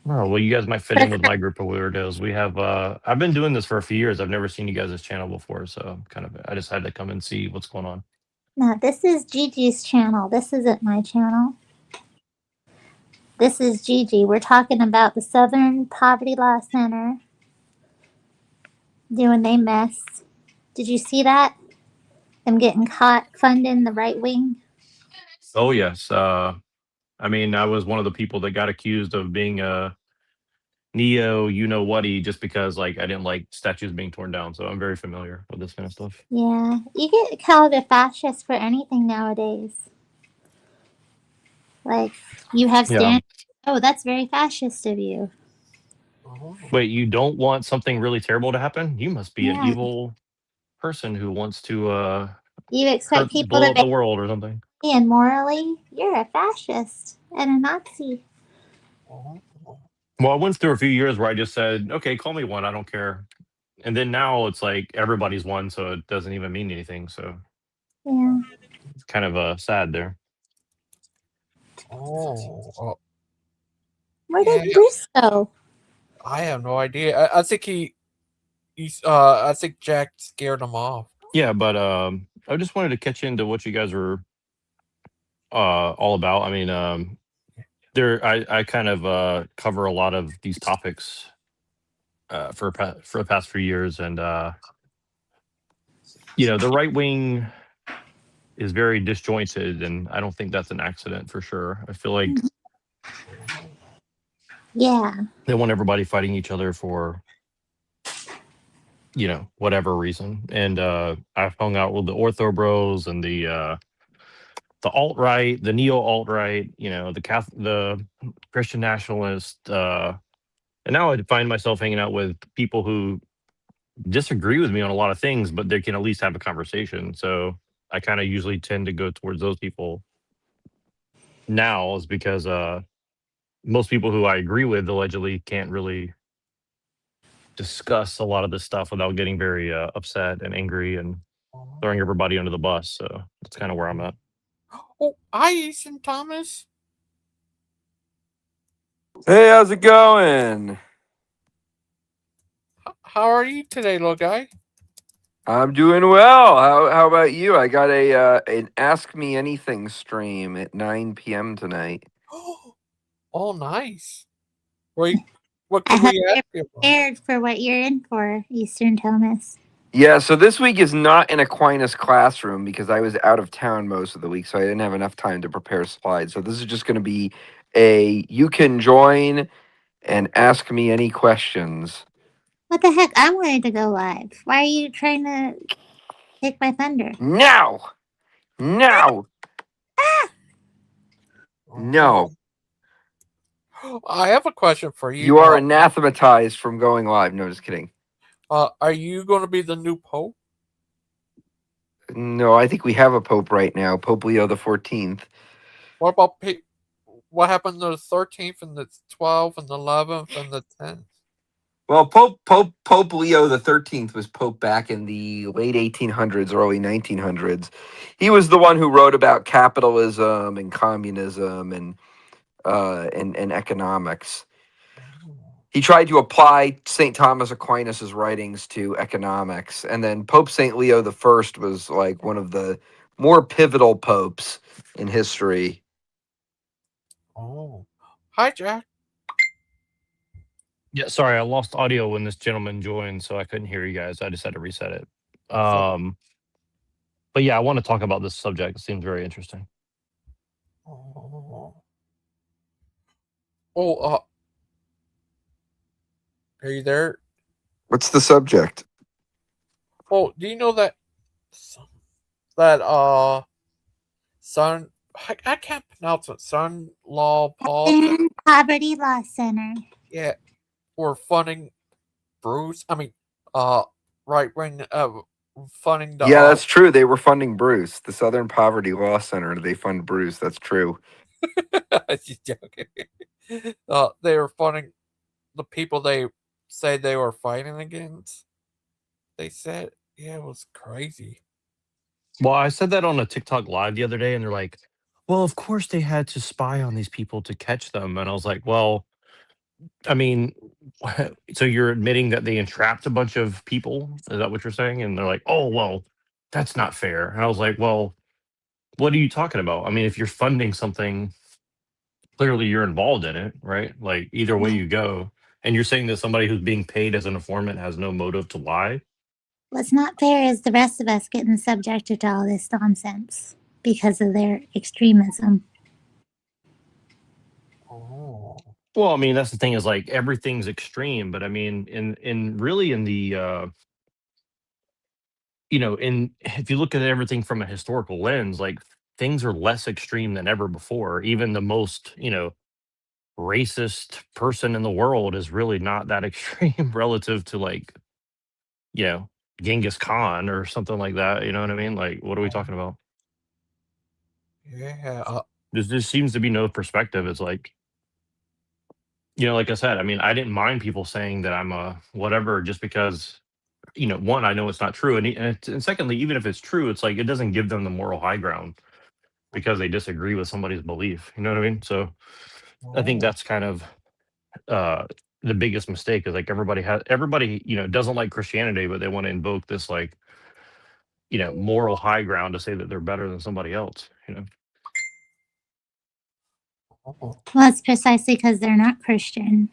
oh, well, you guys might fit in with my group of weirdos. We have I've been doing this for a few years. I've never seen you guys' channel before, so I just had to come and see what's going on. No, this is Gigi's channel. This isn't my channel. This is Gigi. We're talking about the Southern Poverty Law Center doing they mess. Did you see that? Them getting caught funding the right wing? Oh yes. I mean, I was one of the people that got accused of being a neo, you know whaty, just because like I didn't like statues being torn down. So I'm very familiar with this kind of stuff. Yeah, you get called a fascist for anything nowadays. Like, you have Yeah. stand. Oh, that's very fascist of you. Wait, you don't want something really terrible to happen? You must be an Yeah. evil person who wants to You expect people blow to up the world or something. be and morally, you're a fascist and a Nazi. Well, I went through a few years where I just said, okay, call me one, I don't care. And then now it's like everybody's one, so it doesn't even mean anything. So Yeah. it's kind of sad there. Oh. Where did Bruce go? I have no idea. I think I think Jack scared him off. Yeah, but I just wanted to catch into what you guys were all about. I mean, I kind of cover a lot of these topics for the past few years, and the right wing is very disjointed, and I don't think that's an accident for sure. I feel like they want everybody fighting each other for whatever reason. And I've hung out with the ortho bros and the alt right, the neo alt right, the Christian nationalist, and now I find myself hanging out with people who disagree with me on a lot of things, but they can at least have a conversation. So I kind of usually tend to go towards those people now, is because most people who I agree with allegedly can't really discuss a lot of this stuff without getting very upset and angry and throwing everybody under the bus. So that's kind of where I'm at. Oh, hi, Ethan Thomas. Hey, how's it going? How are you today, little guy? I'm doing well. How about you? I got an Ask Me Anything stream at 9 p.m. tonight. Oh, nice. What I can hope we you're ask you about? prepared for what you're in for, Eastern Thomas. Yeah, so this week is not in Aquinas classroom because I was out of town most of the week, so I didn't have enough time to prepare slides. So this is just going to be you can join and ask me any questions. What the heck? I wanted to go live. Why are you trying to take my thunder? No! No! No. I have a question for you. You are anathematized from going live. No, just kidding. Are you going to be the new pope? No, I think we have a pope right now, Pope Leo the 14th. What about what happened to the 13th and the 12th and the 11th and the 10th? Well, Pope Leo the 13th was pope back in the late 1800s, early 1900s. He was the one who wrote about capitalism and communism and economics. He tried to apply St. Thomas Aquinas' writings to economics, and then Pope St. Leo the First was like one of the more pivotal popes in history. Oh, hi, Jack. Yeah, sorry, I lost audio when this gentleman joined, so I couldn't hear you guys. I just had to reset it. But yeah, I want to talk about this subject. It seems very interesting. Oh, are you there? What's the subject? Oh, do you know that son? I can't pronounce it. Son Law Paul. Poverty Law Center. Yeah, we're funding Bruce. I mean, right wing funding the. Yeah, that's true. They were funding Bruce, the Southern Poverty Law Center. They fund Bruce. That's true. Just joking. They were funding the people they say they were fighting against. They said, yeah, it was crazy. Well, I said that on a TikTok live the other day, and they're like, "Well, of course they had to spy on these people to catch them." And I was like, "Well, I mean, so you're admitting that they entrapped a bunch of people? Is that what you're saying?" And they're like, "Oh, well, that's not fair." And I was like, "Well, what are you talking about? I mean, if you're funding something, clearly you're involved in it, right? Like either way you go." And you're saying that somebody who's being paid as an informant has no motive to lie? What's not fair is the rest of us getting subjected to all this nonsense because of their extremism. Well, I mean, that's the thing is like everything's extreme, but I mean, in really in the in if you look at everything from a historical lens, like things are less extreme than ever before. Even the most, racist person in the world is really not that extreme relative to like, you know, Genghis Khan or something like that. You know what I mean? Like, what are we talking about? Yeah. There seems to be no perspective. It's like, like I said, I mean, I didn't mind people saying that I'm a whatever just because, one, I know it's not true. And secondly, even if it's true, it's like it doesn't give them the moral high ground because they disagree with somebody's belief. You know what I mean? So I think that's kind of the biggest mistake is like everybody, doesn't like Christianity, but they want to invoke this like, moral high ground to say that they're better than somebody else. Well, that's precisely because they're not Christian.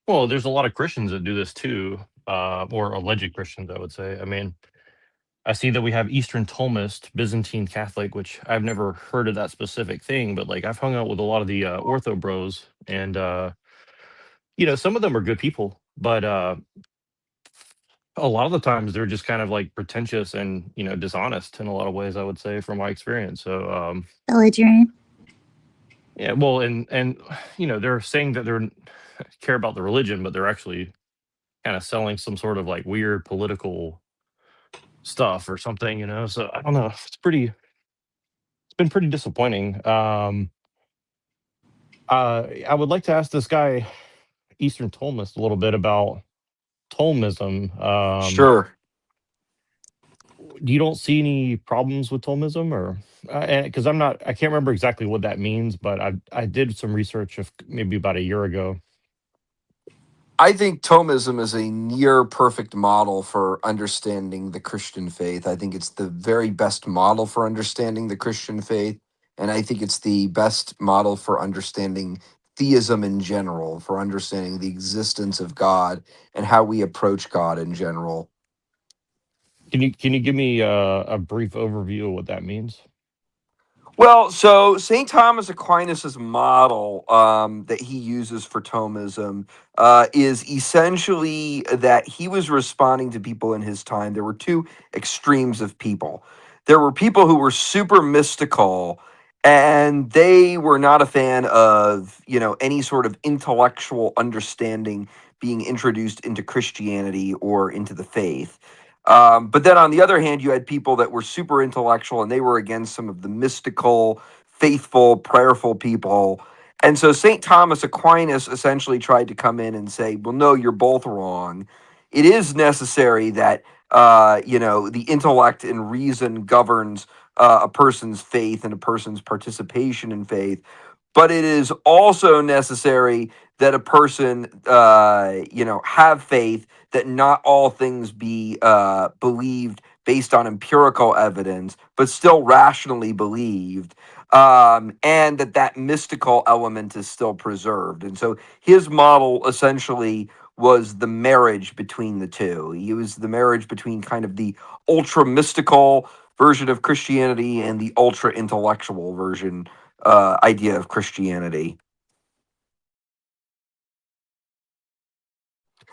Well, there's a lot of Christians that do this too, or alleged Christians, I would say. I mean, I see that we have Eastern Thomist, Byzantine Catholic, which I've never heard of that specific thing, but like I've hung out with a lot of the Ortho bros, and some of them are good people, but a lot of the times they're just kind of like pretentious and dishonest in a lot of ways. I would say from my experience. So Belligerent. yeah, well, and they're saying that they're care about the religion, but they're actually kind of selling some sort of like weird political stuff or something. So I don't know. It's been pretty disappointing. I would like to ask this guy, Eastern Thomist, a little bit about Thomism. Sure. You don't see any problems with Thomism, or because I can't remember exactly what that means, but I did some research maybe about a year ago. I think Thomism is a near perfect model for understanding the Christian faith. I think it's the very best model for understanding the Christian faith. And I think it's the best model for understanding theism in general, for understanding the existence of God and how we approach God in general. Can you give me a brief overview of what that means? Well, so St. Thomas Aquinas' model that he uses for Thomism is essentially that he was responding to people in his time. There were two extremes of people. There were people who were super mystical, and they were not a fan of, any sort of intellectual understanding being introduced into Christianity or into the faith. But then on the other hand, you had people that were super intellectual and they were against some of the mystical, faithful, prayerful people. And so St. Thomas Aquinas essentially tried to come in and say, well, no, you're both wrong. It is necessary that, the intellect and reason governs a person's faith and a person's participation in faith. But it is also necessary that a person, have faith, that not all things be believed based on empirical evidence, but still rationally believed, and that mystical element is still preserved. And so his model essentially was the marriage between the two. He was the marriage between kind of the ultra mystical version of Christianity and the ultra intellectual version idea of Christianity.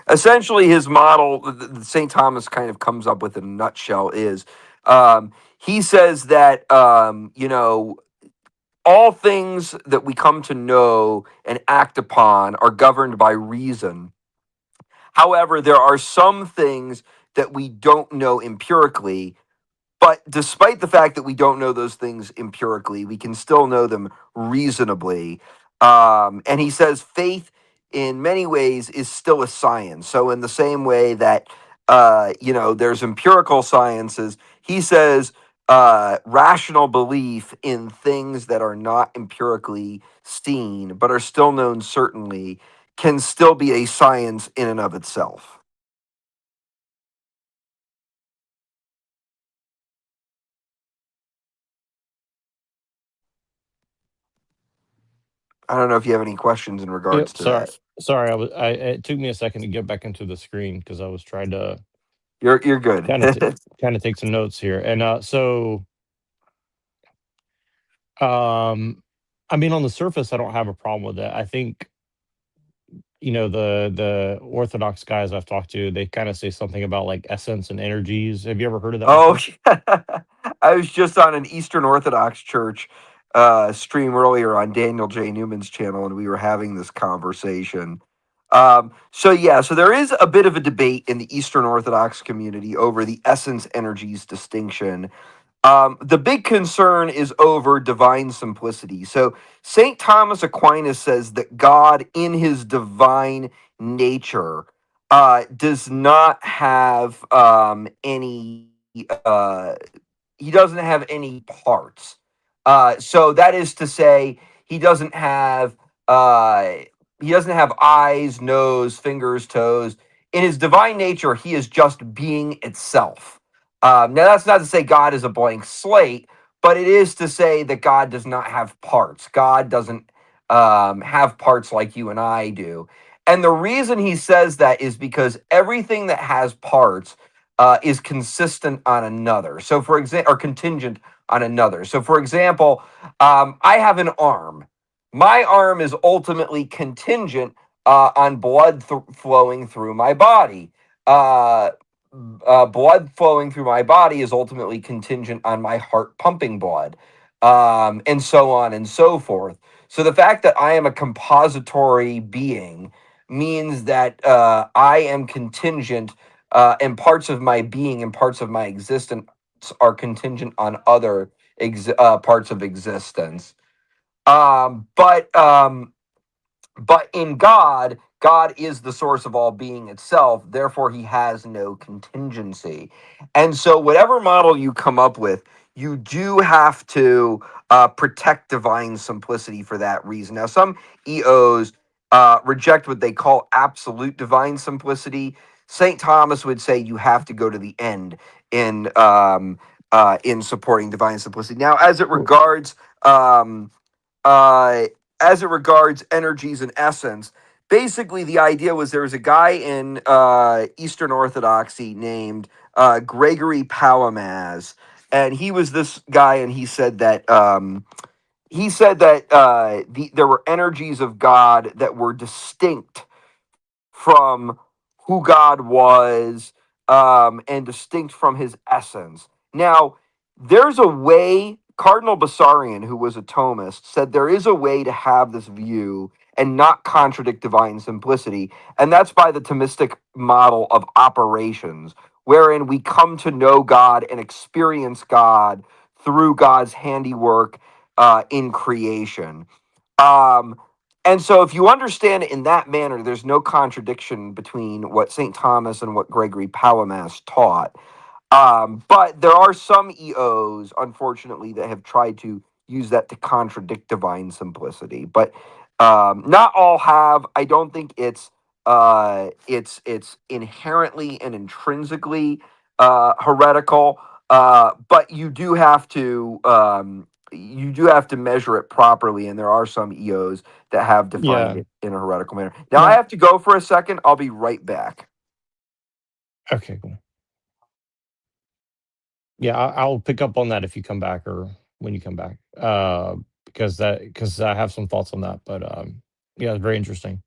Essentially, his model, St. Thomas kind of comes up with in a nutshell, is he says that, all things that we come to know and act upon are governed by reason. However, there are some things that we don't know empirically, but despite the fact that we don't know those things empirically, we can still know them reasonably. And he says faith, in many ways, is still a science. So, in the same way that there's empirical sciences, he says rational belief in things that are not empirically seen but are still known certainly can still be a science in and of itself. I don't know if you have any questions in regards Yep. to that. Sorry. It took me a second to get back into the screen because I was trying to. You're good. kind of take some notes here, and I mean, on the surface, I don't have a problem with that. I think the Orthodox guys I've talked to, they kind of say something about like essence and energies. Have you ever heard of that Oh, before? yeah. I was just on an Eastern Orthodox church stream earlier on Daniel J. Newman's channel, and we were having this conversation. So there is a bit of a debate in the Eastern Orthodox community over the essence energies distinction. The big concern is over divine simplicity. So St. Thomas Aquinas says that God, in his divine nature, does not have any. He doesn't have any parts. So that is to say, he doesn't have uh, eyes, nose, fingers, toes. In his divine nature, he is just being itself. Now, that's not to say God is a blank slate, but it is to say that God does not have parts. God doesn't have parts like you and I do. And the reason he says that is because everything that has parts is consistent on another. So, for example, or contingent on another. So, for example, I have an arm. My arm is ultimately contingent on blood flowing through my body. Blood flowing through my body is ultimately contingent on my heart pumping blood, and so on and so forth. So the fact that I am a compository being means that I am contingent, and parts of my being and parts of my existence are contingent on other parts of existence. But in God, God is the source of all being itself. Therefore, he has no contingency. And so, whatever model you come up with, you do have to protect divine simplicity for that reason. Now, some EOs reject what they call absolute divine simplicity. St. Thomas would say you have to go to the end in supporting divine simplicity. Now, uh, as it regards energies and essence, basically the idea was there was a guy in Eastern Orthodoxy named Gregory Palamas, and he was this guy, and he said that there were energies of God that were distinct from who God was, and distinct from his essence. Now, there's a way, Cardinal Bessarion, who was a Thomist, said there is a way to have this view and not contradict divine simplicity, and that's by the Thomistic model of operations, wherein we come to know God and experience God through God's handiwork in creation. Um, and so, if you understand it in that manner, there's no contradiction between what St. Thomas and what Gregory Palamas taught. But there are some EOs, unfortunately, that have tried to use that to contradict divine simplicity. But not all have. I don't think it's inherently and intrinsically heretical, but you do have to measure it properly, and there are some EOs that have defined Yeah. it in a heretical manner. Now I No. have to go for a second. I'll be right back. Okay, cool. Yeah, I'll pick up on that if you come back or when you come back. Because I have some thoughts on that. But yeah, it's very interesting.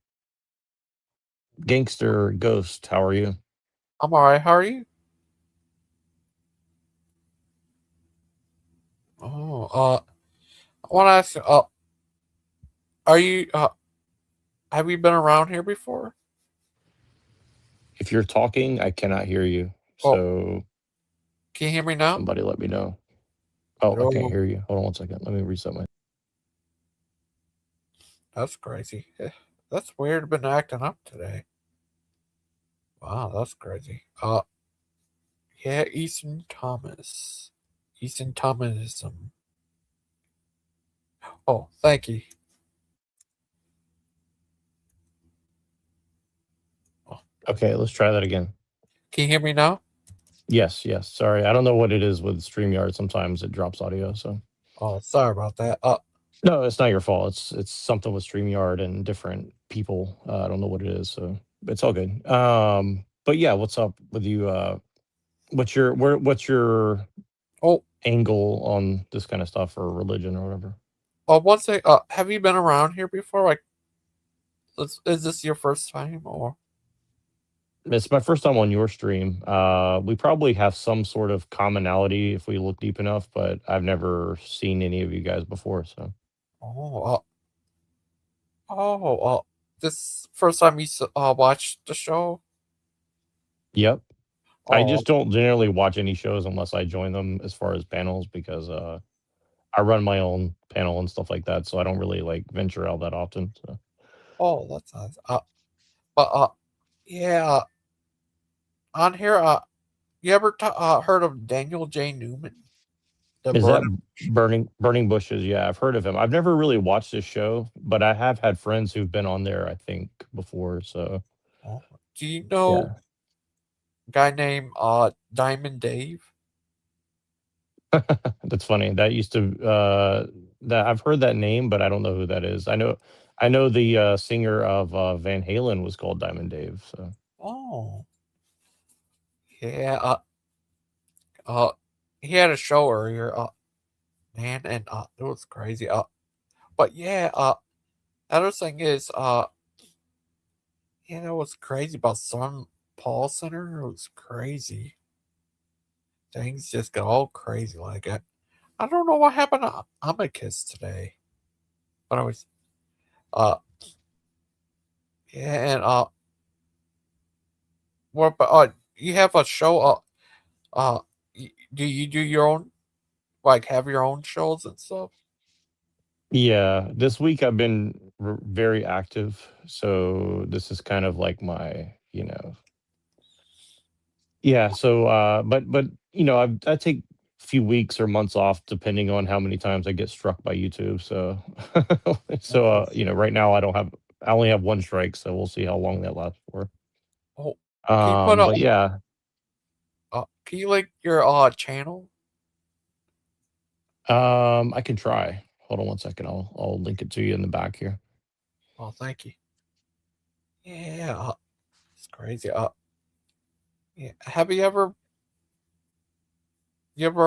Gangster Ghost, how are you? I'm alright. How are you? Oh, I want to ask. Are you? Have you been around here before? If you're talking, I cannot hear you. Oh, So can you hear me now? somebody let me know. Oh, I can't Hello. hear you. Hold on one second. Let me reset my. That's crazy. That's weird. Been acting up today. Wow, that's crazy. Yeah, Easton Thomas. Easton Thomasism. Oh, thank you. Okay, let's try that again. Can you hear me now? Yes, yes. Sorry, I don't know what it is with StreamYard. Sometimes it drops audio. So Oh, sorry about that. no, it's not your fault. It's something with StreamYard and different people. I don't know what it is. So it's all good. But yeah, what's up with you? What's your Oh, angle on this kind of stuff or religion or whatever? one thing. Have you been around here before? Like, is this your first time or? It's my first time on your stream. We probably have some sort of commonality if we look deep enough, but I've never seen any of you guys before. So Oh, this first time you watched the show? yep. I Oh, just don't generally watch any shows unless I join them as far as panels because I run my own panel and stuff like that, so I don't really like venture out that often. So oh, that's nice. But yeah, on here, you ever heard of Daniel J. Newman? The is that burner. burning bushes? Yeah, I've heard of him. I've never really watched this show, but I have had friends who've been on there, I think, before. So Oh, do you know yeah. a guy named Diamond Dave? That's funny. That used to that I've heard that name, but I don't know who that is. I know the singer of Van Halen was called Diamond Dave. So Oh, yeah. Uh, he had a show earlier. Man, and it was crazy. But yeah. Other thing is, yeah, that was crazy about Sun Paul Center. It was crazy. Things just got all crazy like that. I don't know what happened to Amicus today. But I was, uh, yeah, and what about, you have a show, do you do your own, like, have your own shows and stuff? yeah, this week I've been very active. So this is kind of like my, yeah. So, but I take a few weeks or months off depending on how many times I get struck by YouTube. So, right now I only have one strike, so we'll see how long that lasts for. Oh, can you put But yeah, can you link your, channel? I can try. Hold on one second. I'll link it to you in the back here. Oh, thank you. Yeah, it's crazy. Yeah, have you ever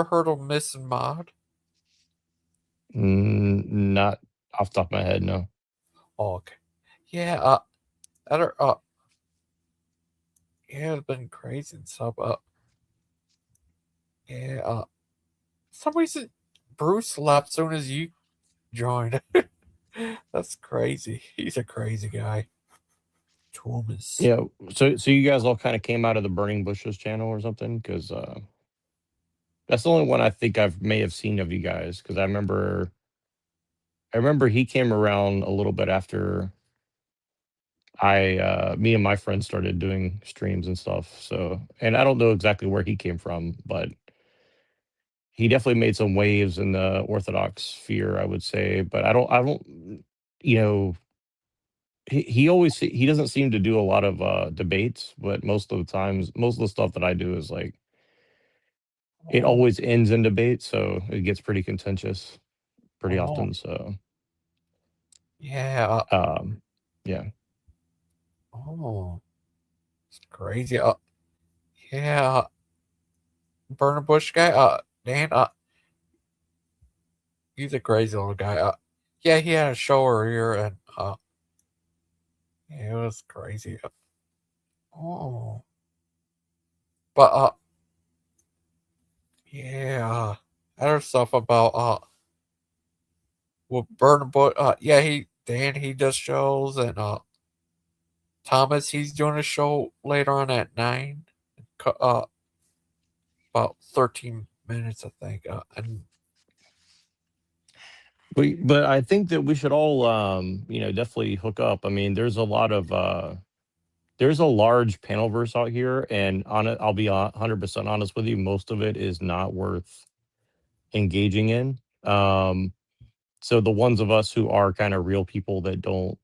heard of Miss and Mod? Not off the top of my head, no. Oh, okay. Yeah, other, yeah, it's been crazy and stuff. Yeah, some reason Bruce left soon as you joined. That's crazy. He's a crazy guy. Thomas. Yeah. So you guys all kind of came out of the Burning Bushes channel or something? Because that's the only one I think I may have seen of you guys. Because I remember he came around a little bit after me and my friends started doing streams and stuff. So, and I don't know exactly where he came from, but he definitely made some waves in the Orthodox sphere, I would say. But I don't, you know, he doesn't seem to do a lot of debates, but most of the stuff that I do is like it always ends in debate, so it gets pretty contentious pretty Oh. often. So Yeah. yeah. Oh, it's crazy. Yeah. Burner Bush guy. Dan. He's a crazy little guy. Yeah, he had a show earlier, and yeah, it was crazy. Oh, but yeah, other stuff about with Burner Bush. Yeah, he does shows, and Thomas, he's doing a show later on at 9. About 13 minutes, I think. And But I think that we should all definitely hook up. I mean, there's a lot of there's a large panel verse out here, and on it, I'll be 100% honest with you, most of it is not worth engaging in. So the ones of us who are kind of real people that don't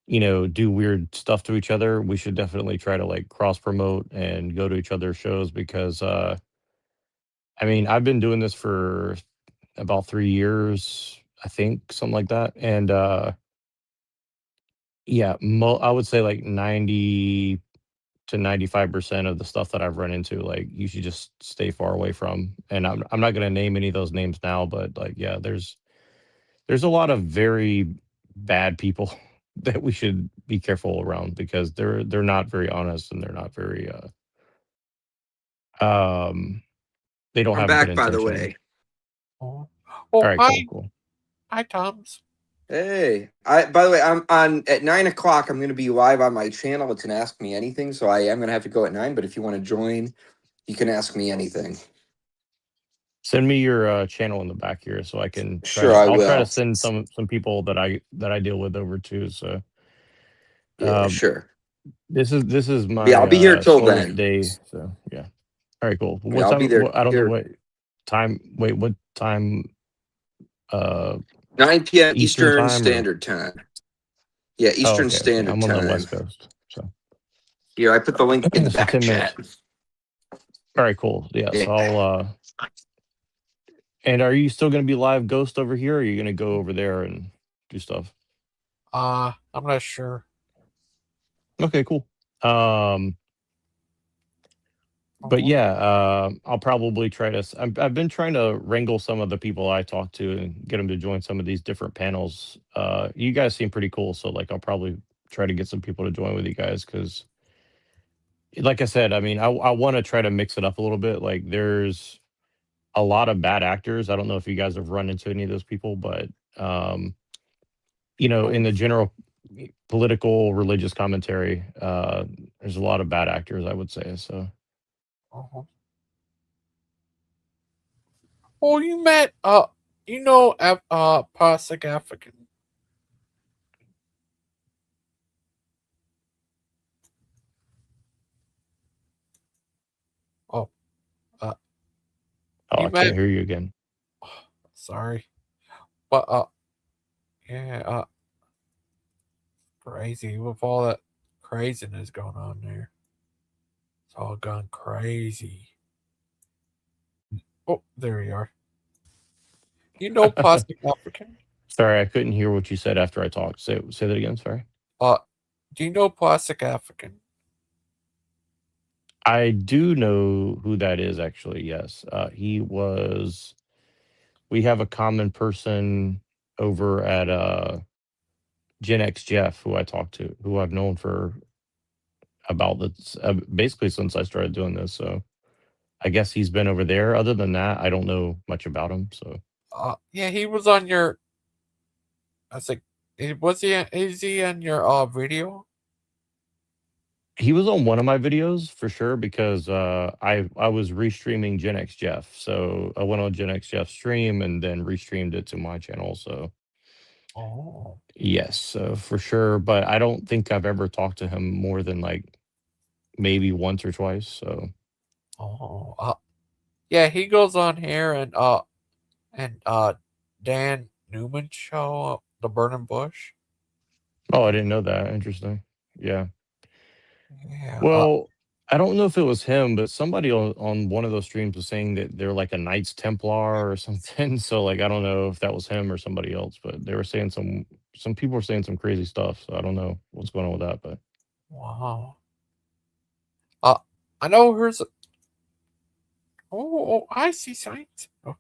do weird stuff to each other, we should definitely try to like cross promote and go to each other's shows because I mean, I've been doing this for about 3 years, I think, something like that. And yeah, I would say like 90 to 95% of the stuff that I've run into, like you should just stay far away from. And I'm not going to name any of those names now, but like yeah, there's a lot of very bad people that we should be careful around because they're not very honest and they're not very they don't I'm have good back, by the intentions. way. oh, All right, hi, cool. hi, Toms. Hey, by the way, I'm on at 9 o'clock. I'm going to be live on my channel. It's an Ask Me Anything, so I am going to have to go at 9. But if you want to join, you can ask me anything. Send me your channel in the back here so I can try Sure, to. I I'll try to will. send some people that I deal with over too. So Yeah, sure. this is Yeah, I'll be here my till slowest then. day. So yeah. All right, cool. Yeah, What I'll be time? there I don't know here what time. Wait, what time? 9 p.m. Eastern Eastern time or? Standard Time. Yeah, Oh, Eastern okay. Standard I'm on the Time. West Coast. So Here, I put the link in the so back 10 chat. minutes. All right, cool. Yeah. Yeah. So I'll. And are you still going to be live Ghost over here? Or are you going to go over there and do stuff? I'm not sure. Okay, cool. But yeah, I'll probably try to. I've been trying to wrangle some of the people I talk to and get them to join some of these different panels. You guys seem pretty cool, so like I'll probably try to get some people to join with you guys because, like I said, I mean, I want to try to mix it up a little bit. Like there's a lot of bad actors. I don't know if you guys have run into any of those people, but in the general political religious commentary, there's a lot of bad actors, I would say. So. Oh, you met Plastic African. Oh, Oh, I can't hear you again. Sorry, but yeah, crazy with all that craziness going on there. It's all gone crazy. Oh, there you are. You know Plastic African? Sorry, I couldn't hear what you said after I talked. Say that again. Sorry. Do you know Plastic African? I do know who that is. Actually, yes. He was. We have a common person over at Gen X Jeff, who I talked to, who I've known for about this basically since I started doing this. So I guess he's been over there. Other than that, I don't know much about him. So Yeah, he was on your. I was like, Is he on your video? he was on one of my videos for sure because I was restreaming Gen X Jeff. So I went on Gen X Jeff's stream and then restreamed it to my channel. So yes, so for sure. But I don't think I've ever talked to him more than like maybe once or twice. So Yeah, he goes on here and Dan Newman show, The Burning Bush. oh, I didn't know that. Interesting. Yeah. Yeah. Well, I don't know if it was him, but somebody on one of those streams was saying that they're like a Knights Templar or something. So like I don't know if that was him or somebody else, but they were saying some people were saying some crazy stuff. So I don't know what's going on with that, but Wow. I know here's a. Oh, I see signs. Oh.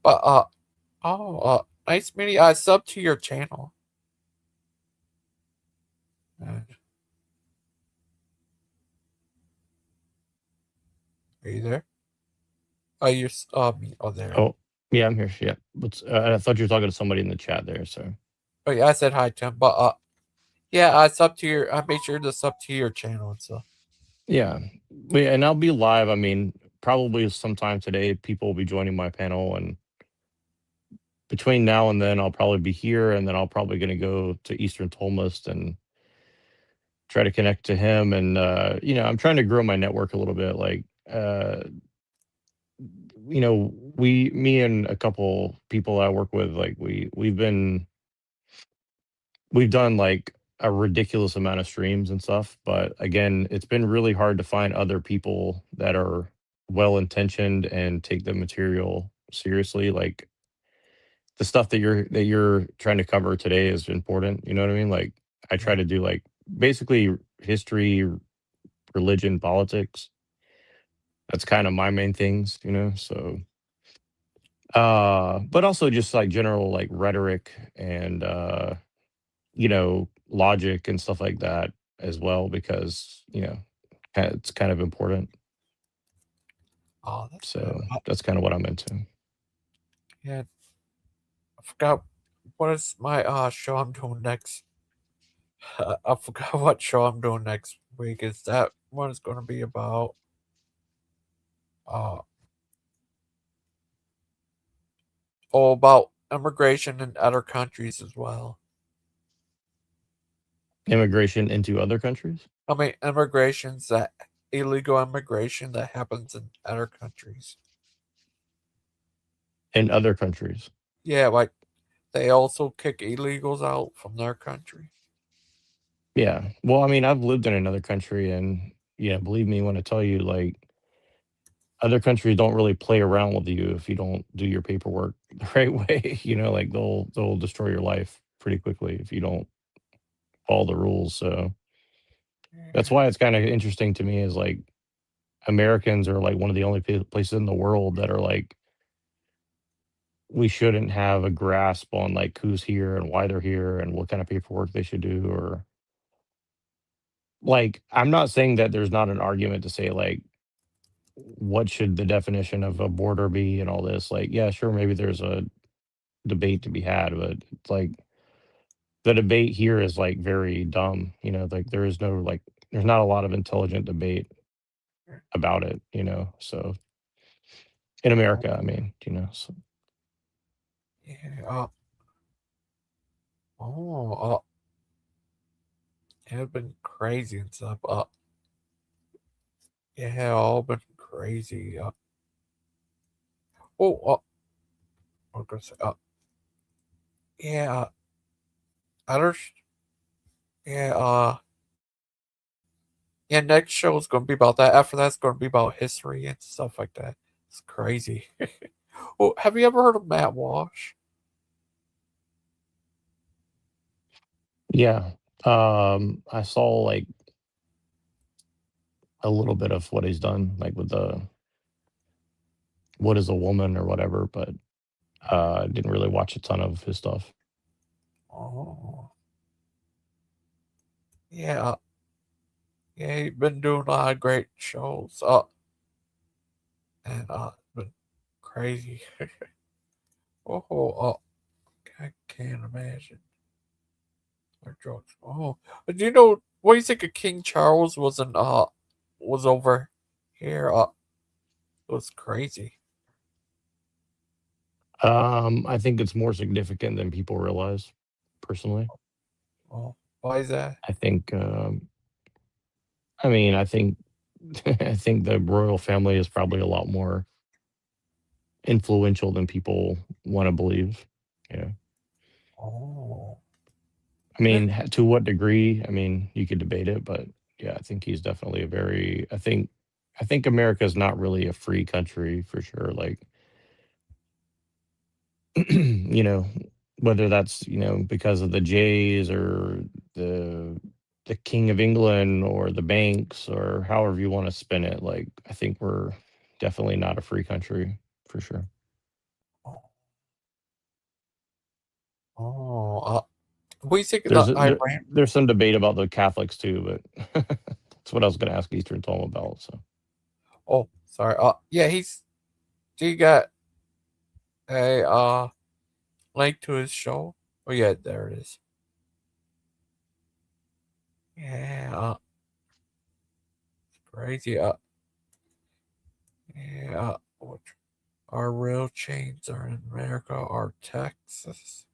But nice meeting. I sub to your channel. Are you there? Oh, you're there. oh yeah, I'm here. Yeah, I thought you were talking to somebody in the chat there. So Oh yeah, I said hi to him, but yeah, I sub to your. I made sure to sub to your channel and stuff. yeah, and I'll be live. I mean, probably sometime today, people will be joining my panel, and between now and then, I'll probably be here, and then I'll probably going to go to Eastern Tolmist and try to connect to him. And I'm trying to grow my network a little bit. Like, me and a couple people I work with, like we've done like a ridiculous amount of streams and stuff. But again, it's been really hard to find other people that are well intentioned and take the material seriously. Like the stuff that you're trying to cover today is important. You know what I mean? Like I try to do like basically history, religion, politics. That's kind of my main things, so but also just like general like rhetoric and logic and stuff like that as well, because it's kind of important. Oh, that's So that's kind of what I'm into. Yeah, I forgot what is my show I'm doing next. I forgot what show I'm doing next week. Is that one is going to be about? About immigration in other countries as well. Immigration into other countries? I mean, illegal immigration that happens in other countries. In other countries? Yeah, like they also kick illegals out from their country. Yeah. Well, I mean, I've lived in another country, and believe me when I tell you, like, other countries don't really play around with you if you don't do your paperwork the right way. Like they'll destroy your life pretty quickly if you don't follow the rules. So that's why it's kind of interesting to me is like Americans are like one of the only places in the world that are like, we shouldn't have a grasp on like who's here and why they're here and what kind of paperwork they should do. Or like, I'm not saying that there's not an argument to say like, what should the definition of a border be and all this. Like, yeah, sure, maybe there's a debate to be had, but it's like the debate here is like very dumb. Like there's not a lot of intelligent debate about it. So in America, I mean, so. Yeah. It's been crazy and stuff. Yeah, all been crazy. I was gonna say, yeah, others, yeah, yeah, next show is gonna be about that. After that's gonna be about history and stuff like that. It's crazy. Well, have you ever heard of Matt Walsh? Yeah. I saw like a little bit of what he's done, like with the What is a Woman or whatever, but didn't really watch a ton of his stuff. Oh. Yeah. Yeah, he's been doing a lot of great shows. And it's been crazy. I can't imagine. Or drugs. Oh, do you know what do you think of King Charles was over here? It was crazy. I think it's more significant than people realize, personally. Oh, why is that? I think I think I think the royal family is probably a lot more influential than people want to believe. Yeah. Oh. I mean, to what degree? I mean, you could debate it, but yeah, I think he's definitely a very. I think America is not really a free country for sure. Like, you know, whether that's because of the Jays or the the King of England or the banks or however you want to spin it. Like, I think we're definitely not a free country for sure. Oh, what do you think of There's the Iran? there's some debate about the Catholics too, but that's what I was going to ask Eastern Tom about. So Oh, sorry. Yeah, he got a link to his show. Oh yeah, there it is. Yeah, crazy. Yeah, what our real chains are in America are Texas.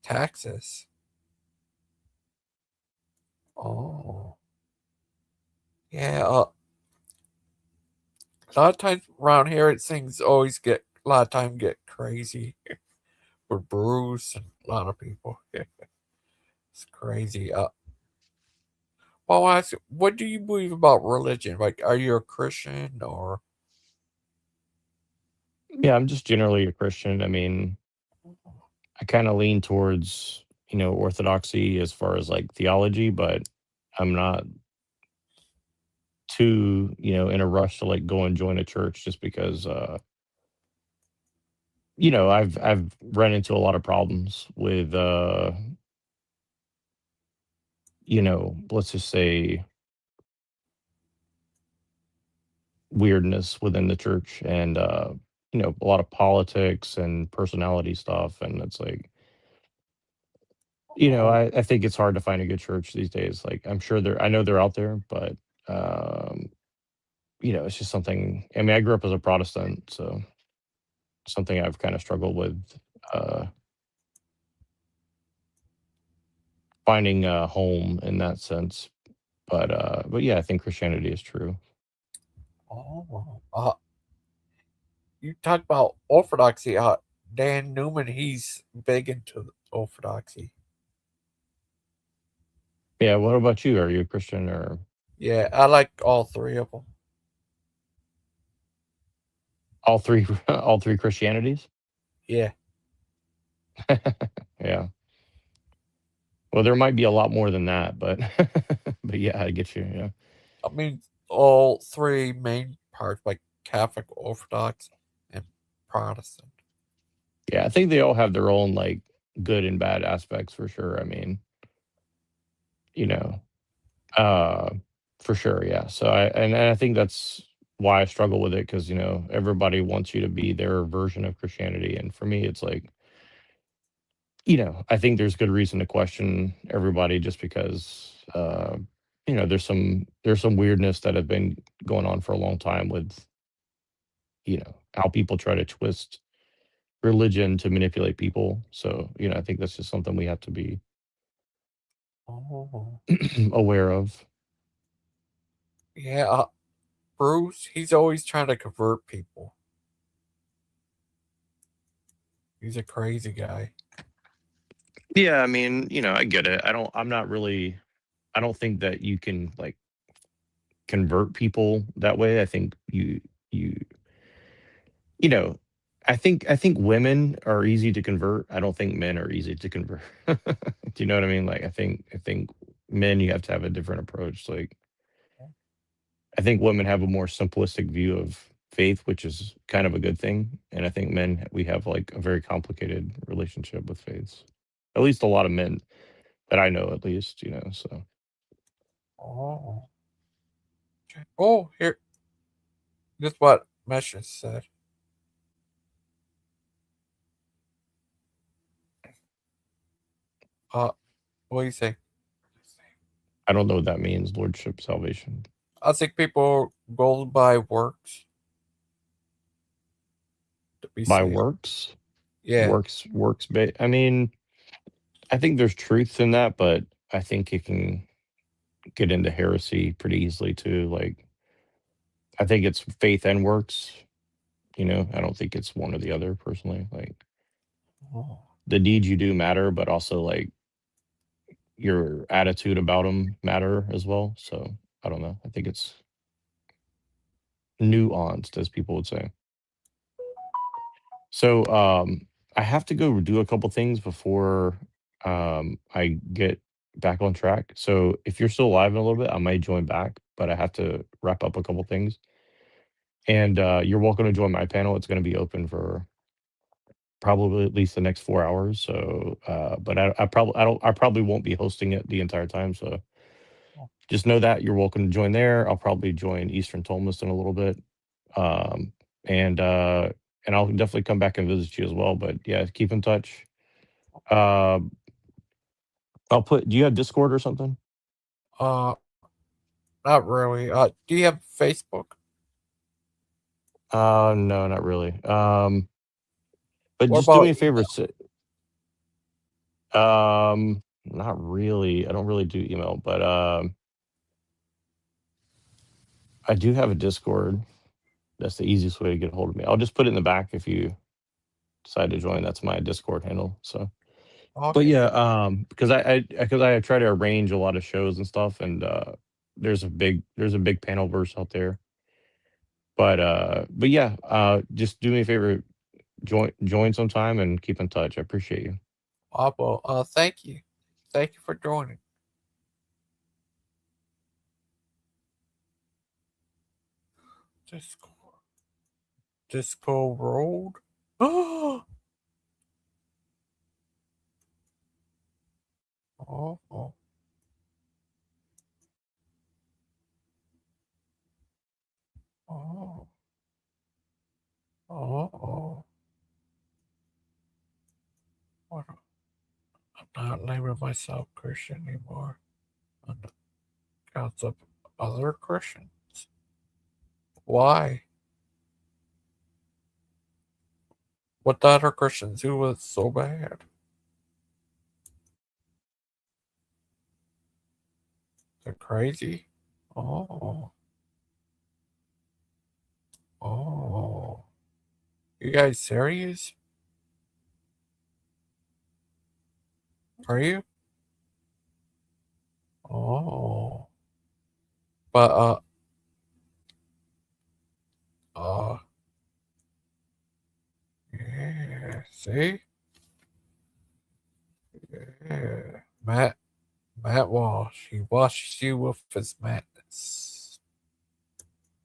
Texas. Oh. Yeah, a lot of times around here it things always get a lot of time get crazy for Bruce and a lot of people. It's crazy. Well, I ask you, what do you believe about religion? Like, are you a Christian or? yeah, I'm just generally a Christian. I mean, I kind of lean towards orthodoxy as far as like theology, but I'm not too in a rush to like go and join a church just because I've run into a lot of problems with let's just say weirdness within the church and a lot of politics and personality stuff, and it's like I think it's hard to find a good church these days. Like, I know they're out there, but um it's just something. I mean, I grew up as a Protestant, so something I've kind of struggled with uh finding a home in that sense. But yeah, I think Christianity is true. Oh, you talk about orthodoxy. Dan Newman, he's big into orthodoxy. Yeah, what about you? Are you a Christian or Yeah, I like all three of them. all three all three Christianities? Yeah. Yeah. Well, there might be a lot more than that, but but yeah, I get you. Yeah. I mean, all three main parts, like Catholic, Orthodox, and Protestant. Yeah, I think they all have their own like good and bad aspects for sure. I mean, you know, uh for sure, yeah. So I think that's why I struggle with it because everybody wants you to be their version of Christianity, and for me, it's like I think there's good reason to question everybody just because there's some weirdness that have been going on for a long time with how people try to twist religion to manipulate people. So, I think that's just something we have to be Oh. aware of. Yeah, Bruce, he's always trying to convert people. He's a crazy guy. Yeah, I mean, I get it. I don't think that you can like convert people that way. I think you you know, I think women are easy to convert. I don't think men are easy to convert. Do you know what I mean? Like I think men you have to have a different approach. Like I think women have a more simplistic view of faith, which is kind of a good thing. And I think men we have like a very complicated relationship with faiths. At least a lot of men that I know at least, so Oh. Okay. Oh, here. This is what Mesha said. What do you say? I don't know what that means, lordship salvation. I think people go by works to be By saved. works? Yeah. I mean, I think there's truth in that, but I think it can get into heresy pretty easily too. Like I think it's faith and works, I don't think it's one or the other personally. Like Oh. the deeds you do matter, but also like your attitude about them matter as well. So I don't know. I think it's nuanced, as people would say. So I have to go do a couple things before I get back on track. So if you're still alive in a little bit, I might join back, but I have to wrap up a couple things. And you're welcome to join my panel. It's going to be open for probably at least the next 4 hours. So, but I probably won't be hosting it the entire time. So just know that you're welcome to join there. I'll probably join Eastern Thomas in a little bit. Um, and I'll definitely come back and visit you as well. But yeah, keep in touch. I'll put. Do you have Discord or something? Not really. Do you have Facebook? No, not really. But What just do me about a favor. Not really. I don't really do email, but I do have a Discord. That's the easiest way to get a hold of me. I'll just put it in the back if you decide to join. That's my Discord handle. So, but Okay. yeah, because I try to arrange a lot of shows and stuff, and there's a big panel verse out there. But yeah, just do me a favor, join sometime and keep in touch. I appreciate you. Well, thank you. Thank you for joining. Disco Road. Oh. Oh. Oh. Oh. What? I'm not labeling myself Christian anymore. On the counts of other Christians. Why? What the other Christians do was so bad? They're crazy. Oh. Oh. You guys serious? Are you? Oh. But yeah, see? Yeah. Matt Walsh. He washes you with his madness.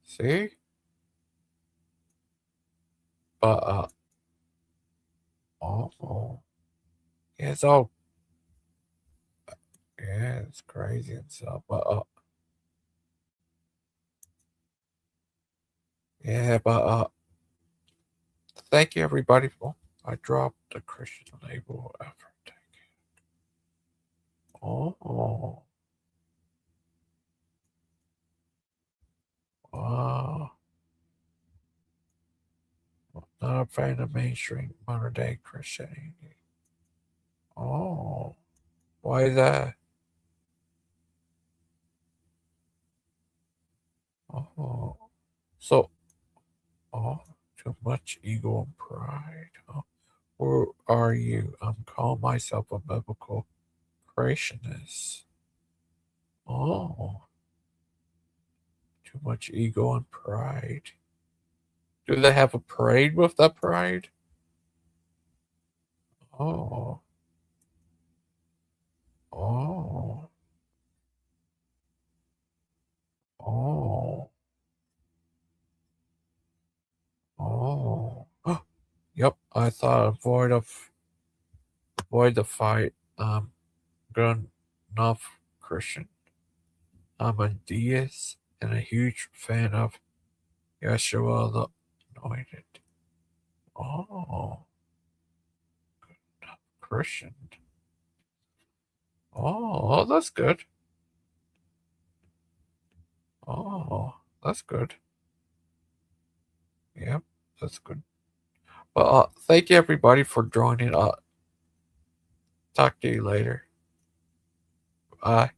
See? But oh. Yeah, it's all yeah, it's crazy and stuff. But yeah, but thank you everybody for I dropped the Christian label effort. Oh. Wow. Not a fan of mainstream modern day Christianity. Oh. Why that? Oh. So too much ego and pride. Oh. Who are you? I'm calling myself a biblical creationist. Oh. Too much ego and pride. Do they have a parade with that pride? Oh. Oh. Oh. Oh. Yep, I thought avoid the fight. Good enough Christian. I'm a deist and a huge fan of Yeshua the Anointed. Oh. Good enough Christian. Oh, that's good. Oh, that's good. Yep, that's good. Well, thank you everybody for joining. Talk to you later. Bye.